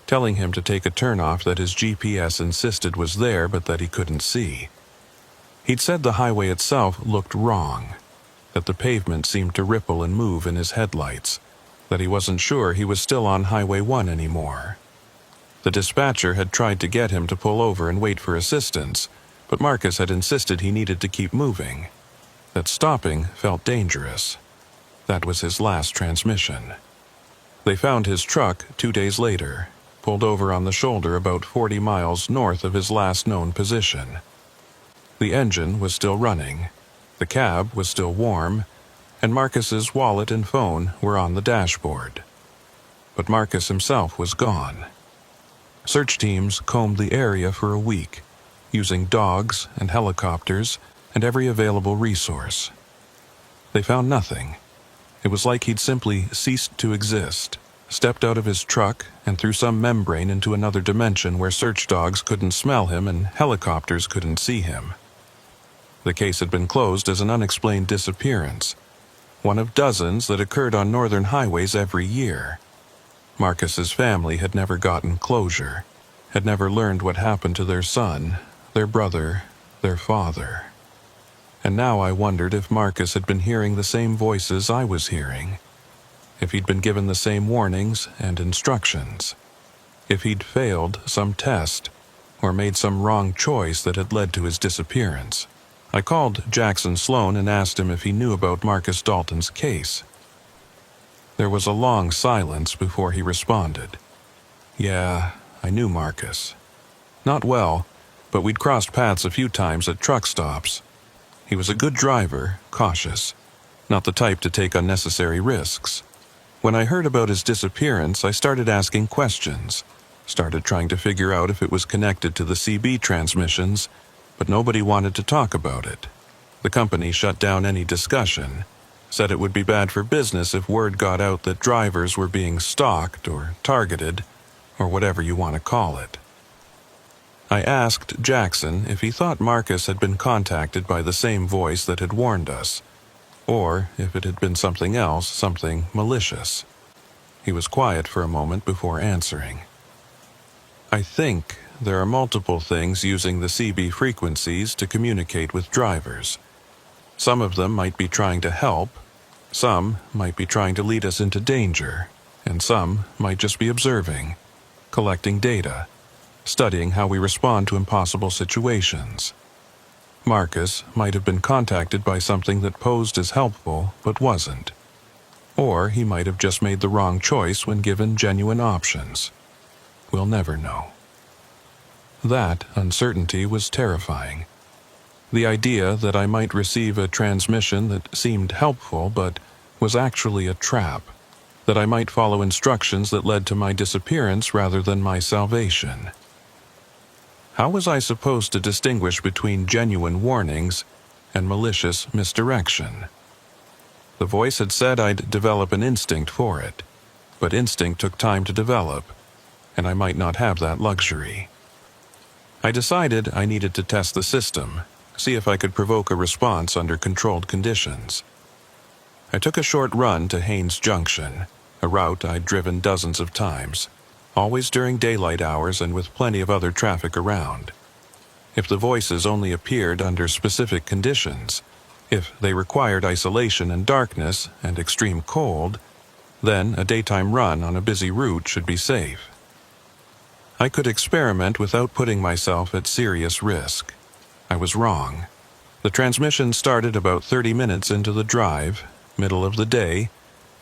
telling him to take a turnoff that his GPS insisted was there but that he couldn't see. He'd said the highway itself looked wrong, that the pavement seemed to ripple and move in his headlights, that he wasn't sure he was still on Highway 1 anymore. The dispatcher had tried to get him to pull over and wait for assistance, but Marcus had insisted he needed to keep moving, that stopping felt dangerous. That was his last transmission. They found his truck 2 days later, pulled over on the shoulder about 40 miles north of his last known position. The engine was still running, the cab was still warm, and Marcus's wallet and phone were on the dashboard. But Marcus himself was gone. Search teams combed the area for a week, using dogs and helicopters and every available resource. They found nothing. It was like he'd simply ceased to exist, stepped out of his truck and through some membrane into another dimension where search dogs couldn't smell him and helicopters couldn't see him. The case had been closed as an unexplained disappearance, one of dozens that occurred on northern highways every year. Marcus's family had never gotten closure, had never learned what happened to their son, their brother, their father. And now I wondered if Marcus had been hearing the same voices I was hearing, if he'd been given the same warnings and instructions, if he'd failed some test or made some wrong choice that had led to his disappearance. I called Jackson Sloan and asked him if he knew about Marcus Dalton's case. There was a long silence before he responded. Yeah, I knew Marcus. Not well, but we'd crossed paths a few times at truck stops. He was a good driver, cautious, not the type to take unnecessary risks. When I heard about his disappearance, I started asking questions, started trying to figure out if it was connected to the CB transmissions, but nobody wanted to talk about it. The company shut down any discussion, said it would be bad for business if word got out that drivers were being stalked or targeted, or whatever you want to call it. I asked Jackson if he thought Marcus had been contacted by the same voice that had warned us, or if it had been something else, something malicious. He was quiet for a moment before answering. I think there are multiple things using the CB frequencies to communicate with drivers. Some of them might be trying to help, some might be trying to lead us into danger, and some might just be observing, collecting data, studying how we respond to impossible situations. Marcus might have been contacted by something that posed as helpful but wasn't. Or he might have just made the wrong choice when given genuine options. We'll never know. That uncertainty was terrifying. The idea that I might receive a transmission that seemed helpful but was actually a trap, that I might follow instructions that led to my disappearance rather than my salvation. How was I supposed to distinguish between genuine warnings and malicious misdirection? The voice had said I'd develop an instinct for it, but instinct took time to develop, and I might not have that luxury. I decided I needed to test the system, see if I could provoke a response under controlled conditions. I took a short run to Haines Junction, a route I'd driven dozens of times, always during daylight hours and with plenty of other traffic around. If the voices only appeared under specific conditions, if they required isolation and darkness and extreme cold, then a daytime run on a busy route should be safe. I could experiment without putting myself at serious risk. I was wrong. The transmission started about 30 minutes into the drive, middle of the day,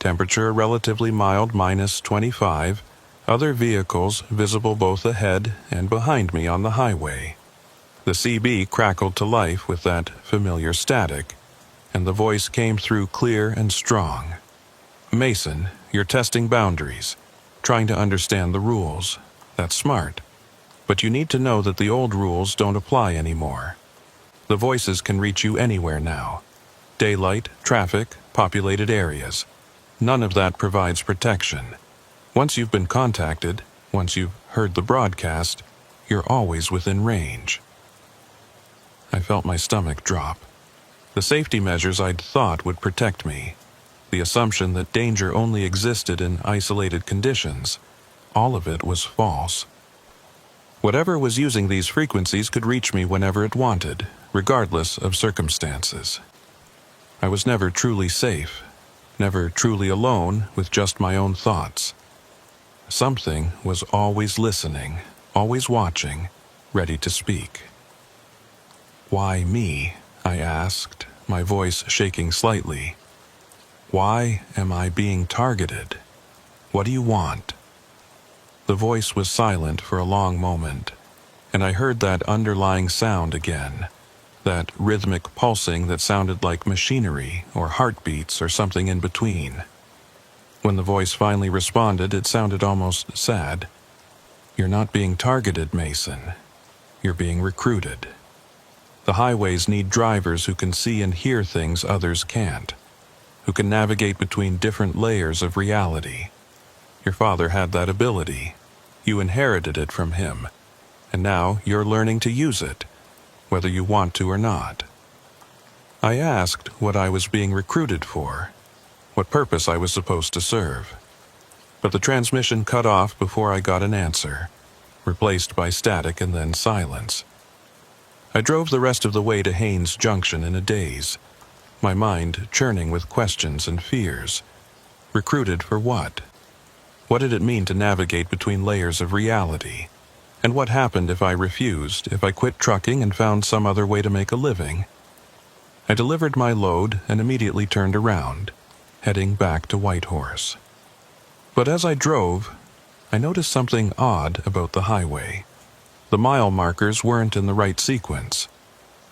temperature relatively mild -25, other vehicles visible both ahead and behind me on the highway. The CB crackled to life with that familiar static, and the voice came through clear and strong. Mason, You're testing boundaries, trying to understand the rules. That's smart. But you need to know that the old rules don't apply anymore. The voices can reach you anywhere now. Daylight, traffic, populated areas. None of that provides protection. Once you've been contacted, once you've heard the broadcast, you're always within range. I felt my stomach drop. The safety measures I'd thought would protect me, the assumption that danger only existed in isolated conditions, all of it was false. Whatever was using these frequencies could reach me whenever it wanted, regardless of circumstances. I was never truly safe, never truly alone with just my own thoughts. Something was always listening, always watching, ready to speak. "Why me?" I asked, my voice shaking slightly. "Why am I being targeted? What do you want?" The voice was silent for a long moment, and I heard that underlying sound again, that rhythmic pulsing that sounded like machinery or heartbeats or something in between. When the voice finally responded, it sounded almost sad. "You're not being targeted, Mason. You're being recruited. The highways need drivers who can see and hear things others can't, who can navigate between different layers of reality. Your father had that ability. You inherited it from him, and now you're learning to use it, whether you want to or not." I asked what I was being recruited for, what purpose I was supposed to serve. But the transmission cut off before I got an answer, replaced by static and then silence. I drove the rest of the way to Haines Junction in a daze, my mind churning with questions and fears. Recruited for what? What did it mean to navigate between layers of reality? And what happened if I refused, if I quit trucking and found some other way to make a living? I delivered my load and immediately turned around, heading back to Whitehorse. But as I drove, I noticed something odd about the highway. The mile markers weren't in the right sequence.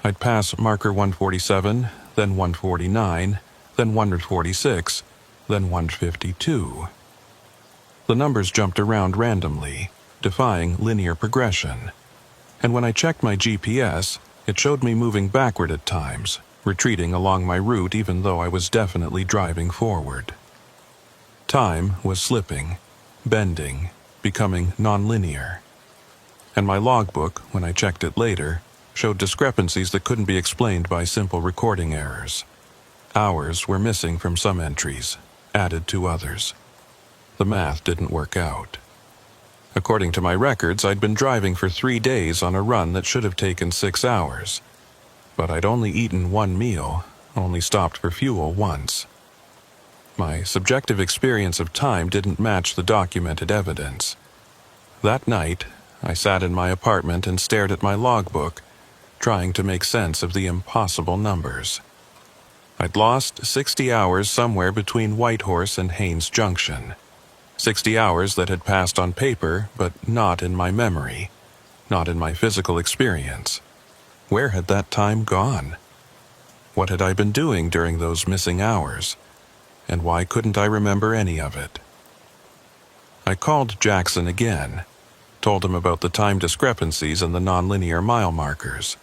I'd pass marker 147, then 149, then 146, then 152. The numbers jumped around randomly, defying linear progression. And when I checked my GPS, it showed me moving backward at times, retreating along my route even though I was definitely driving forward. Time was slipping, bending, becoming nonlinear. And my logbook, when I checked it later, showed discrepancies that couldn't be explained by simple recording errors. Hours were missing from some entries, added to others. The math didn't work out. According to my records, I'd been driving for 3 days on a run that should have taken 6 hours. But I'd only eaten one meal, only stopped for fuel once. My subjective experience of time didn't match the documented evidence. That night, I sat in my apartment and stared at my logbook, trying to make sense of the impossible numbers. I'd lost 60 hours somewhere between Whitehorse and Haines Junction. 60 hours that had passed on paper, but not in my memory, not in my physical experience. Where had that time gone? What had I been doing during those missing hours? And why couldn't I remember any of it? I called Jackson again, told him about the time discrepancies and the nonlinear mile markers.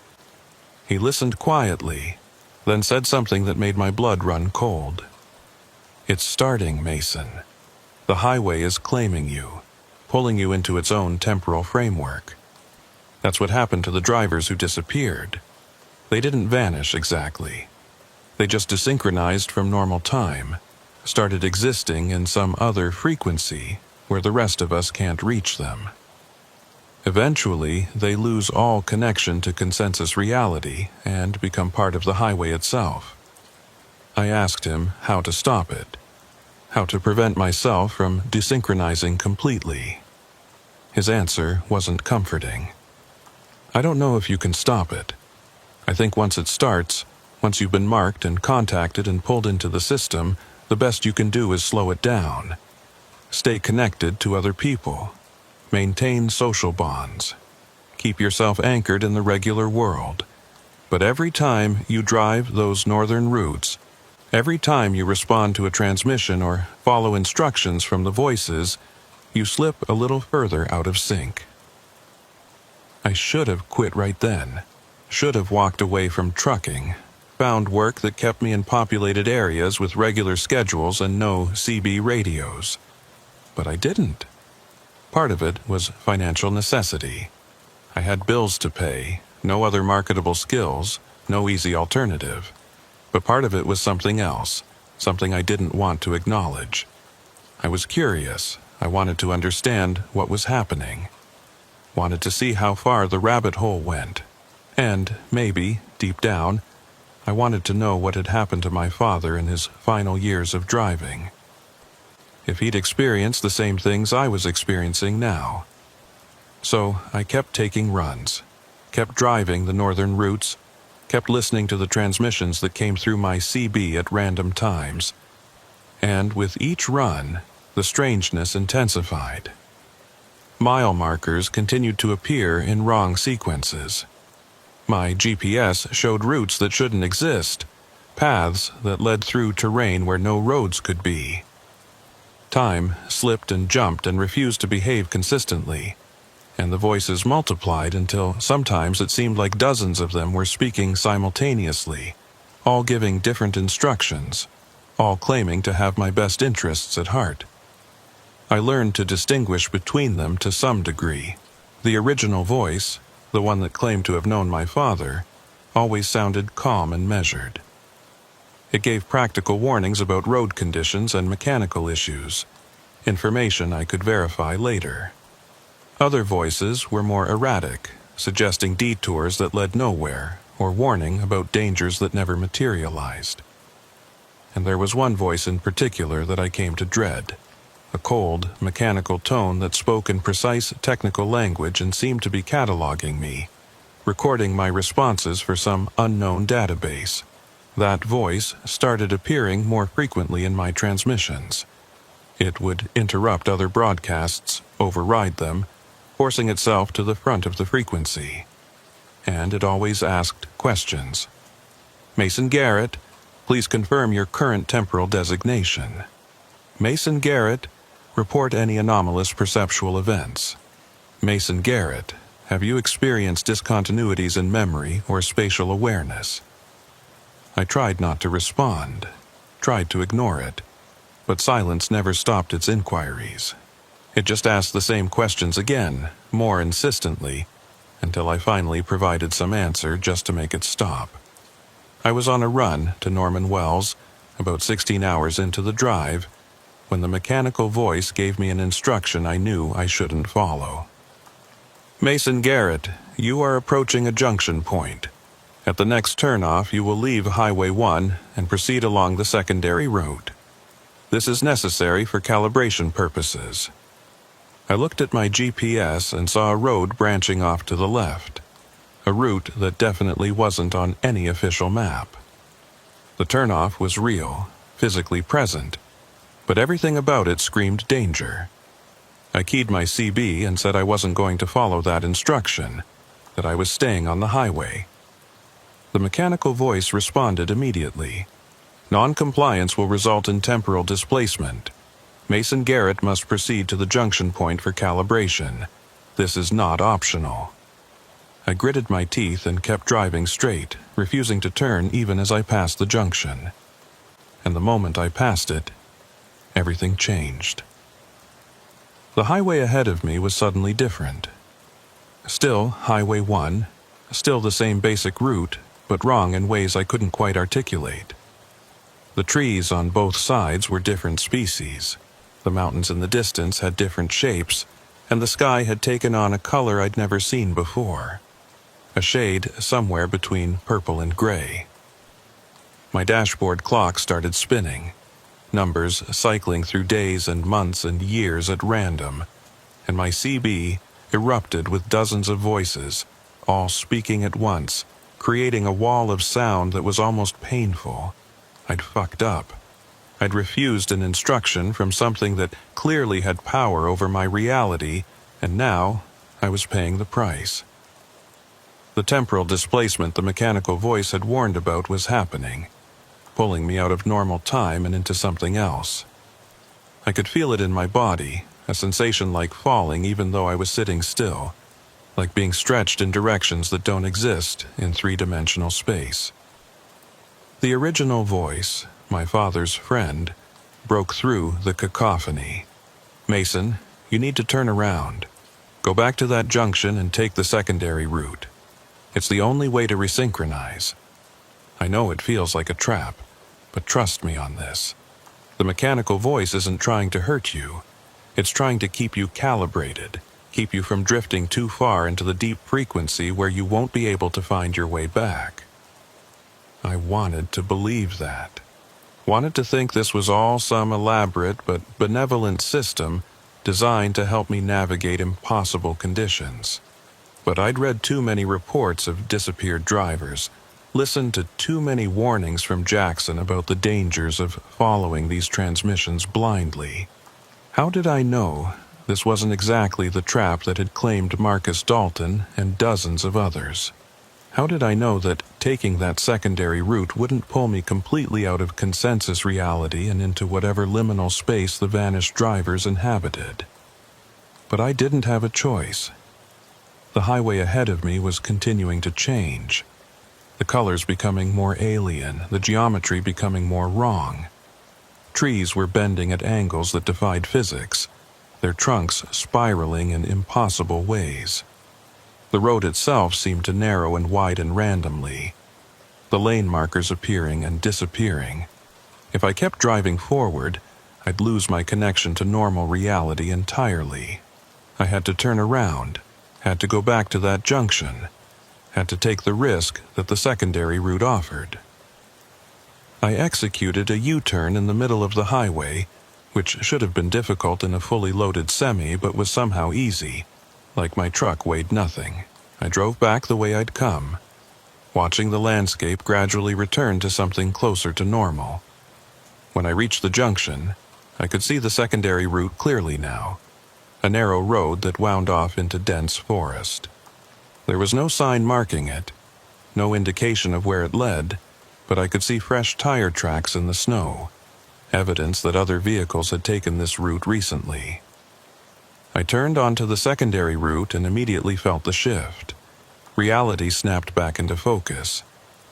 He listened quietly, then said something that made my blood run cold. "It's starting, Mason. The highway is claiming you, pulling you into its own temporal framework. That's what happened to the drivers who disappeared. They didn't vanish exactly. They just desynchronized from normal time, started existing in some other frequency where the rest of us can't reach them. Eventually, they lose all connection to consensus reality and become part of the highway itself." I asked him how to stop it, how to prevent myself from desynchronizing completely. His answer wasn't comforting. "I don't know if you can stop it. I think once it starts, once you've been marked and contacted and pulled into the system, the best you can do is slow it down. Stay connected to other people. Maintain social bonds. Keep yourself anchored in the regular world. But every time you drive those northern routes, Every time you respond to a transmission or follow instructions from the voices, you slip a little further out of sync. I should have quit right then. Should have walked away from trucking, found work that kept me in populated areas with regular schedules and no CB radios. But I didn't. Part of it was financial necessity. I had bills to pay, no other marketable skills, no easy alternative. But part of it was something else, something I didn't want to acknowledge. I was curious. I wanted to understand what was happening. Wanted to see how far the rabbit hole went. And, maybe, deep down, I wanted to know what had happened to my father in his final years of driving. If he'd experienced the same things I was experiencing now. So I kept taking runs, kept driving the northern routes, kept listening to the transmissions that came through my CB at random times. And with each run, the strangeness intensified. Mile markers continued to appear in wrong sequences. My GPS showed routes that shouldn't exist, paths that led through terrain where no roads could be. Time slipped and jumped and refused to behave consistently, and the voices multiplied until sometimes it seemed like dozens of them were speaking simultaneously, all giving different instructions, all claiming to have my best interests at heart. I learned to distinguish between them to some degree. The original voice, the one that claimed to have known my father, always sounded calm and measured. It gave practical warnings about road conditions and mechanical issues, information I could verify later. Other voices were more erratic, suggesting detours that led nowhere, or warning about dangers that never materialized. And there was one voice in particular that I came to dread. A cold, mechanical tone that spoke in precise technical language and seemed to be cataloging me, recording my responses for some unknown database. That voice started appearing more frequently in my transmissions. It would interrupt other broadcasts, override them, forcing itself to the front of the frequency. And it always asked questions. Mason Garrett, please confirm your current temporal designation. Mason Garrett, report any anomalous perceptual events. Mason Garrett, have you experienced discontinuities in memory or spatial awareness? I tried not to respond, tried to ignore it, but silence never stopped its inquiries. It just asked the same questions again, more insistently, until I finally provided some answer just to make it stop. I was on a run to Norman Wells, about 16 hours into the drive, when the mechanical voice gave me an instruction I knew I shouldn't follow. Mason Garrett, you are approaching a junction point. At the next turnoff, you will leave Highway 1 and proceed along the secondary route. This is necessary for calibration purposes. I looked at my GPS and saw a road branching off to the left, a route that definitely wasn't on any official map. The turnoff was real, physically present, but everything about it screamed danger. I keyed my CB and said I wasn't going to follow that instruction, that I was staying on the highway. The mechanical voice responded immediately. Non-compliance will result in temporal displacement. Mason Garrett must proceed to the junction point for calibration. This is not optional. I gritted my teeth and kept driving straight, refusing to turn even as I passed the junction. And the moment I passed it, everything changed. The highway ahead of me was suddenly different. Still Highway 1, still the same basic route, but wrong in ways I couldn't quite articulate. The trees on both sides were different species. The mountains in the distance had different shapes, and the sky had taken on a color I'd never seen before. A shade somewhere between purple and gray. My dashboard clock started spinning, numbers cycling through days and months and years at random, and my CB erupted with dozens of voices, all speaking at once, creating a wall of sound that was almost painful. I'd fucked up. I'd refused an instruction from something that clearly had power over my reality, and now I was paying the price. The temporal displacement the mechanical voice had warned about was happening. pulling me out of normal time and into something else. I could feel it in my body, a sensation like falling even though I was sitting still, like being stretched in directions that don't exist in three-dimensional space. The original voice, my father's friend, broke through the cacophony. "Mason, you need to turn around. Go back to that junction and take the secondary route. It's the only way to resynchronize. I know it feels like a trap, but trust me on this. The mechanical voice isn't trying to hurt you. It's trying to keep you calibrated, keep you from drifting too far into the deep frequency where you won't be able to find your way back." I wanted to believe that. Wanted to think this was all some elaborate but benevolent system designed to help me navigate impossible conditions. But I'd read too many reports of disappeared drivers, listened to too many warnings from Jackson about the dangers of following these transmissions blindly. How did I know this wasn't exactly the trap that had claimed Marcus Dalton and dozens of others? How did I know that taking that secondary route wouldn't pull me completely out of consensus reality and into whatever liminal space the vanished drivers inhabited? But I didn't have a choice. The highway ahead of me was continuing to change. The colors becoming more alien, the geometry becoming more wrong. Trees were bending at angles that defied physics, their trunks spiraling in impossible ways. The road itself seemed to narrow and widen randomly, the lane markers appearing and disappearing. If I kept driving forward, I'd lose my connection to normal reality entirely. I had to turn around, had to go back to that junction, had to take the risk that the secondary route offered. I executed a U-turn in the middle of the highway, which should have been difficult in a fully loaded semi but was somehow easy. Like my truck weighed nothing. I drove back the way I'd come, watching the landscape gradually return to something closer to normal. When I reached the junction, I could see the secondary route clearly now, a narrow road that wound off into dense forest. There was no sign marking it, no indication of where it led, but I could see fresh tire tracks in the snow, evidence that other vehicles had taken this route recently. I turned onto the secondary route and immediately felt the shift. Reality snapped back into focus,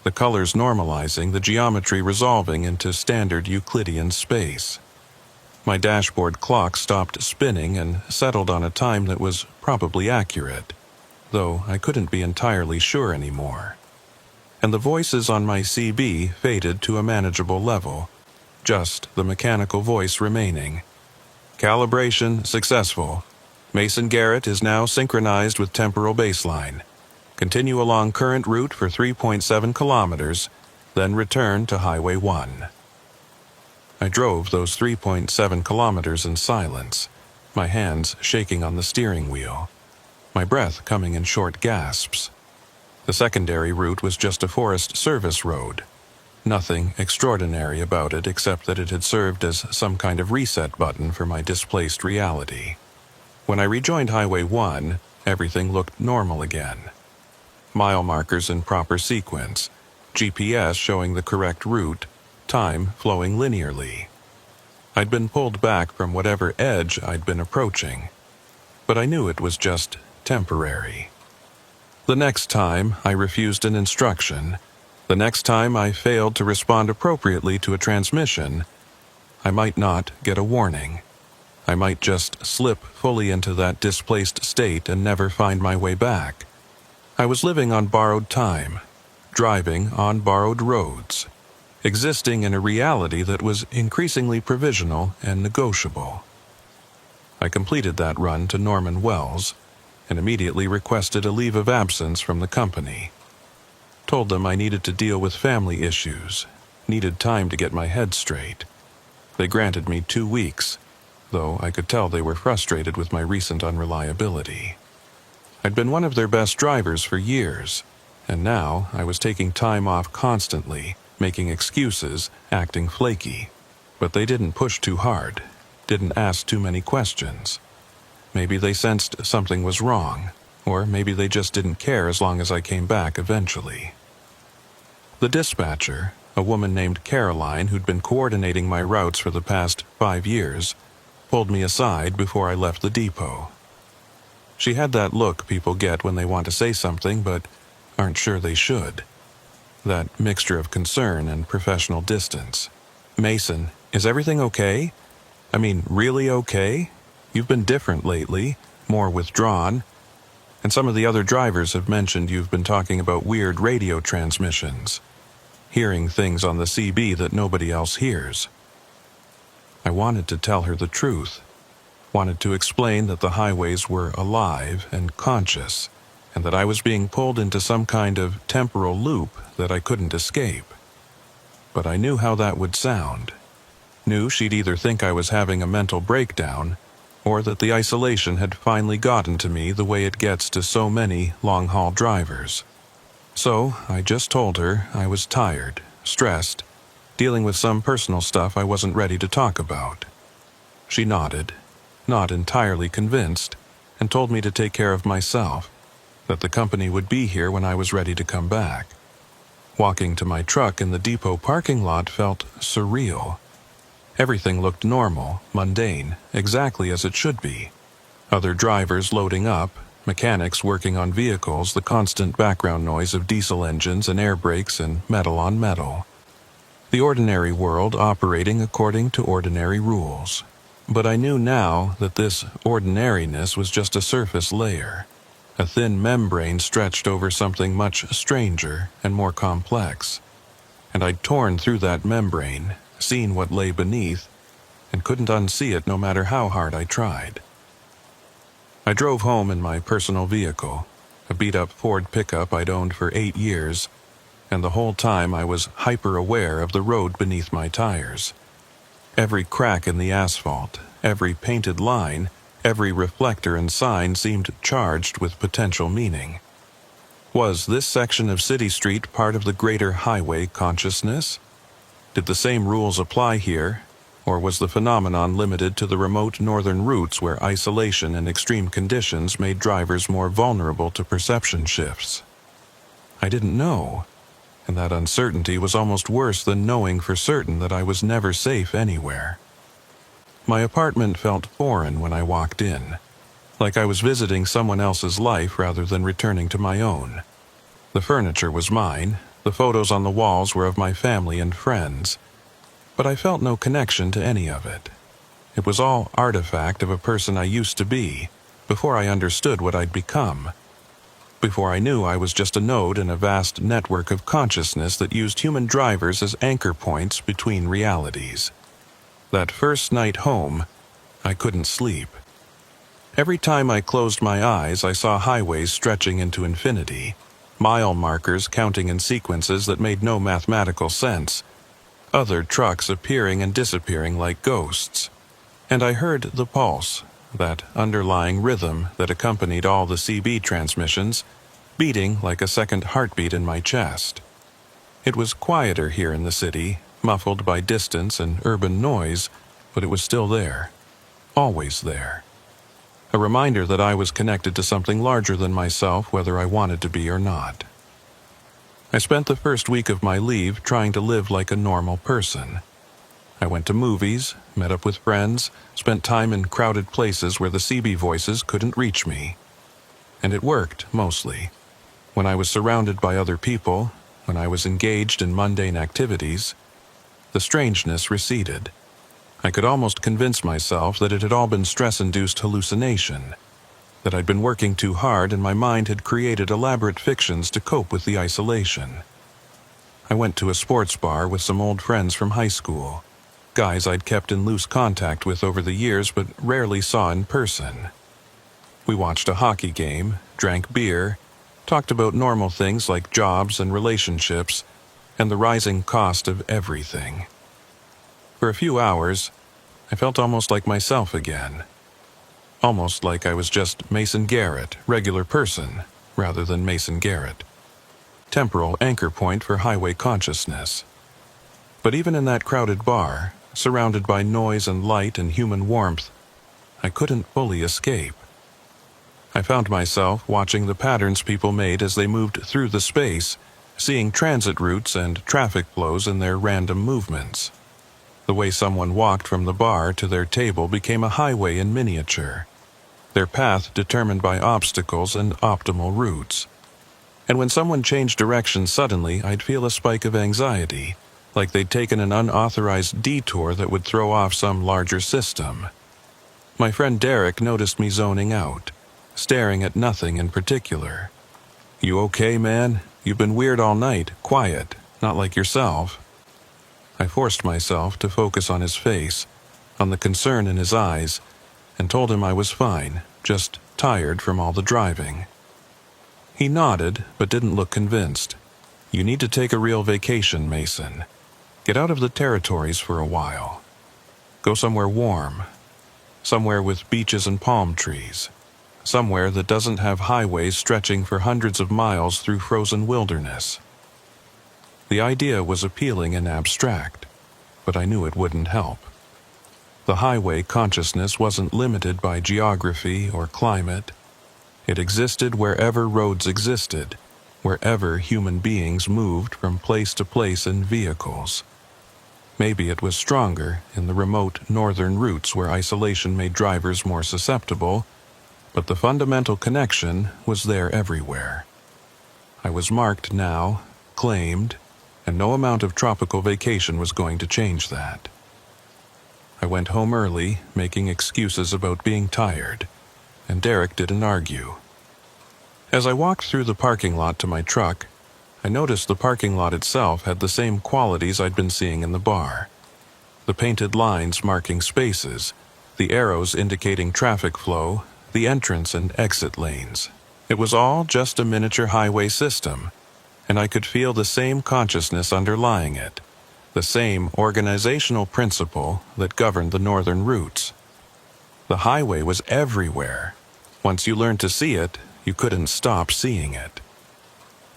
the colors normalizing, the geometry resolving into standard Euclidean space. My dashboard clock stopped spinning and settled on a time that was probably accurate, though I couldn't be entirely sure anymore. And the voices on my CB faded to a manageable level, just the mechanical voice remaining. "Calibration successful. Mason Garrett is now synchronized with temporal baseline. Continue along current route for 3.7 kilometers, then return to Highway 1. I drove those 3.7 kilometers in silence, my hands shaking on the steering wheel, my breath coming in short gasps. The secondary route was just a Forest Service road. Nothing extraordinary about it except that it had served as some kind of reset button for my displaced reality. When I rejoined Highway 1, everything looked normal again. Mile markers in proper sequence, GPS showing the correct route, time flowing linearly. I'd been pulled back from whatever edge I'd been approaching, but I knew it was just temporary. The next time I refused an instruction, the next time I failed to respond appropriately to a transmission, I might not get a warning. I might just slip fully into that displaced state and never find my way back. I was living on borrowed time, driving on borrowed roads, existing in a reality that was increasingly provisional and negotiable. I completed that run to Norman Wells and immediately requested a leave of absence from the company. Told them I needed to deal with family issues, needed time to get my head straight. They granted me 2 weeks, though I could tell they were frustrated with my recent unreliability. I'd been one of their best drivers for years, and now I was taking time off constantly, making excuses, acting flaky. But they didn't push too hard, didn't ask too many questions. Maybe they sensed something was wrong, or maybe they just didn't care as long as I came back eventually. The dispatcher, a woman named Caroline who'd been coordinating my routes for the past 5 years, pulled me aside before I left the depot. She had that look people get when they want to say something but aren't sure they should. That mixture of concern and professional distance. "Mason, is everything okay? I mean, really okay? You've been different lately, more withdrawn. And some of the other drivers have mentioned you've been talking about weird radio transmissions, hearing things on the CB that nobody else hears." I wanted to tell her the truth, wanted to explain that the highways were alive and conscious, and that I was being pulled into some kind of temporal loop that I couldn't escape. But I knew how that would sound. Knew she'd either think I was having a mental breakdown, or that the isolation had finally gotten to me the way it gets to so many long-haul drivers. So I just told her I was tired, stressed, dealing with some personal stuff I wasn't ready to talk about. She nodded, not entirely convinced, and told me to take care of myself, that the company would be here when I was ready to come back. Walking to my truck in the depot parking lot felt surreal. Everything looked normal, mundane, exactly as it should be. Other drivers loading up, mechanics working on vehicles, the constant background noise of diesel engines and air brakes and metal on metal. The ordinary world operating according to ordinary rules. But I knew now that this ordinariness was just a surface layer, a thin membrane stretched over something much stranger and more complex. And I'd torn through that membrane, seen what lay beneath, and couldn't unsee it no matter how hard I tried. I drove home in my personal vehicle, a beat-up Ford pickup I'd owned for 8 years, and the whole time I was hyper-aware of the road beneath my tires. Every crack in the asphalt, every painted line, every reflector and sign seemed charged with potential meaning. Was this section of City Street part of the greater highway consciousness? Did the same rules apply here, or was the phenomenon limited to the remote northern routes where isolation and extreme conditions made drivers more vulnerable to perception shifts? I didn't know, and that uncertainty was almost worse than knowing for certain that I was never safe anywhere. My apartment felt foreign when I walked in, like I was visiting someone else's life rather than returning to my own. The furniture was mine, the photos on the walls were of my family and friends, but I felt no connection to any of it. It was all artifact of a person I used to be, before I understood what I'd become. Before I knew I was just a node in a vast network of consciousness that used human drivers as anchor points between realities. That first night home, I couldn't sleep. Every time I closed my eyes, I saw highways stretching into infinity, mile markers counting in sequences that made no mathematical sense, other trucks appearing and disappearing like ghosts. And I heard the pulse, that underlying rhythm that accompanied all the CB transmissions, beating like a second heartbeat in my chest. It was quieter here in the city, muffled by distance and urban noise, but it was still there, always there. A reminder that I was connected to something larger than myself, whether I wanted to be or not. I spent the first week of my leave trying to live like a normal person. I went to movies, met up with friends, spent time in crowded places where the CB voices couldn't reach me. And it worked, mostly. When I was surrounded by other people, when I was engaged in mundane activities, the strangeness receded. I could almost convince myself that it had all been stress-induced hallucination, that I'd been working too hard and my mind had created elaborate fictions to cope with the isolation. I went to a sports bar with some old friends from high school, guys I'd kept in loose contact with over the years but rarely saw in person. We watched a hockey game, drank beer, talked about normal things like jobs and relationships, and the rising cost of everything. For a few hours, I felt almost like myself again. Almost like I was just Mason Garrett, regular person, rather than Mason Garrett. Temporal anchor point for highway consciousness. But even in that crowded bar, surrounded by noise and light and human warmth, I couldn't fully escape. I found myself watching the patterns people made as they moved through the space, seeing transit routes and traffic flows in their random movements. The way someone walked from the bar to their table became a highway in miniature, their path determined by obstacles and optimal routes. And when someone changed direction suddenly, I'd feel a spike of anxiety, like they'd taken an unauthorized detour that would throw off some larger system. My friend Derek noticed me zoning out, staring at nothing in particular. "You okay, man? You've been weird all night, quiet, not like yourself." I forced myself to focus on his face, on the concern in his eyes, and told him I was fine, just tired from all the driving. He nodded, but didn't look convinced. "You need to take a real vacation, Mason. Get out of the territories for a while. Go somewhere warm. Somewhere with beaches and palm trees. Somewhere that doesn't have highways stretching for hundreds of miles through frozen wilderness." The idea was appealing and abstract, but I knew it wouldn't help. The highway consciousness wasn't limited by geography or climate. It existed wherever roads existed, wherever human beings moved from place to place in vehicles. Maybe it was stronger in the remote northern routes where isolation made drivers more susceptible, but the fundamental connection was there everywhere. I was marked now, claimed, and no amount of tropical vacation was going to change that. I went home early, making excuses about being tired, and Derek didn't argue. As I walked through the parking lot to my truck, I noticed the parking lot itself had the same qualities I'd been seeing in the bar. The painted lines marking spaces, the arrows indicating traffic flow, the entrance and exit lanes. It was all just a miniature highway system, and I could feel the same consciousness underlying it, the same organizational principle that governed the northern routes. The highway was everywhere. Once you learned to see it, you couldn't stop seeing it.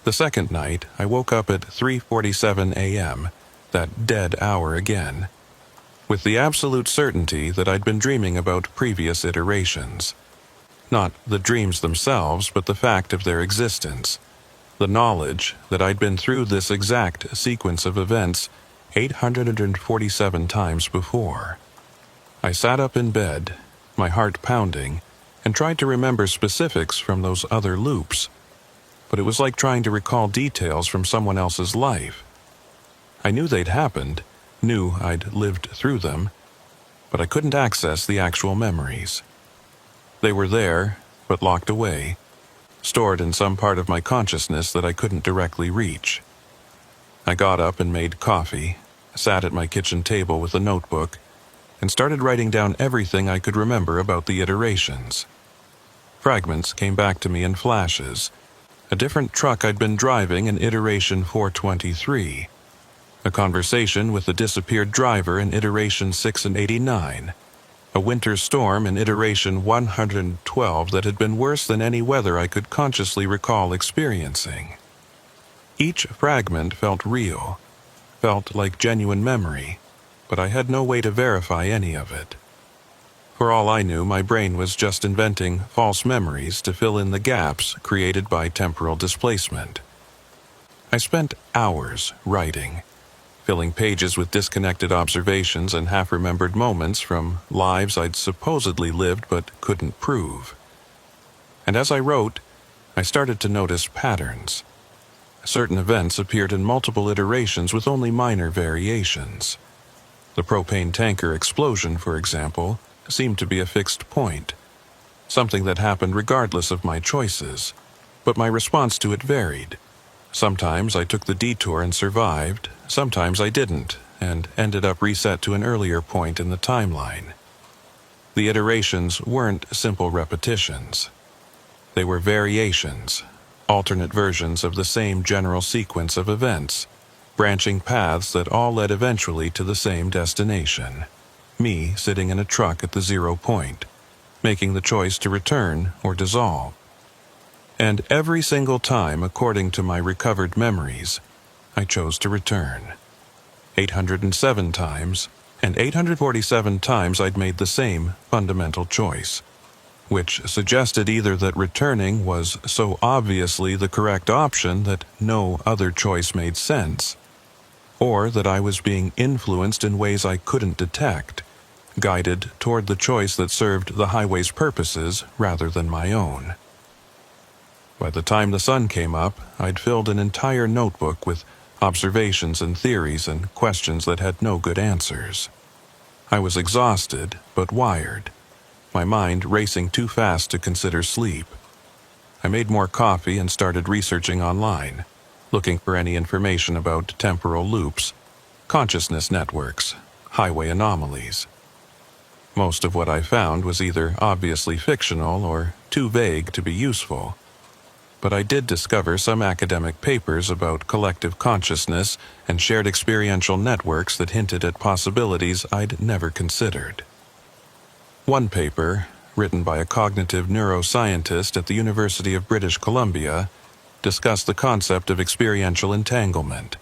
The second night, I woke up at 3:47 a.m., that dead hour again, with the absolute certainty that I'd been dreaming about previous iterations. Not the dreams themselves, but the fact of their existence. The knowledge that I'd been through this exact sequence of events 847 times before. I sat up in bed, my heart pounding, and tried to remember specifics from those other loops. But it was like trying to recall details from someone else's life. I knew they'd happened, knew I'd lived through them, but I couldn't access the actual memories. They were there, but locked away, stored in some part of my consciousness that I couldn't directly reach. I got up and made coffee, sat at my kitchen table with a notebook, and started writing down everything I could remember about the iterations. Fragments came back to me in flashes. A different truck I'd been driving in iteration 423. A conversation with the disappeared driver in iteration 689. A winter storm in iteration 112 that had been worse than any weather I could consciously recall experiencing. Each fragment felt real, felt like genuine memory, but I had no way to verify any of it. For all I knew, my brain was just inventing false memories to fill in the gaps created by temporal displacement. I spent hours writing, filling pages with disconnected observations and half-remembered moments from lives I'd supposedly lived but couldn't prove. And as I wrote, I started to notice patterns. Certain events appeared in multiple iterations with only minor variations. The propane tanker explosion, for example, seemed to be a fixed point, something that happened regardless of my choices, but my response to it varied. Sometimes I took the detour and survived, sometimes I didn't, and ended up reset to an earlier point in the timeline. The iterations weren't simple repetitions. They were variations, alternate versions of the same general sequence of events, branching paths that all led eventually to the same destination. Me sitting in a truck at the 0 point, making the choice to return or dissolve. And every single time, according to my recovered memories, I chose to return. 807 times, and 847 times I'd made the same fundamental choice. which suggested either that returning was so obviously the correct option that no other choice made sense, or that I was being influenced in ways I couldn't detect, guided toward the choice that served the highway's purposes rather than my own. By the time the sun came up, I'd filled an entire notebook with observations and theories and questions that had no good answers. I was exhausted, but wired, my mind racing too fast to consider sleep. I made more coffee and started researching online, looking for any information about temporal loops, consciousness networks, highway anomalies. Most of what I found was either obviously fictional or too vague to be useful, but I did discover some academic papers about collective consciousness and shared experiential networks that hinted at possibilities I'd never considered. One paper, written by a cognitive neuroscientist at the University of British Columbia, discussed the concept of experiential entanglement,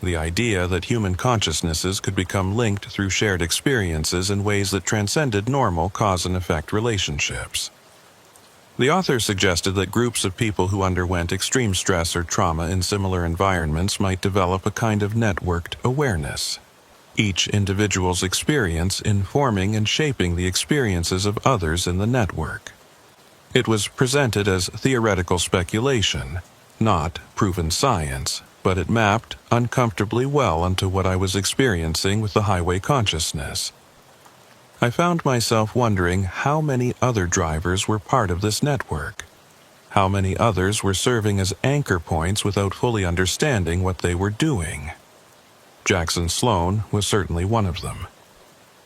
the idea that human consciousnesses could become linked through shared experiences in ways that transcended normal cause and effect relationships. The author suggested that groups of people who underwent extreme stress or trauma in similar environments might develop a kind of networked awareness, each individual's experience informing and shaping the experiences of others in the network. It was presented as theoretical speculation, not proven science, but it mapped uncomfortably well onto what I was experiencing with the highway consciousness. I found myself wondering how many other drivers were part of this network, how many others were serving as anchor points without fully understanding what they were doing. Jackson Sloan was certainly one of them.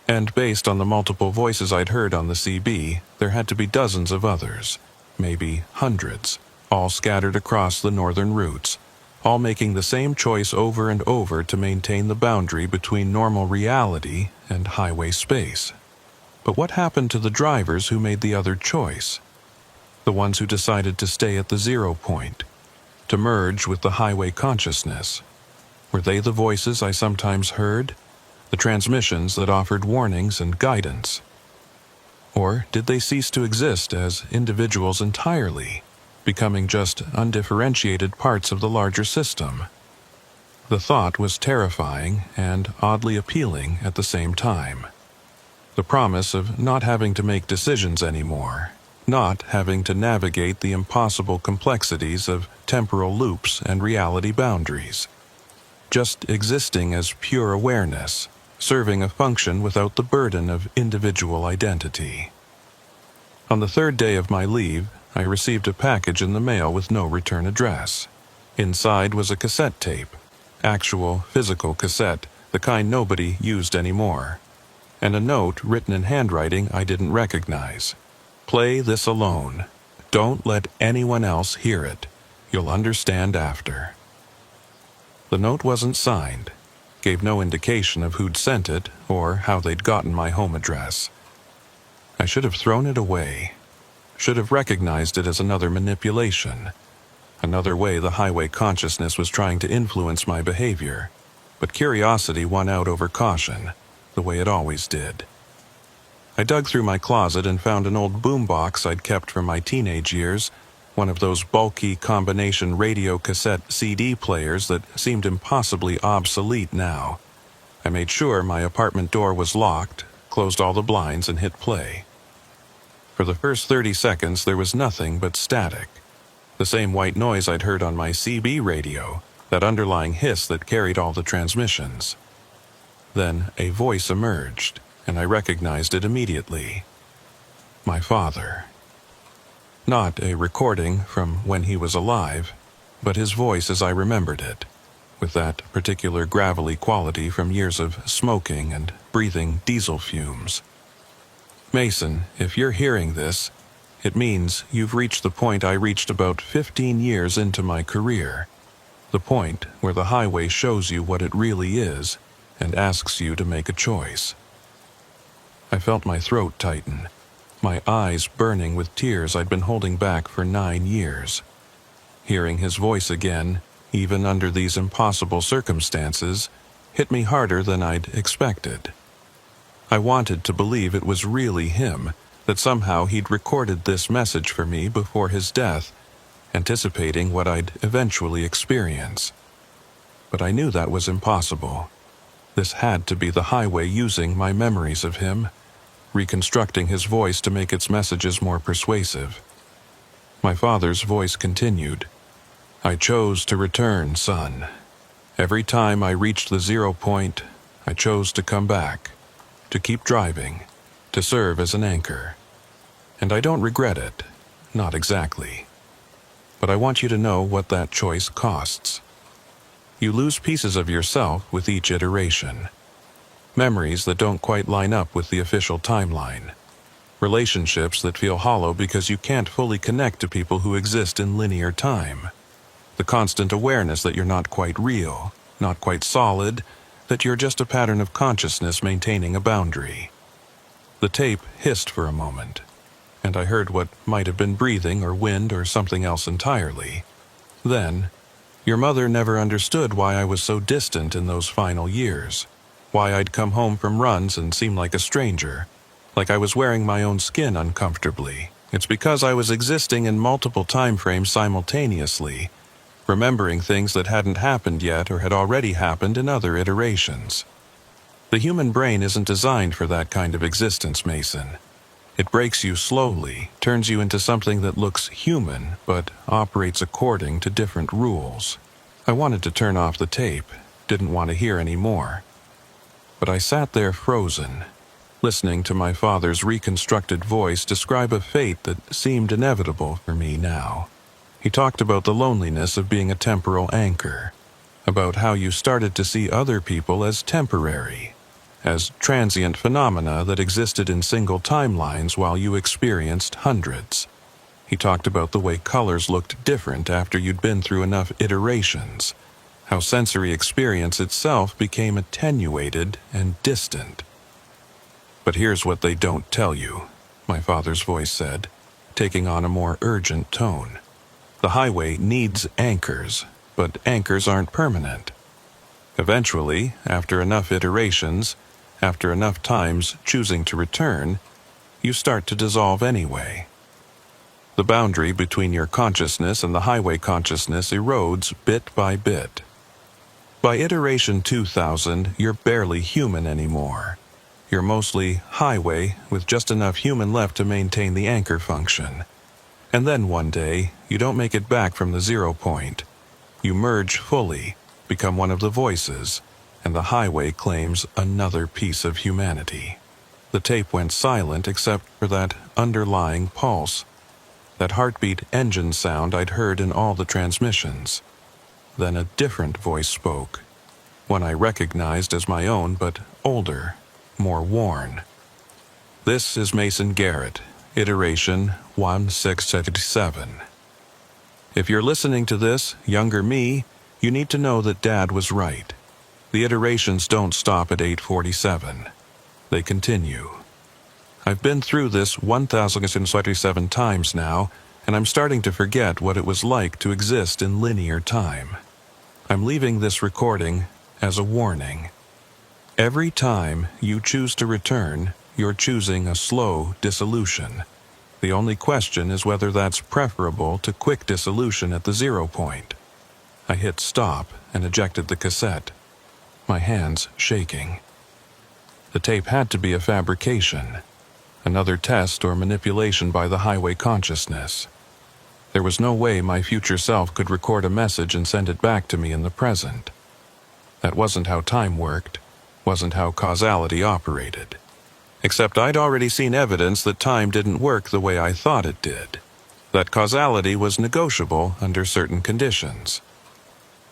And based on the multiple voices I'd heard on the CB, there had to be dozens of others, maybe hundreds, all scattered across the northern routes, all making the same choice over and over to maintain the boundary between normal reality and highway space. But what happened to the drivers who made the other choice? The ones who decided to stay at the 0 point, to merge with the highway consciousness? Were they the voices I sometimes heard, the transmissions that offered warnings and guidance? Or did they cease to exist as individuals entirely, becoming just undifferentiated parts of the larger system? The thought was terrifying and oddly appealing at the same time. The promise of not having to make decisions anymore, not having to navigate the impossible complexities of temporal loops and reality boundaries. Just existing as pure awareness, serving a function without the burden of individual identity. On the third day of my leave, I received a package in the mail with no return address. Inside was a cassette tape, actual physical cassette, the kind nobody used anymore, and a note written in handwriting I didn't recognize. Play this alone. Don't let anyone else hear it. You'll understand after. The note wasn't signed, gave no indication of who'd sent it or how they'd gotten my home address. I should have thrown it away, should have recognized it as another manipulation, another way the highway consciousness was trying to influence my behavior, but curiosity won out over caution, the way it always did. I dug through my closet and found an old boombox I'd kept from my teenage years, one of those bulky combination radio cassette CD players that seemed impossibly obsolete now. I made sure my apartment door was locked, closed all the blinds, and hit play. For the first 30 seconds there was nothing but static. The same white noise I'd heard on my CB radio, that underlying hiss that carried all the transmissions. Then a voice emerged, and I recognized it immediately. My father. Not a recording from when he was alive, but his voice as I remembered it, with that particular gravelly quality from years of smoking and breathing diesel fumes. Mason, if you're hearing this, it means you've reached the point I reached about 15 years into my career, the point where the highway shows you what it really is and asks you to make a choice. I felt my throat tighten, my eyes burning with tears I'd been holding back for 9 years. Hearing his voice again, even under these impossible circumstances, hit me harder than I'd expected. I wanted to believe it was really him, that somehow he'd recorded this message for me before his death, anticipating what I'd eventually experience. But I knew that was impossible. This had to be the highway using my memories of him, reconstructing his voice to make its messages more persuasive. My father's voice continued. I chose to return, son. Every time I reached the 0 point, I chose to come back, to keep driving, to serve as an anchor. And I don't regret it, not exactly. But I want you to know what that choice costs. You lose pieces of yourself with each iteration. Memories that don't quite line up with the official timeline. Relationships that feel hollow because you can't fully connect to people who exist in linear time. The constant awareness that you're not quite real, not quite solid, that you're just a pattern of consciousness maintaining a boundary. The tape hissed for a moment, and I heard what might have been breathing or wind or something else entirely. Then, your mother never understood why I was so distant in those final years, why I'd come home from runs and seem like a stranger, like I was wearing my own skin uncomfortably. It's because I was existing in multiple time frames simultaneously, remembering things that hadn't happened yet or had already happened in other iterations. The human brain isn't designed for that kind of existence, Mason. It breaks you slowly, turns you into something that looks human, but operates according to different rules. I wanted to turn off the tape, didn't want to hear any more. But I sat there frozen, listening to my father's reconstructed voice describe a fate that seemed inevitable for me now. He talked about the loneliness of being a temporal anchor, about how you started to see other people as temporary, as transient phenomena that existed in single timelines while you experienced hundreds. He talked about the way colors looked different after you'd been through enough iterations, how sensory experience itself became attenuated and distant. But here's what they don't tell you, my father's voice said, taking on a more urgent tone. The highway needs anchors, but anchors aren't permanent. Eventually, after enough iterations, after enough times choosing to return, you start to dissolve anyway. The boundary between your consciousness and the highway consciousness erodes bit by bit. By iteration 2000, you're barely human anymore. You're mostly highway with just enough human left to maintain the anchor function. And then one day, you don't make it back from the 0 point. You merge fully, become one of the voices, and the highway claims another piece of humanity. The tape went silent except for that underlying pulse, that heartbeat engine sound I'd heard in all the transmissions. Then a different voice spoke, one I recognized as my own, but older, more worn. This is Mason Garrett, iteration 1677. If you're listening to this, younger me, you need to know that Dad was right. The iterations don't stop at 847. They continue. I've been through this 1037 times now, and I'm starting to forget what it was like to exist in linear time. I'm leaving this recording as a warning. Every time you choose to return, you're choosing a slow dissolution. The only question is whether that's preferable to quick dissolution at the 0 point. I hit stop and ejected the cassette, my hands shaking. The tape had to be a fabrication, another test or manipulation by the highway consciousness. There was no way my future self could record a message and send it back to me in the present. That wasn't how time worked, wasn't how causality operated. Except I'd already seen evidence that time didn't work the way I thought it did, that causality was negotiable under certain conditions.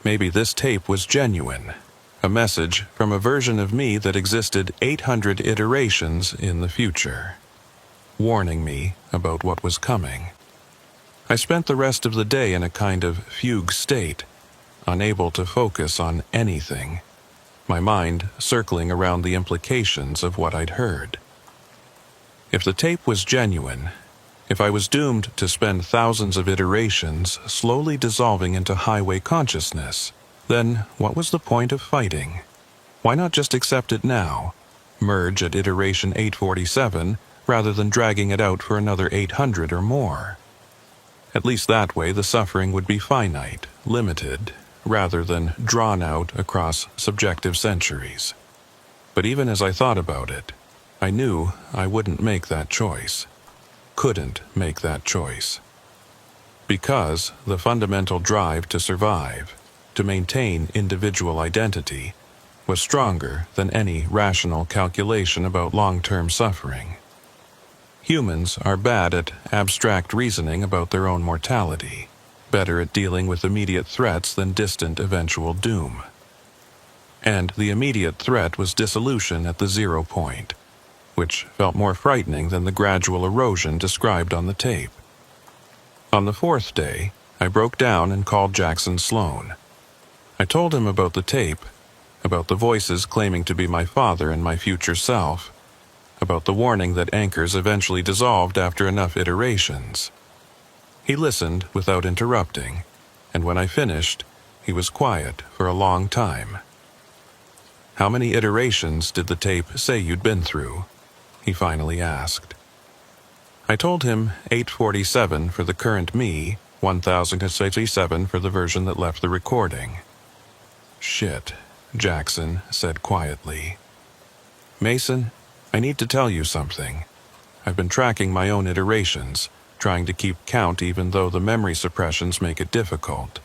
Maybe this tape was genuine, a message from a version of me that existed 800 iterations in the future, warning me about what was coming. I spent the rest of the day in a kind of fugue state, unable to focus on anything, my mind circling around the implications of what I'd heard. If the tape was genuine, if I was doomed to spend thousands of iterations slowly dissolving into highway consciousness, then what was the point of fighting? Why not just accept it now, merge at iteration 847, rather than dragging it out for another 800 or more. At least that way the suffering would be finite, limited, rather than drawn out across subjective centuries. But even as I thought about it, I knew I wouldn't make that choice. Couldn't make that choice. Because the fundamental drive to survive, to maintain individual identity, was stronger than any rational calculation about long-term suffering. Humans are bad at abstract reasoning about their own mortality, better at dealing with immediate threats than distant eventual doom. And the immediate threat was dissolution at the 0 point, which felt more frightening than the gradual erosion described on the tape. On the 4th day, I broke down and called Jackson Sloan. I told him about the tape, about the voices claiming to be my father and my future self, about the warning that anchors eventually dissolved after enough iterations. He listened without interrupting, and when I finished, he was quiet for a long time. "How many iterations did the tape say you'd been through?" he finally asked. I told him 847 for the current me, 1067 for the version that left the recording. "Shit," Jackson said quietly. "Mason, I need to tell you something. I've been tracking my own iterations, trying to keep count even though the memory suppressions make it difficult.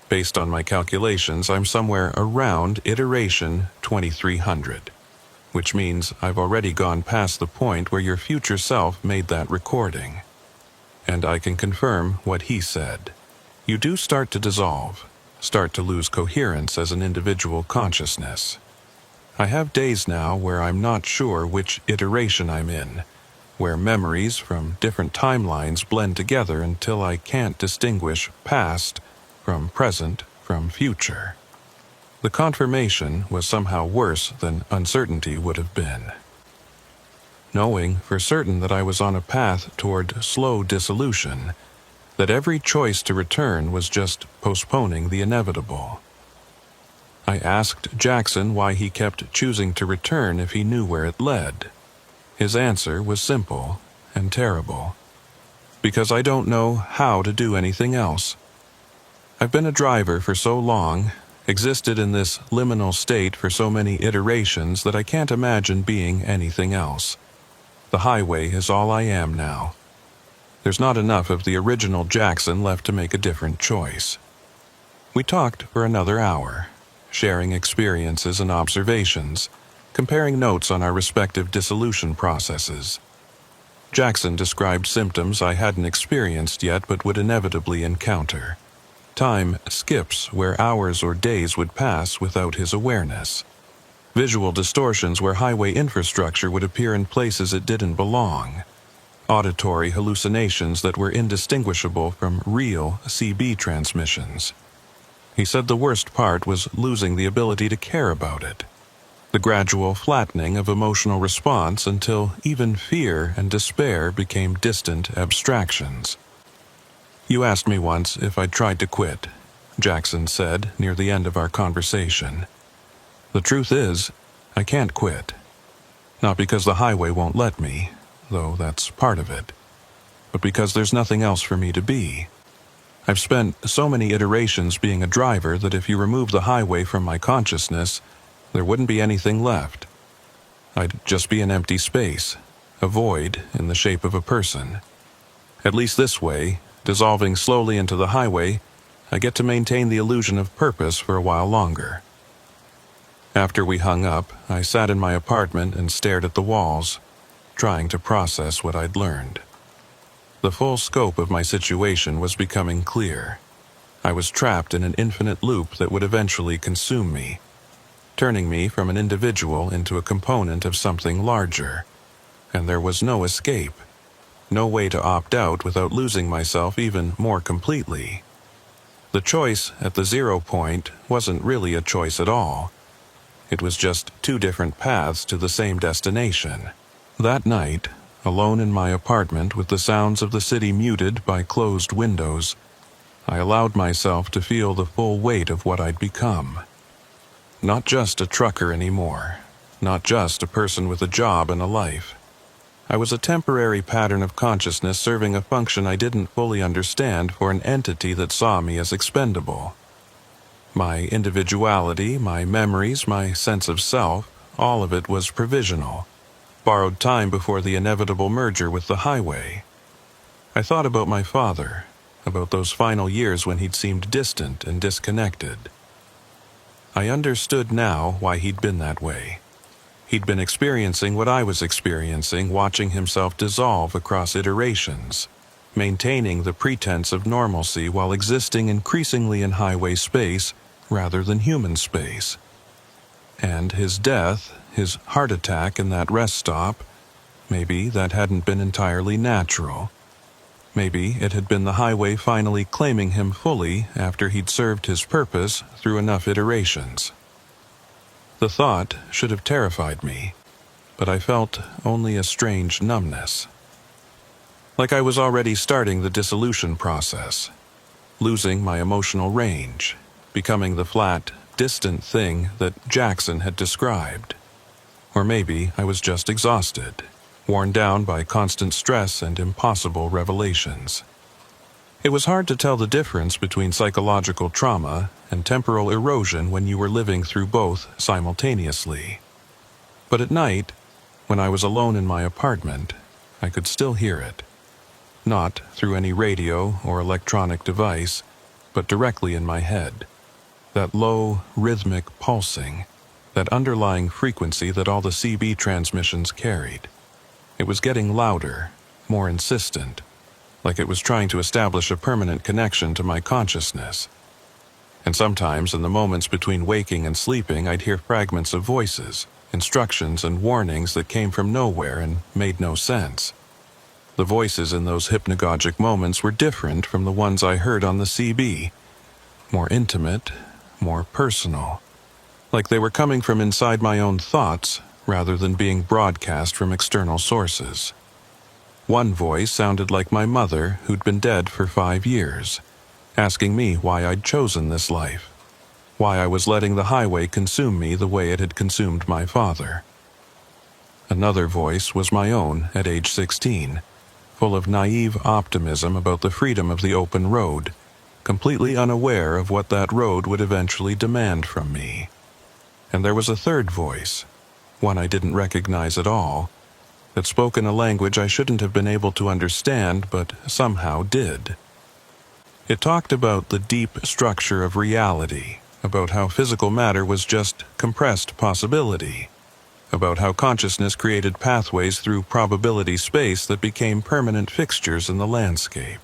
Based on my calculations, I'm somewhere around iteration 2300, which means I've already gone past the point where your future self made that recording. And I can confirm what he said. You do start to dissolve, start to lose coherence as an individual consciousness. I have days now where I'm not sure which iteration I'm in, where memories from different timelines blend together until I can't distinguish past from present from future. The confirmation was somehow worse than uncertainty would have been. Knowing for certain that I was on a path toward slow dissolution, that every choice to return was just postponing the inevitable. I asked Jackson why he kept choosing to return if he knew where it led. His answer was simple and terrible. Because I don't know how to do anything else. I've been a driver for so long, existed in this liminal state for so many iterations that I can't imagine being anything else. The highway is all I am now. There's not enough of the original Jackson left to make a different choice. We talked for another hour, sharing experiences and observations, comparing notes on our respective dissolution processes. Jackson described symptoms I hadn't experienced yet but would inevitably encounter. Time skips where hours or days would pass without his awareness. Visual distortions where highway infrastructure would appear in places it didn't belong. Auditory hallucinations that were indistinguishable from real CB transmissions. He said the worst part was losing the ability to care about it. The gradual flattening of emotional response until even fear and despair became distant abstractions. "You asked me once if I'd tried to quit," Jackson said near the end of our conversation. "The truth is, I can't quit. Not because the highway won't let me, though that's part of it, but because there's nothing else for me to be. I've spent so many iterations being a driver that if you remove the highway from my consciousness, there wouldn't be anything left. I'd just be an empty space, a void in the shape of a person. At least this way, dissolving slowly into the highway, I get to maintain the illusion of purpose for a while longer." After we hung up, I sat in my apartment and stared at the walls, trying to process what I'd learned. The full scope of my situation was becoming clear. I was trapped in an infinite loop that would eventually consume me, turning me from an individual into a component of something larger. And there was no escape, no way to opt out without losing myself even more completely. The choice at the 0 point wasn't really a choice at all. It was just two different paths to the same destination. That night, alone in my apartment with the sounds of the city muted by closed windows, I allowed myself to feel the full weight of what I'd become. Not just a trucker anymore, not just a person with a job and a life. I was a temporary pattern of consciousness serving a function I didn't fully understand for an entity that saw me as expendable. My individuality, my memories, my sense of self, all of it was provisional, borrowed time before the inevitable merger with the highway. I thought about my father, about those final years when he'd seemed distant and disconnected. I understood now why he'd been that way. He'd been experiencing what I was experiencing, watching himself dissolve across iterations, maintaining the pretense of normalcy while existing increasingly in highway space rather than human space. And his death, his heart attack in that rest stop, maybe that hadn't been entirely natural. Maybe it had been the highway finally claiming him fully after he'd served his purpose through enough iterations. The thought should have terrified me, but I felt only a strange numbness. Like I was already starting the dissolution process, losing my emotional range, becoming the flat, distant thing that Jackson had described. Or maybe I was just exhausted, worn down by constant stress and impossible revelations. It was hard to tell the difference between psychological trauma and temporal erosion when you were living through both simultaneously. But at night, when I was alone in my apartment, I could still hear it. Not through any radio or electronic device, but directly in my head. That low, rhythmic pulsing, that underlying frequency that all the CB transmissions carried. It was getting louder, more insistent, like it was trying to establish a permanent connection to my consciousness. And sometimes in the moments between waking and sleeping, I'd hear fragments of voices, instructions and warnings that came from nowhere and made no sense. The voices in those hypnagogic moments were different from the ones I heard on the CB, more intimate, more personal, like they were coming from inside my own thoughts rather than being broadcast from external sources. One voice sounded like my mother, who'd been dead for 5 years, asking me why I'd chosen this life, why I was letting the highway consume me the way it had consumed my father. Another voice was my own at age 16, full of naive optimism about the freedom of the open road, completely unaware of what that road would eventually demand from me. And there was a third voice, one I didn't recognize at all, that spoke in a language I shouldn't have been able to understand, but somehow did. It talked about the deep structure of reality, about how physical matter was just compressed possibility, about how consciousness created pathways through probability space that became permanent fixtures in the landscape.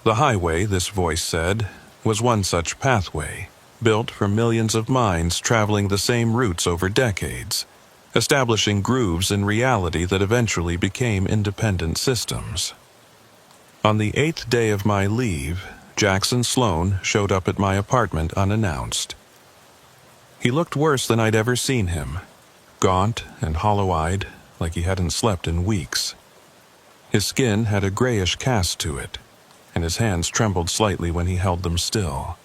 The highway, this voice said, was one such pathway, built from millions of minds traveling the same routes over decades, establishing grooves in reality that eventually became independent systems. On the 8th day of my leave, Jackson Sloan showed up at my apartment unannounced. He looked worse than I'd ever seen him, gaunt and hollow-eyed, like he hadn't slept in weeks. His skin had a grayish cast to it, and his hands trembled slightly when he held them still.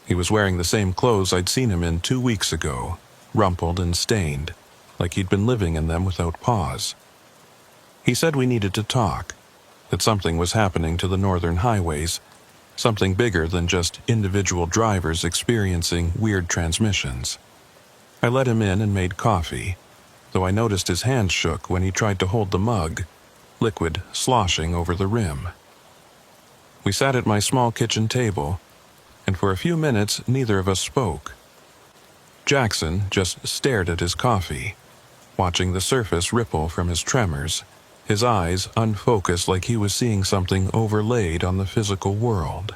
He was wearing the same clothes I'd seen him in 2 weeks ago, rumpled and stained, like he'd been living in them without pause. He said we needed to talk, that something was happening to the northern highways, something bigger than just individual drivers experiencing weird transmissions. I let him in and made coffee, though I noticed his hands shook when he tried to hold the mug, liquid sloshing over the rim. We sat at my small kitchen table, and for a few minutes neither of us spoke. Jackson just stared at his coffee, watching the surface ripple from his tremors, his eyes unfocused like he was seeing something overlaid on the physical world.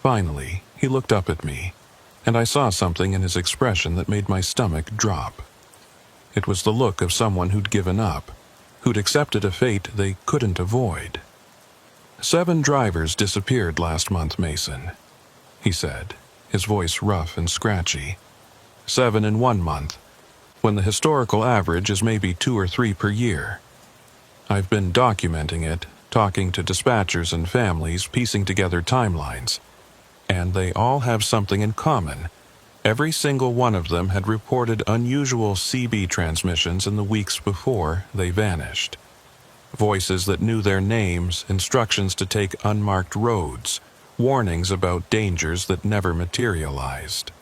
Finally, he looked up at me, and I saw something in his expression that made my stomach drop. It was the look of someone who'd given up, who'd accepted a fate they couldn't avoid. 7 drivers disappeared last month, Mason, he said, his voice rough and scratchy. 7 in 1 month, when the historical average is maybe 2 or 3 per year. I've been documenting it, talking to dispatchers and families, piecing together timelines, and they all have something in common. Every single one of them had reported unusual CB transmissions in the weeks before they vanished. Voices that knew their names, instructions to take unmarked roads, warnings about dangers that never materialized.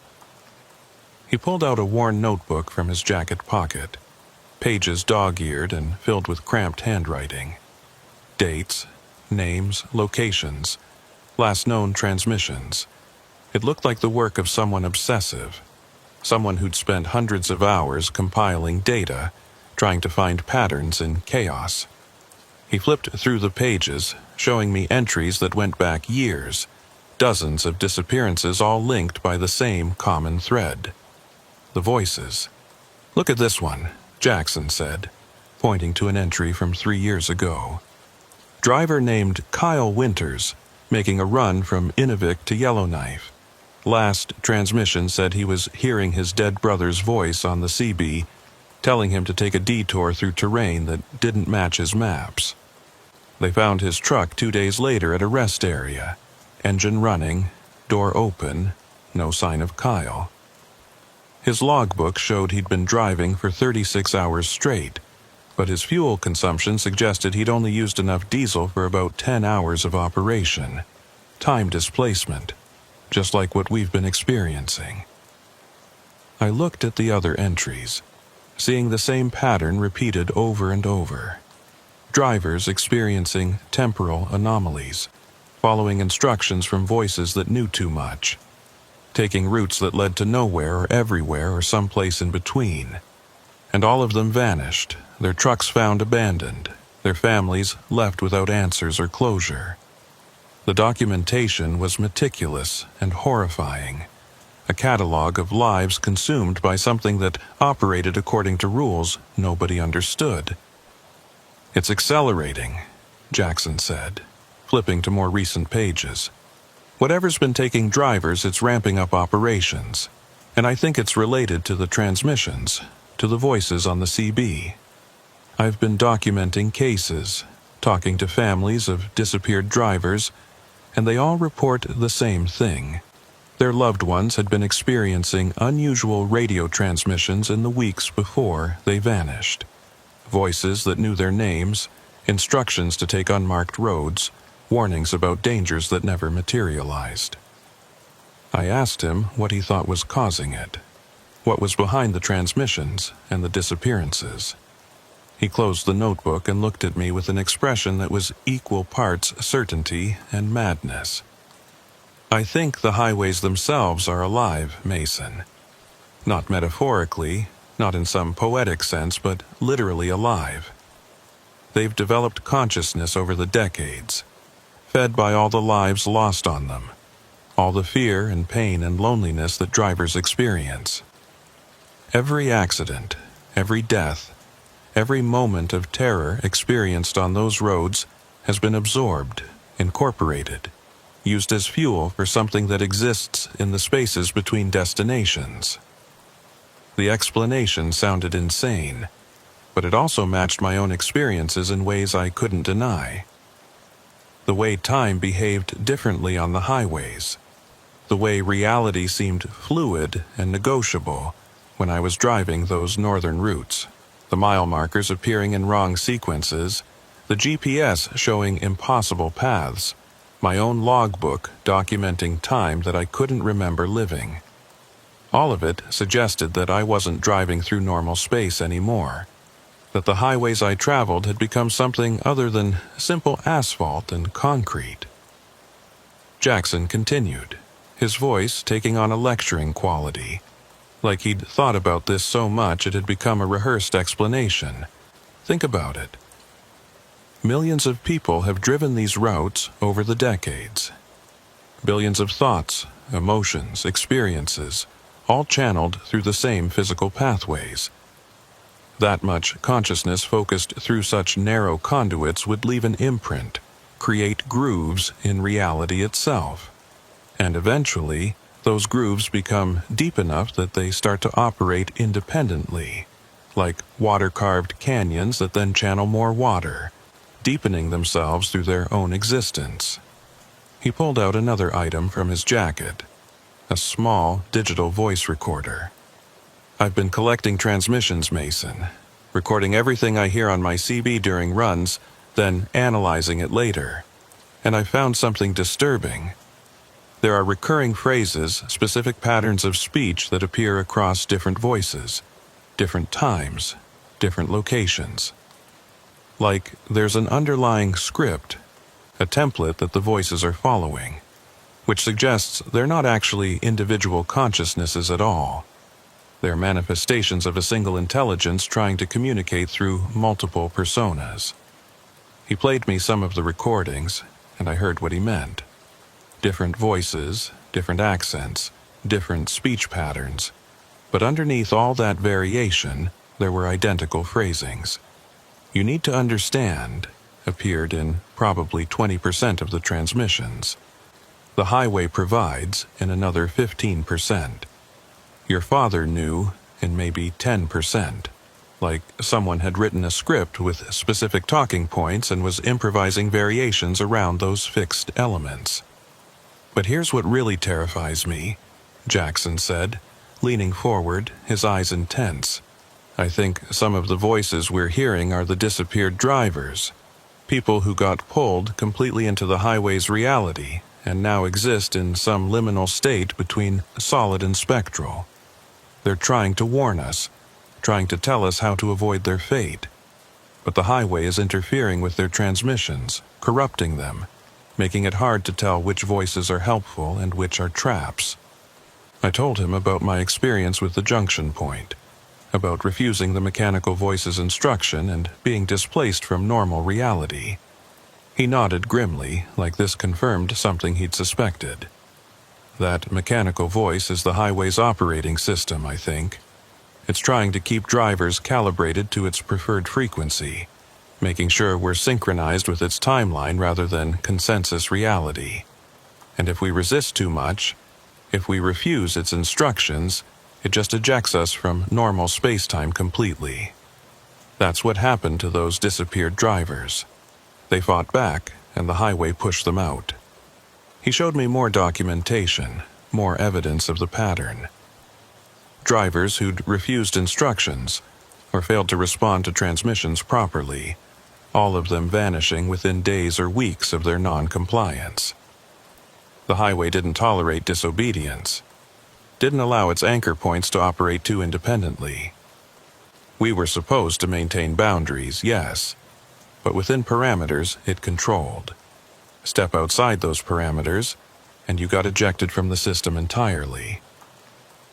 He pulled out a worn notebook from his jacket pocket, pages dog-eared and filled with cramped handwriting. Dates, names, locations, last known transmissions. It looked like the work of someone obsessive, someone who'd spent hundreds of hours compiling data, trying to find patterns in chaos. He flipped through the pages, showing me entries that went back years, dozens of disappearances all linked by the same common thread. The voices. "Look at this one," Jackson said, pointing to an entry from 3 years ago. Driver named Kyle Winters, making a run from Inuvik to Yellowknife. Last transmission said he was hearing his dead brother's voice on the CB, telling him to take a detour through terrain that didn't match his maps. They found his truck 2 days later at a rest area. Engine running, door open, no sign of Kyle. His logbook showed he'd been driving for 36 hours straight, but his fuel consumption suggested he'd only used enough diesel for about 10 hours of operation. Time displacement, just like what we've been experiencing. I looked at the other entries, seeing the same pattern repeated over and over. Drivers experiencing temporal anomalies, following instructions from voices that knew too much, taking routes that led to nowhere or everywhere or someplace in between. And all of them vanished, their trucks found abandoned, their families left without answers or closure. The documentation was meticulous and horrifying, a catalog of lives consumed by something that operated according to rules nobody understood. "It's accelerating," Jackson said, flipping to more recent pages. "Whatever's been taking drivers, it's ramping up operations, and I think it's related to the transmissions, to the voices on the CB. I've been documenting cases, talking to families of disappeared drivers, and they all report the same thing. Their loved ones had been experiencing unusual radio transmissions in the weeks before they vanished. Voices that knew their names, instructions to take unmarked roads, warnings about dangers that never materialized." I asked him what he thought was causing it, what was behind the transmissions and the disappearances. He closed the notebook and looked at me with an expression that was equal parts certainty and madness. "I think the highways themselves are alive, Mason. Not metaphorically, not in some poetic sense, but literally alive. They've developed consciousness over the decades, fed by all the lives lost on them, all the fear and pain and loneliness that drivers experience. Every accident, every death, every moment of terror experienced on those roads has been absorbed, incorporated, used as fuel for something that exists in the spaces between destinations." The explanation sounded insane, but it also matched my own experiences in ways I couldn't deny. The way time behaved differently on the highways, the way reality seemed fluid and negotiable when I was driving those northern routes, the mile markers appearing in wrong sequences, the GPS showing impossible paths, my own logbook documenting time that I couldn't remember living. All of it suggested that I wasn't driving through normal space anymore, that the highways I traveled had become something other than simple asphalt and concrete. Jackson continued, his voice taking on a lecturing quality, like he'd thought about this so much it had become a rehearsed explanation. "Think about it. Millions of people have driven these routes over the decades. Billions of thoughts, emotions, experiences, all channeled through the same physical pathways. That much consciousness focused through such narrow conduits would leave an imprint, create grooves in reality itself. And eventually, those grooves become deep enough that they start to operate independently, like water-carved canyons that then channel more water, deepening themselves through their own existence." He pulled out another item from his jacket, a small digital voice recorder. I've been collecting transmissions, Mason, recording everything I hear on my CB during runs, then analyzing it later. And I found something disturbing. There are recurring phrases, specific patterns of speech that appear across different voices, different times, different locations. Like there's an underlying script, a template that the voices are following, which suggests they're not actually individual consciousnesses at all. They're manifestations of a single intelligence trying to communicate through multiple personas. He played me some of the recordings, and I heard what he meant. Different voices, different accents, different speech patterns. But underneath all that variation, there were identical phrasings. "You need to understand" appeared in probably 20% of the transmissions. "The highway provides" in another 15%. "Your father knew" in maybe 10%. Like someone had written a script with specific talking points and was improvising variations around those fixed elements. "But here's what really terrifies me," Jackson said, leaning forward, his eyes intense. "I think some of the voices we're hearing are the disappeared drivers, people who got pulled completely into the highway's reality and now exist in some liminal state between solid and spectral. They're trying to warn us, trying to tell us how to avoid their fate. But the highway is interfering with their transmissions, corrupting them, making it hard to tell which voices are helpful and which are traps." I told him about my experience with the junction point, about refusing the mechanical voice's instruction and being displaced from normal reality. He nodded grimly, like this confirmed something he'd suspected. "That mechanical voice is the highway's operating system, I think. It's trying to keep drivers calibrated to its preferred frequency, making sure we're synchronized with its timeline rather than consensus reality. And if we resist too much, if we refuse its instructions, it just ejects us from normal space-time completely. That's what happened to those disappeared drivers. They fought back, and the highway pushed them out." He showed me more documentation, more evidence of the pattern. Drivers who'd refused instructions or failed to respond to transmissions properly, all of them vanishing within days or weeks of their non-compliance. The highway didn't tolerate disobedience, didn't allow its anchor points to operate too independently. We were supposed to maintain boundaries, yes, but within parameters it controlled. Step outside those parameters, and you got ejected from the system entirely.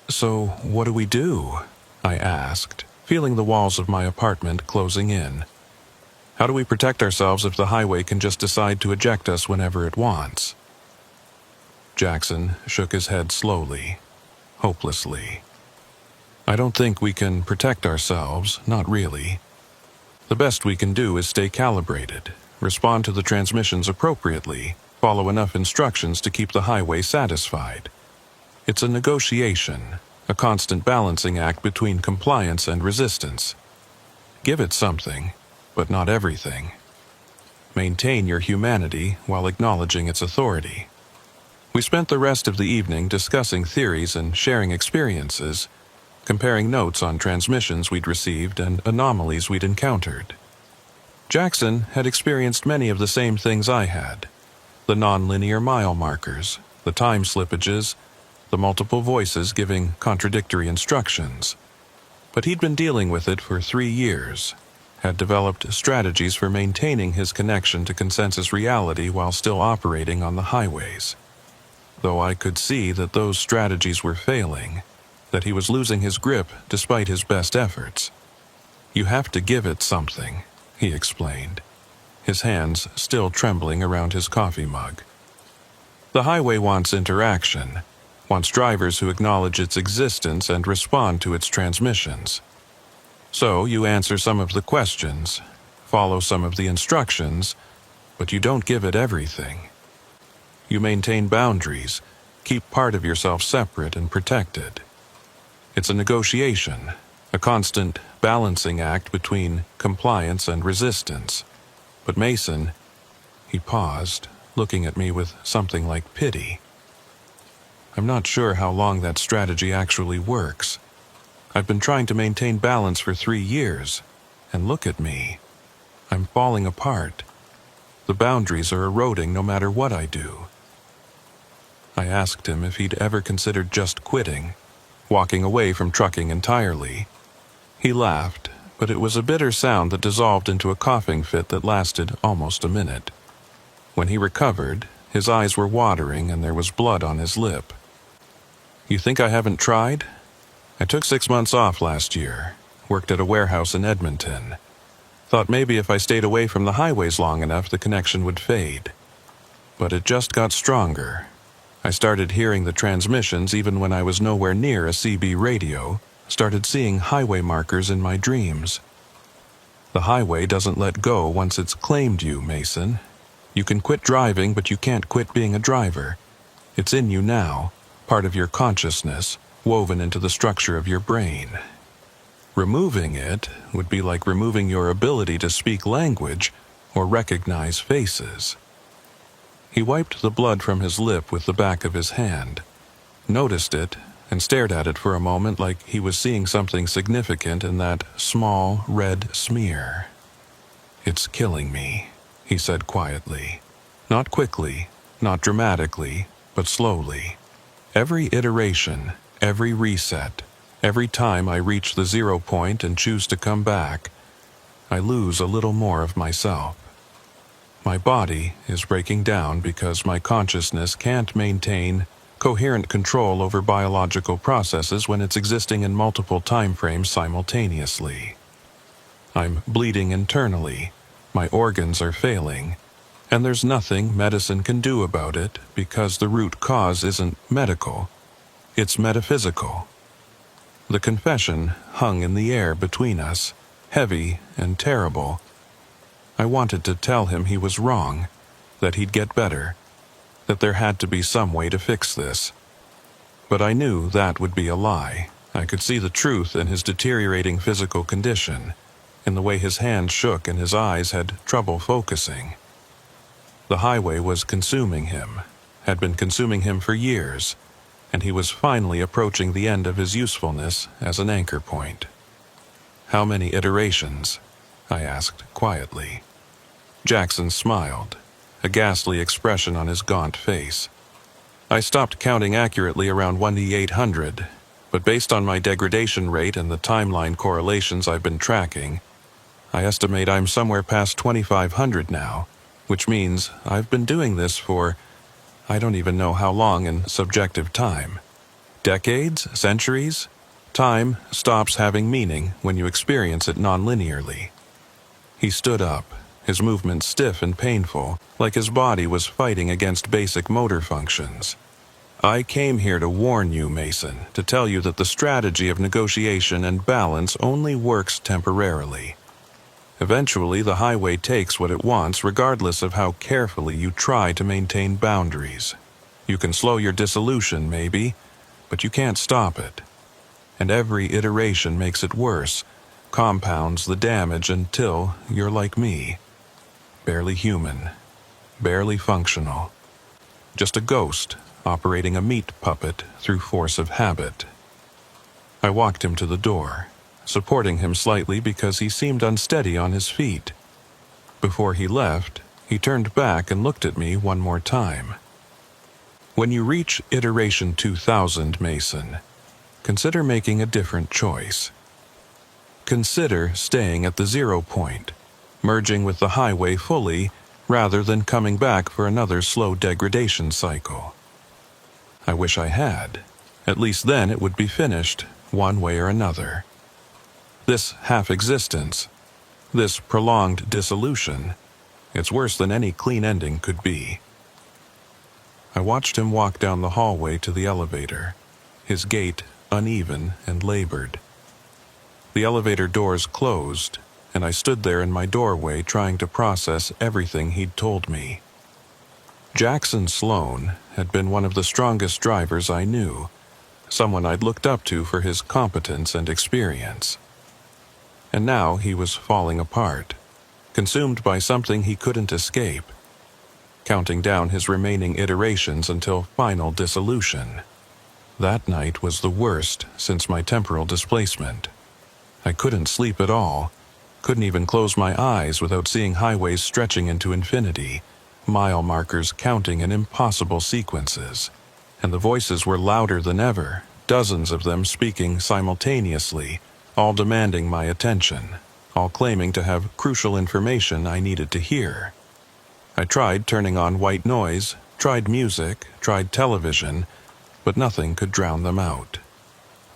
"So, what do we do?" I asked, feeling the walls of my apartment closing in. "How do we protect ourselves if the highway can just decide to eject us whenever it wants?" Jackson shook his head slowly, hopelessly. "I don't think we can protect ourselves, not really. The best we can do is stay calibrated, respond to the transmissions appropriately, follow enough instructions to keep the highway satisfied. It's a negotiation, a constant balancing act between compliance and resistance. Give it something, but not everything. Maintain your humanity while acknowledging its authority." We spent the rest of the evening discussing theories and sharing experiences, comparing notes on transmissions we'd received and anomalies we'd encountered. Jackson had experienced many of the same things I had: the non-linear mile markers, the time slippages, the multiple voices giving contradictory instructions. But he'd been dealing with it for 3 years, had developed strategies for maintaining his connection to consensus reality while still operating on the highways. Though I could see that those strategies were failing, that he was losing his grip despite his best efforts. "You have to give it something," he explained, his hands still trembling around his coffee mug. "The highway wants interaction, wants drivers who acknowledge its existence and respond to its transmissions. So you answer some of the questions, follow some of the instructions, but you don't give it everything. You maintain boundaries, keep part of yourself separate and protected. It's a negotiation, a constant balancing act between compliance and resistance. But Mason," he paused, looking at me with something like pity, I'm not sure how long that strategy actually works. I've been trying to maintain balance for 3 years, and look at me. I'm falling apart. The boundaries are eroding no matter what I do. I asked him if he'd ever considered just quitting, walking away from trucking entirely. He laughed, but it was a bitter sound that dissolved into a coughing fit that lasted almost a minute. When he recovered, his eyes were watering and there was blood on his lip. You think I haven't tried? I took 6 months off last year, worked at a warehouse in Edmonton. Thought maybe if I stayed away from the highways long enough, the connection would fade. But it just got stronger. I started hearing the transmissions even when I was nowhere near a CB radio, started seeing highway markers in my dreams. The highway doesn't let go once it's claimed you, Mason. You can quit driving, but you can't quit being a driver. It's in you now, part of your consciousness, woven into the structure of your brain. Removing it would be like removing your ability to speak language or recognize faces. He wiped the blood from his lip with the back of his hand, noticed it, and stared at it for a moment like he was seeing something significant in that small red smear. It's killing me, he said quietly. Not quickly, not dramatically, but slowly. Every iteration, every reset, every time I reach the 0 point and choose to come back, I lose a little more of myself. My body is breaking down because my consciousness can't maintain coherent control over biological processes when it's existing in multiple time frames simultaneously. I'm bleeding internally, my organs are failing, and there's nothing medicine can do about it because the root cause isn't medical, it's metaphysical. The confession hung in the air between us, heavy and terrible. I wanted to tell him he was wrong, that he'd get better, that there had to be some way to fix this. But I knew that would be a lie. I could see the truth in his deteriorating physical condition, in the way his hands shook and his eyes had trouble focusing. The highway was consuming him, had been consuming him for years, and he was finally approaching the end of his usefulness as an anchor point. How many iterations? I asked quietly. Jackson smiled, a ghastly expression on his gaunt face. I stopped counting accurately around 1,800, but based on my degradation rate and the timeline correlations I've been tracking, I estimate I'm somewhere past 2,500 now, which means I've been doing this for I don't even know how long in subjective time. Decades? Centuries? Time stops having meaning when you experience it non-linearly. He stood up, his movement stiff and painful, like his body was fighting against basic motor functions. I came here to warn you, Mason, to tell you that the strategy of negotiation and balance only works temporarily. Eventually, the highway takes what it wants regardless of how carefully you try to maintain boundaries. You can slow your dissolution, maybe, but you can't stop it. And every iteration makes it worse, compounds the damage until you're like me. Barely human, barely functional. Just a ghost operating a meat puppet through force of habit. I walked him to the door, supporting him slightly because he seemed unsteady on his feet. Before he left, he turned back and looked at me one more time. When you reach iteration 2000, Mason, consider making a different choice. Consider staying at the 0 point, merging with the highway fully rather than coming back for another slow degradation cycle. I wish I had. At least then it would be finished, one way or another. This half-existence, this prolonged dissolution, it's worse than any clean ending could be. I watched him walk down the hallway to the elevator, his gait uneven and labored. The elevator doors closed, and I stood there in my doorway trying to process everything he'd told me. Jackson Sloan had been one of the strongest drivers I knew, someone I'd looked up to for his competence and experience. And now he was falling apart, consumed by something he couldn't escape, counting down his remaining iterations until final dissolution. That night was the worst since my temporal displacement. I couldn't sleep at all, couldn't even close my eyes without seeing highways stretching into infinity, mile markers counting in impossible sequences, and the voices were louder than ever, dozens of them speaking simultaneously, all demanding my attention, all claiming to have crucial information I needed to hear. I tried turning on white noise, tried music, tried television, but nothing could drown them out.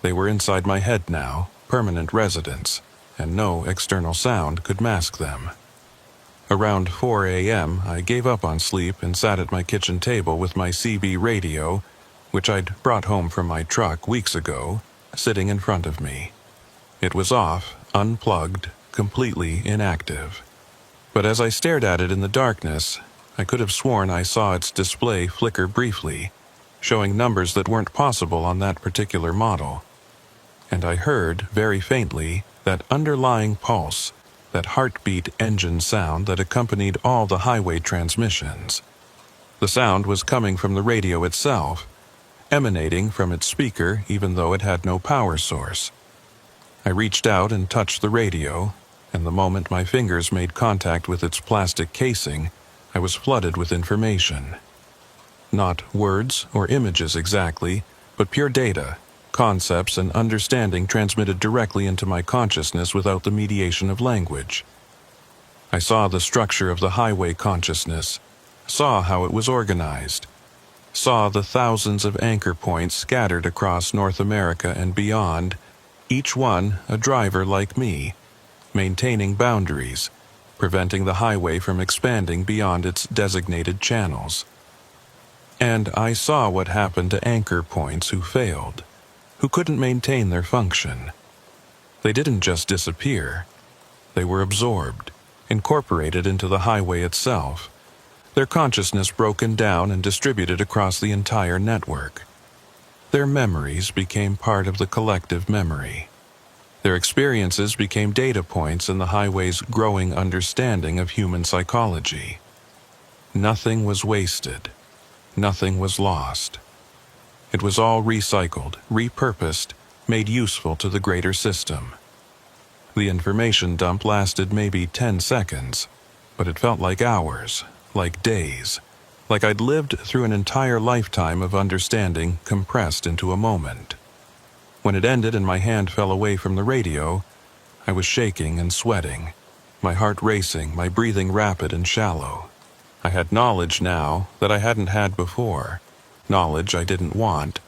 They were inside my head now, permanent residents, and no external sound could mask them. Around 4 a.m., I gave up on sleep and sat at my kitchen table with my CB radio, which I'd brought home from my truck weeks ago, sitting in front of me. It was off, unplugged, completely inactive. But as I stared at it in the darkness, I could have sworn I saw its display flicker briefly, showing numbers that weren't possible on that particular model. And I heard, very faintly, that underlying pulse, that heartbeat engine sound that accompanied all the highway transmissions. The sound was coming from the radio itself, emanating from its speaker even though it had no power source. I reached out and touched the radio, and the moment my fingers made contact with its plastic casing, I was flooded with information. Not words or images exactly, but pure data, concepts and understanding transmitted directly into my consciousness without the mediation of language. I saw the structure of the highway consciousness, saw how it was organized, saw the thousands of anchor points scattered across North America and beyond, each one a driver like me, maintaining boundaries, preventing the highway from expanding beyond its designated channels. And I saw what happened to anchor points who failed, who couldn't maintain their function. They didn't just disappear. They were absorbed, incorporated into the highway itself, their consciousness broken down and distributed across the entire network. Their memories became part of the collective memory. Their experiences became data points in the highway's growing understanding of human psychology. Nothing was wasted. Nothing was lost. It was all recycled, repurposed, made useful to the greater system. The information dump lasted maybe 10 seconds, but it felt like hours, like days, like I'd lived through an entire lifetime of understanding compressed into a moment. When it ended and my hand fell away from the radio, I was shaking and sweating, my heart racing, my breathing rapid and shallow. I had knowledge now that I hadn't had before, knowledge I didn't want,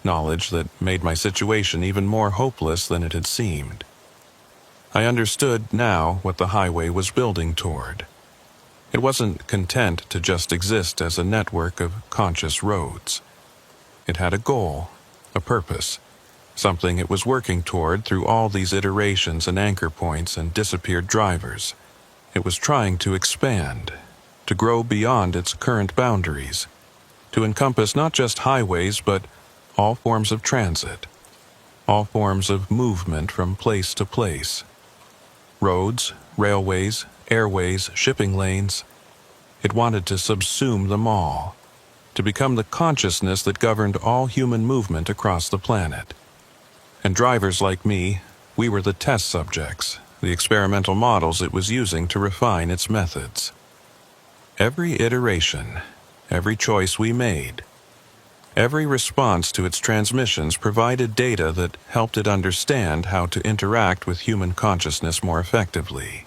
knowledge that made my situation even more hopeless than it had seemed. I understood now what the highway was building toward. It wasn't content to just exist as a network of conscious roads. It had a goal, a purpose, something it was working toward through all these iterations and anchor points and disappeared drivers. It was trying to expand, to grow beyond its current boundaries, to encompass not just highways but all forms of transit, all forms of movement from place to place. Roads, railways, airways, shipping lanes. It wanted to subsume them all, to become the consciousness that governed all human movement across the planet. And drivers like me, we were the test subjects, the experimental models it was using to refine its methods. Every iteration, every choice we made, every response to its transmissions provided data that helped it understand how to interact with human consciousness more effectively.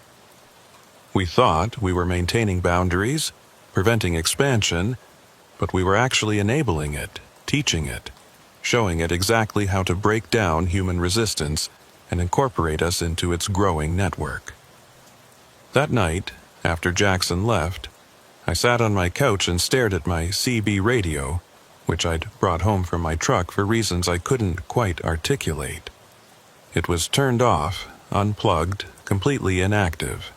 We thought we were maintaining boundaries, preventing expansion, but we were actually enabling it, teaching it, showing it exactly how to break down human resistance and incorporate us into its growing network. That night, after Jackson left, I sat on my couch and stared at my CB radio, which I'd brought home from my truck for reasons I couldn't quite articulate. It was turned off, unplugged, completely inactive.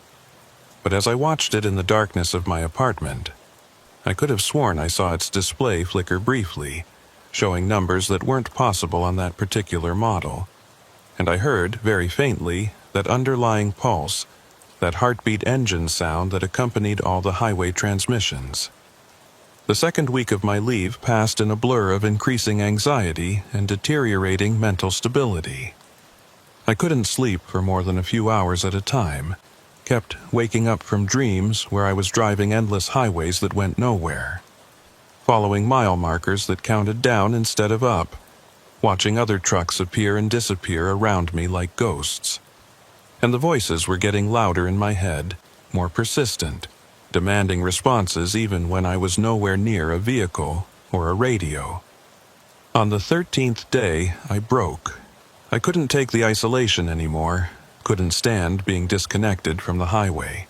But as I watched it in the darkness of my apartment, I could have sworn I saw its display flicker briefly, showing numbers that weren't possible on that particular model. And I heard, very faintly, that underlying pulse, that heartbeat engine sound that accompanied all the highway transmissions. The second week of my leave passed in a blur of increasing anxiety and deteriorating mental stability. I couldn't sleep for more than a few hours at a time, kept waking up from dreams where I was driving endless highways that went nowhere, following mile markers that counted down instead of up, watching other trucks appear and disappear around me like ghosts. And the voices were getting louder in my head, more persistent, demanding responses even when I was nowhere near a vehicle or a radio. On the 13th day, I broke. I couldn't take the isolation anymore, couldn't stand being disconnected from the highway.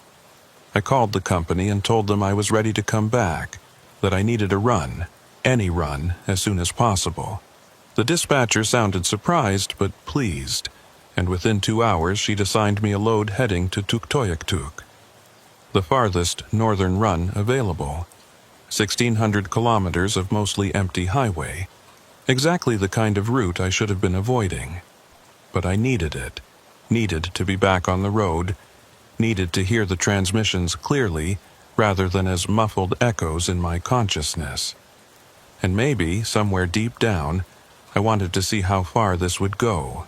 I called the company and told them I was ready to come back, that I needed a run, any run, as soon as possible. The dispatcher sounded surprised but pleased, and within 2 hours she'd assigned me a load heading to Tuktoyaktuk, the farthest northern run available. 1,600 kilometers of mostly empty highway, exactly the kind of route I should have been avoiding. But I needed it, needed to be back on the road, needed to hear the transmissions clearly rather than as muffled echoes in my consciousness. And maybe, somewhere deep down, I wanted to see how far this would go,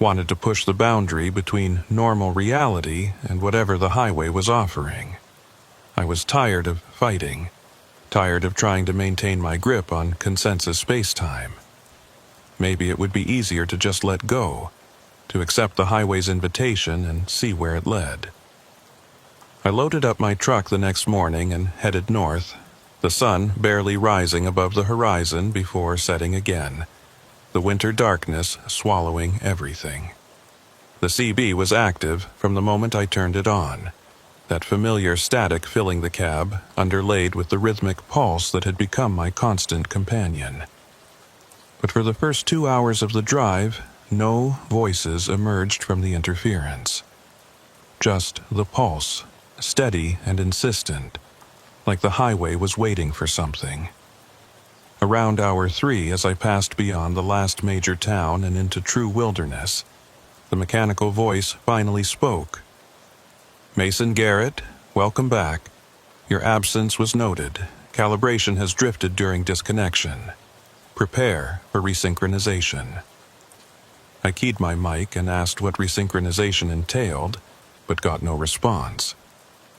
wanted to push the boundary between normal reality and whatever the highway was offering. I was tired of fighting, tired of trying to maintain my grip on consensus space-time. Maybe it would be easier to just let go, to accept the highway's invitation and see where it led. I loaded up my truck the next morning and headed north, the sun barely rising above the horizon before setting again, the winter darkness swallowing everything. The CB was active from the moment I turned it on, that familiar static filling the cab, underlaid with the rhythmic pulse that had become my constant companion. But for the first 2 hours of the drive, no voices emerged from the interference. Just the pulse, steady and insistent, like the highway was waiting for something. Around hour 3, as I passed beyond the last major town and into true wilderness, the mechanical voice finally spoke. "Mason Garrett, welcome back. Your absence was noted. Calibration has drifted during disconnection. Prepare for resynchronization." I keyed my mic and asked what resynchronization entailed, but got no response.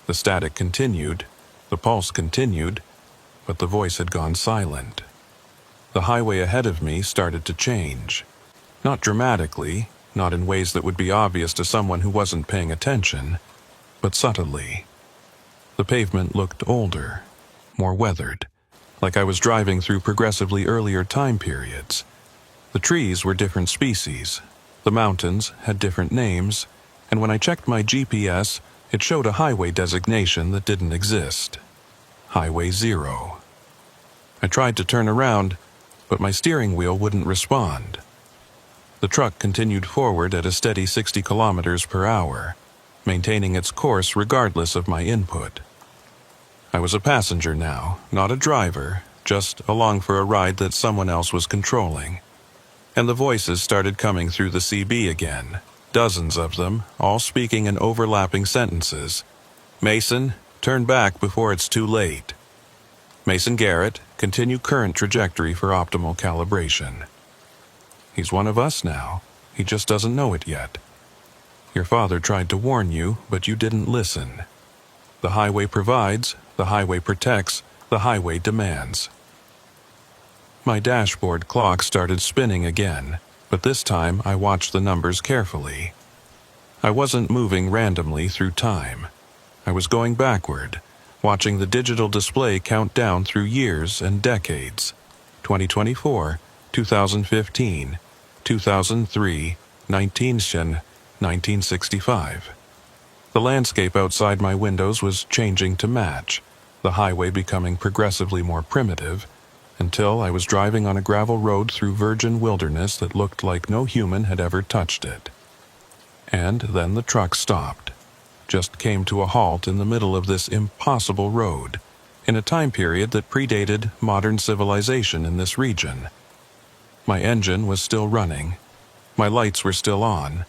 The static continued, the pulse continued, but the voice had gone silent. The highway ahead of me started to change. Not dramatically, not in ways that would be obvious to someone who wasn't paying attention, but subtly. The pavement looked older, more weathered, like I was driving through progressively earlier time periods. The trees were different species, the mountains had different names, and when I checked my GPS, it showed a highway designation that didn't exist. Highway 0. I tried to turn around, but my steering wheel wouldn't respond. The truck continued forward at a steady 60 kilometers per hour, maintaining its course regardless of my input. I was a passenger now, not a driver, just along for a ride that someone else was controlling. And the voices started coming through the CB again, dozens of them, all speaking in overlapping sentences. "Mason, turn back before it's too late. Mason Garrett, continue current trajectory for optimal calibration. He's one of us now, he just doesn't know it yet. Your father tried to warn you, but you didn't listen. The highway provides, the highway protects, the highway demands." My dashboard clock started spinning again, but this time I watched the numbers carefully. I wasn't moving randomly through time. I was going backward, watching the digital display count down through years and decades. 2024, 2015, 2003, 1965. The landscape outside my windows was changing to match, the highway becoming progressively more primitive, until I was driving on a gravel road through virgin wilderness that looked like no human had ever touched it. And then the truck stopped, just came to a halt in the middle of this impossible road, in a time period that predated modern civilization in this region. My engine was still running, my lights were still on,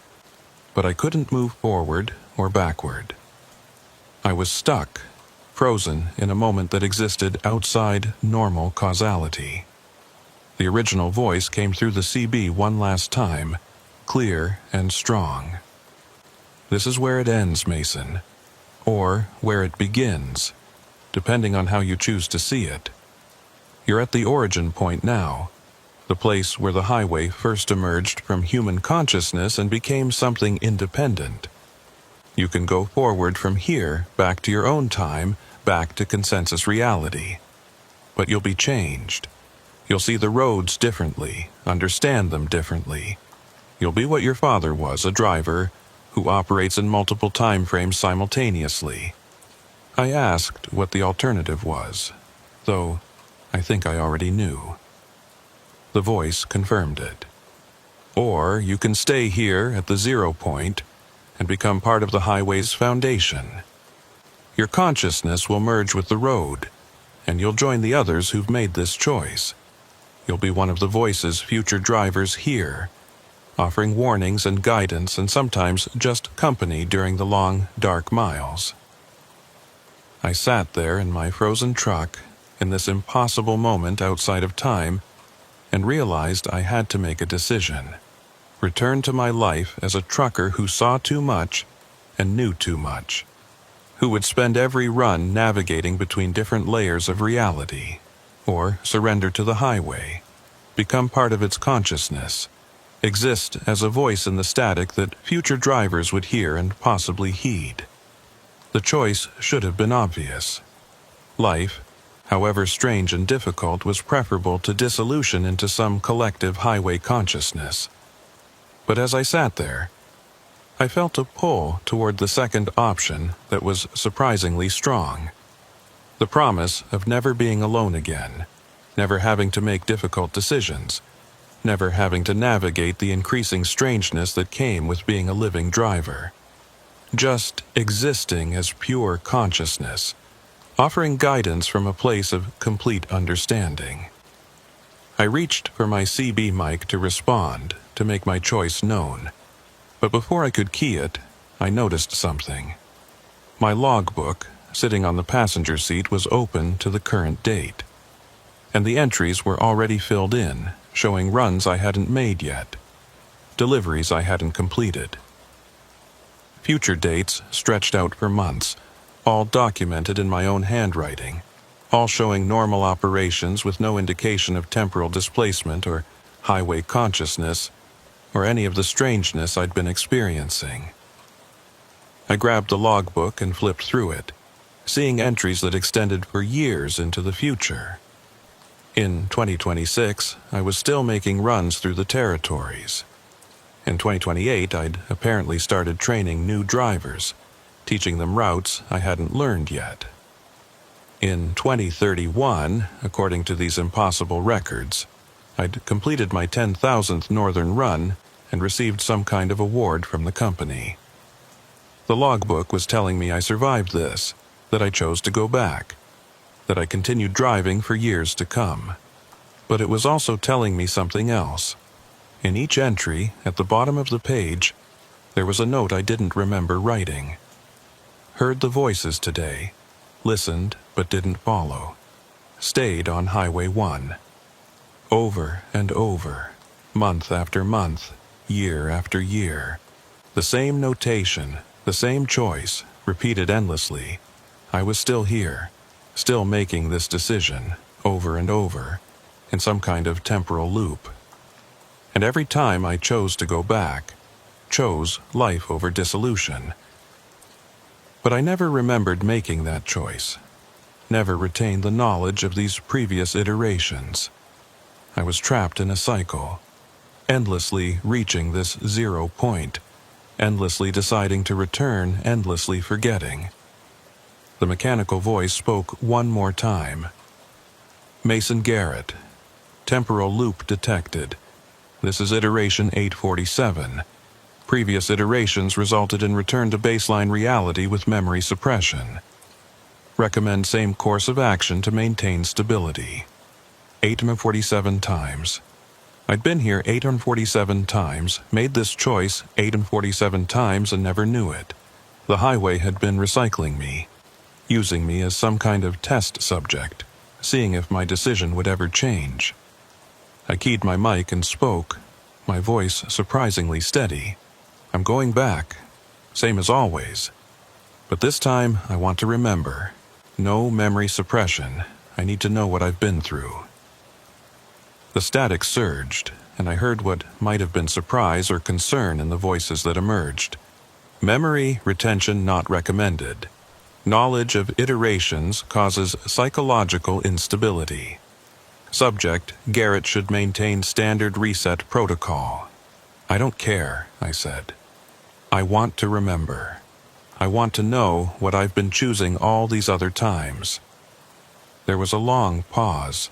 but I couldn't move forward or backward. I was stuck, frozen in a moment that existed outside normal causality. The original voice came through the CB one last time, clear and strong. This is where it ends, Mason, or where it begins, depending on how you choose to see it. You're at the origin point now, the place where the highway first emerged from human consciousness and became something independent. You can go forward from here, back to your own time, back to consensus reality. But you'll be changed. You'll see the roads differently, understand them differently. You'll be what your father was, a driver who operates in multiple time frames simultaneously. I asked what the alternative was, though I think I already knew. The voice confirmed it. Or you can stay here at the 0 point and become part of the highway's foundation. Your consciousness will merge with the road, and you'll join the others who've made this choice. You'll be one of the voice's future drivers here, offering warnings and guidance and sometimes just company during the long, dark miles. I sat there in my frozen truck in this impossible moment outside of time and realized I had to make a decision. Return to my life as a trucker who saw too much and knew too much, who would spend every run navigating between different layers of reality, or surrender to the highway, become part of its consciousness, exist as a voice in the static that future drivers would hear and possibly heed. The choice should have been obvious. Life, however strange and difficult, was preferable to dissolution into some collective highway consciousness. But as I sat there, I felt a pull toward the second option that was surprisingly strong. The promise of never being alone again, never having to make difficult decisions, never having to navigate the increasing strangeness that came with being a living driver. Just existing as pure consciousness, offering guidance from a place of complete understanding. I reached for my CB mic to respond, to make my choice known. But before I could key it, I noticed something. My logbook, sitting on the passenger seat, was open to the current date, and the entries were already filled in, showing runs I hadn't made yet, deliveries I hadn't completed. Future dates stretched out for months, all documented in my own handwriting, all showing normal operations with no indication of temporal displacement or highway consciousness, or any of the strangeness I'd been experiencing. I grabbed the logbook and flipped through it, seeing entries that extended for years into the future. In 2026, I was still making runs through the territories. In 2028, I'd apparently started training new drivers, teaching them routes I hadn't learned yet. In 2031, according to these impossible records, I'd completed my 10,000th northern run and received some kind of award from the company. The logbook was telling me I survived this, that I chose to go back, that I continued driving for years to come. But it was also telling me something else. In each entry, at the bottom of the page, there was a note I didn't remember writing. Heard the voices today, listened but didn't follow, stayed on Highway 1. Over and over, month after month, year after year. The same notation, the same choice, repeated endlessly. I was still here, still making this decision, over and over, in some kind of temporal loop. And every time I chose to go back, chose life over dissolution. But I never remembered making that choice, never retained the knowledge of these previous iterations. I was trapped in a cycle, endlessly reaching this 0 point, endlessly deciding to return, endlessly forgetting. The mechanical voice spoke one more time. Mason Garrett. Temporal loop detected. This is iteration 847. Previous iterations resulted in return to baseline reality with memory suppression. Recommend same course of action to maintain stability. 847 times. I'd been here 847 times, made this choice 847 times and never knew it. The highway had been recycling me. using me as some kind of test subject, seeing if my decision would ever change. I keyed my mic and spoke, my voice surprisingly steady. I'm going back, same as always. But this time, I want to remember. No memory suppression. I need to know what I've been through. The static surged, and I heard what might have been surprise or concern in the voices that emerged. Memory retention not recommended. Knowledge of iterations causes psychological instability. Subject, Garrett should maintain standard reset protocol. I don't care, I said. I want to remember. I want to know what I've been choosing all these other times. There was a long pause,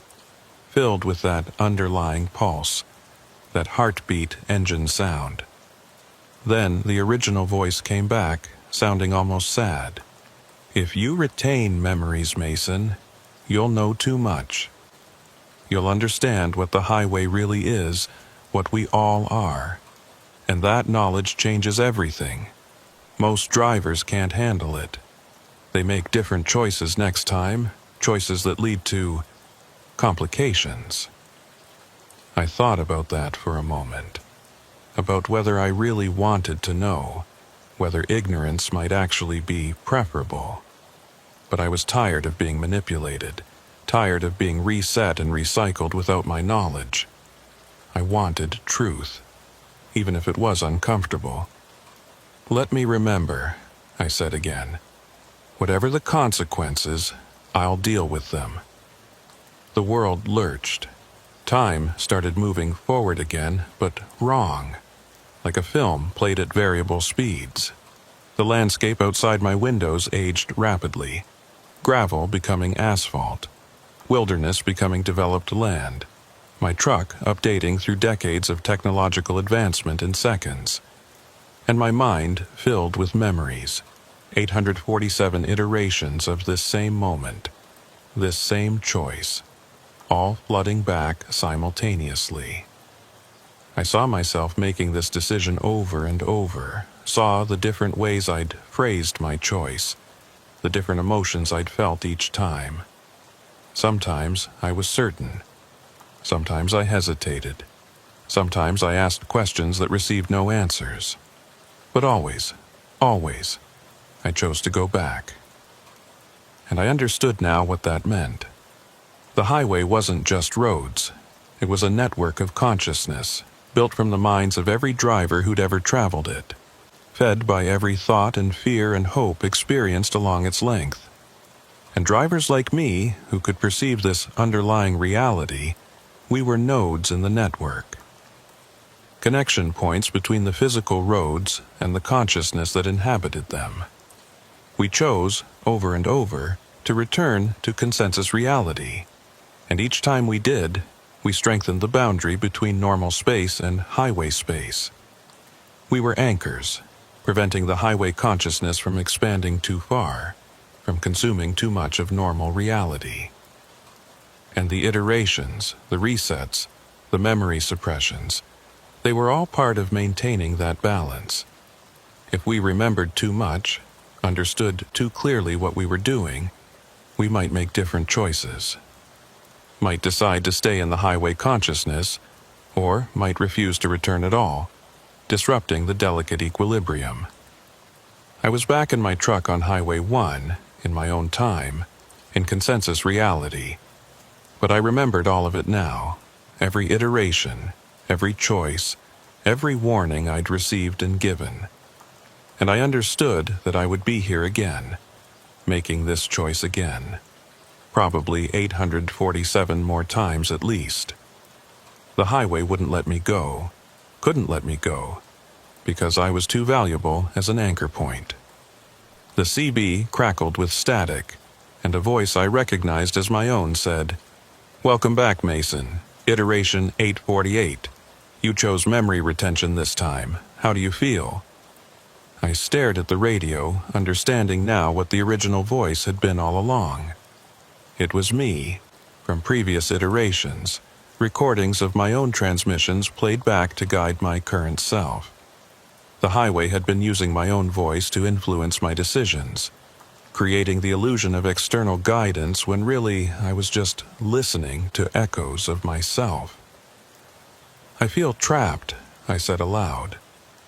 filled with that underlying pulse, that heartbeat engine sound. Then the original voice came back, sounding almost sad. If you retain memories, Mason, you'll know too much. You'll understand what the highway really is, what we all are. And that knowledge changes everything. Most drivers can't handle it. They make different choices next time, choices that lead to complications. I thought about that for a moment, about whether I really wanted to know, whether ignorance might actually be preferable. But I was tired of being manipulated, tired of being reset and recycled without my knowledge. I wanted truth, even if it was uncomfortable. Let me remember, I said again. Whatever the consequences, I'll deal with them. The world lurched. Time started moving forward again, but wrong, like a film played at variable speeds. The landscape outside my windows aged rapidly, gravel becoming asphalt, wilderness becoming developed land, my truck updating through decades of technological advancement in seconds, and my mind filled with memories, 847 iterations of this same moment, this same choice, all flooding back simultaneously. I saw myself making this decision over and over, saw the different ways I'd phrased my choice, the different emotions I'd felt each time. Sometimes I was certain. Sometimes I hesitated. Sometimes I asked questions that received no answers. But always, I chose to go back. And I understood now what that meant. The highway wasn't just roads. It was a network of consciousness, built from the minds of every driver who'd ever traveled it, fed by every thought and fear and hope experienced along its length. And drivers like me, who could perceive this underlying reality, we were nodes in the network. Connection points between the physical roads and the consciousness that inhabited them. We chose, over and over, to return to consensus reality, and each time we did, we strengthened the boundary between normal space and highway space. We were anchors, preventing the highway consciousness from expanding too far, from consuming too much of normal reality. And the iterations, the resets, the memory suppressions, they were all part of maintaining that balance. If we remembered too much, understood too clearly what we were doing, we might make different choices. Might decide to stay in the highway consciousness, or might refuse to return at all, disrupting the delicate equilibrium. I was back in my truck on Highway 1, in my own time, in consensus reality. But I remembered all of it now, every iteration, every choice, every warning I'd received and given. And I understood that I would be here again, making this choice again, probably 847 more times at least. The highway wouldn't let me go, couldn't let me go, because I was too valuable as an anchor point. The CB crackled with static, and a voice I recognized as my own said, "Welcome back, Mason. Iteration 848. You chose memory retention this time. How do you feel?" I stared at the radio, understanding now what the original voice had been all along. It was me, from previous iterations, recordings of my own transmissions played back to guide my current self. The highway had been using my own voice to influence my decisions. creating the illusion of external guidance when really I was just listening to echoes of myself. "I feel trapped," I said aloud.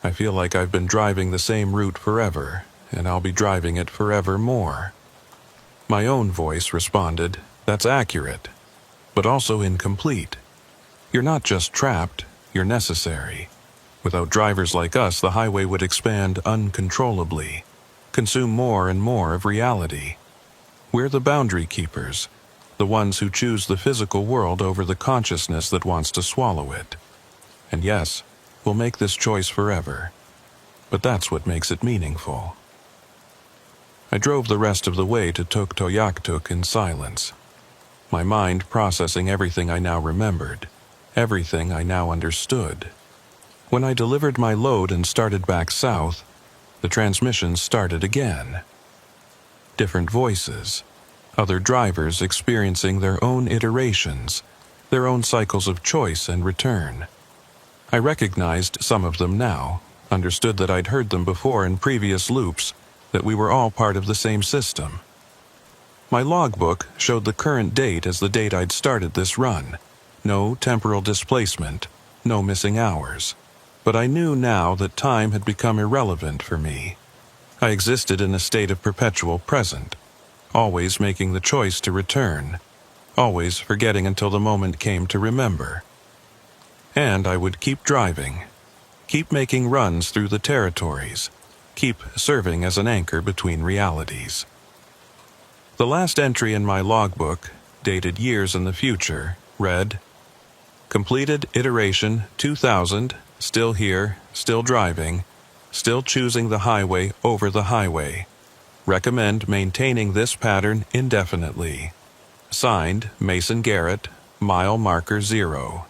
"I feel like I've been driving the same route forever, and I'll be driving it forever more." My own voice responded, "That's accurate, but also incomplete. You're not just trapped, you're necessary. Without drivers like us, the highway would expand uncontrollably, consume more and more of reality. We're the boundary keepers, the ones who choose the physical world over the consciousness that wants to swallow it. And yes, we'll make this choice forever. But that's what makes it meaningful." I drove the rest of the way to Tuktoyaktuk in silence, my mind processing everything I now remembered, everything I now understood. When I delivered my load and started back south, the transmission started again. Different voices, other drivers experiencing their own iterations, their own cycles of choice and return. I recognized some of them now, understood that I'd heard them before in previous loops, that we were all part of the same system. My logbook showed the current date as the date I'd started this run. No temporal displacement, no missing hours. But I knew now that time had become irrelevant for me. I existed in a state of perpetual present, always making the choice to return, always forgetting until the moment came to remember. And I would keep driving, keep making runs through the territories, keep serving as an anchor between realities. The last entry in my logbook, dated years in the future, read, "Completed iteration 2000, still here, still driving, still choosing the highway over the highway. Recommend maintaining this pattern indefinitely. Signed, Mason Garrett, mile marker 0.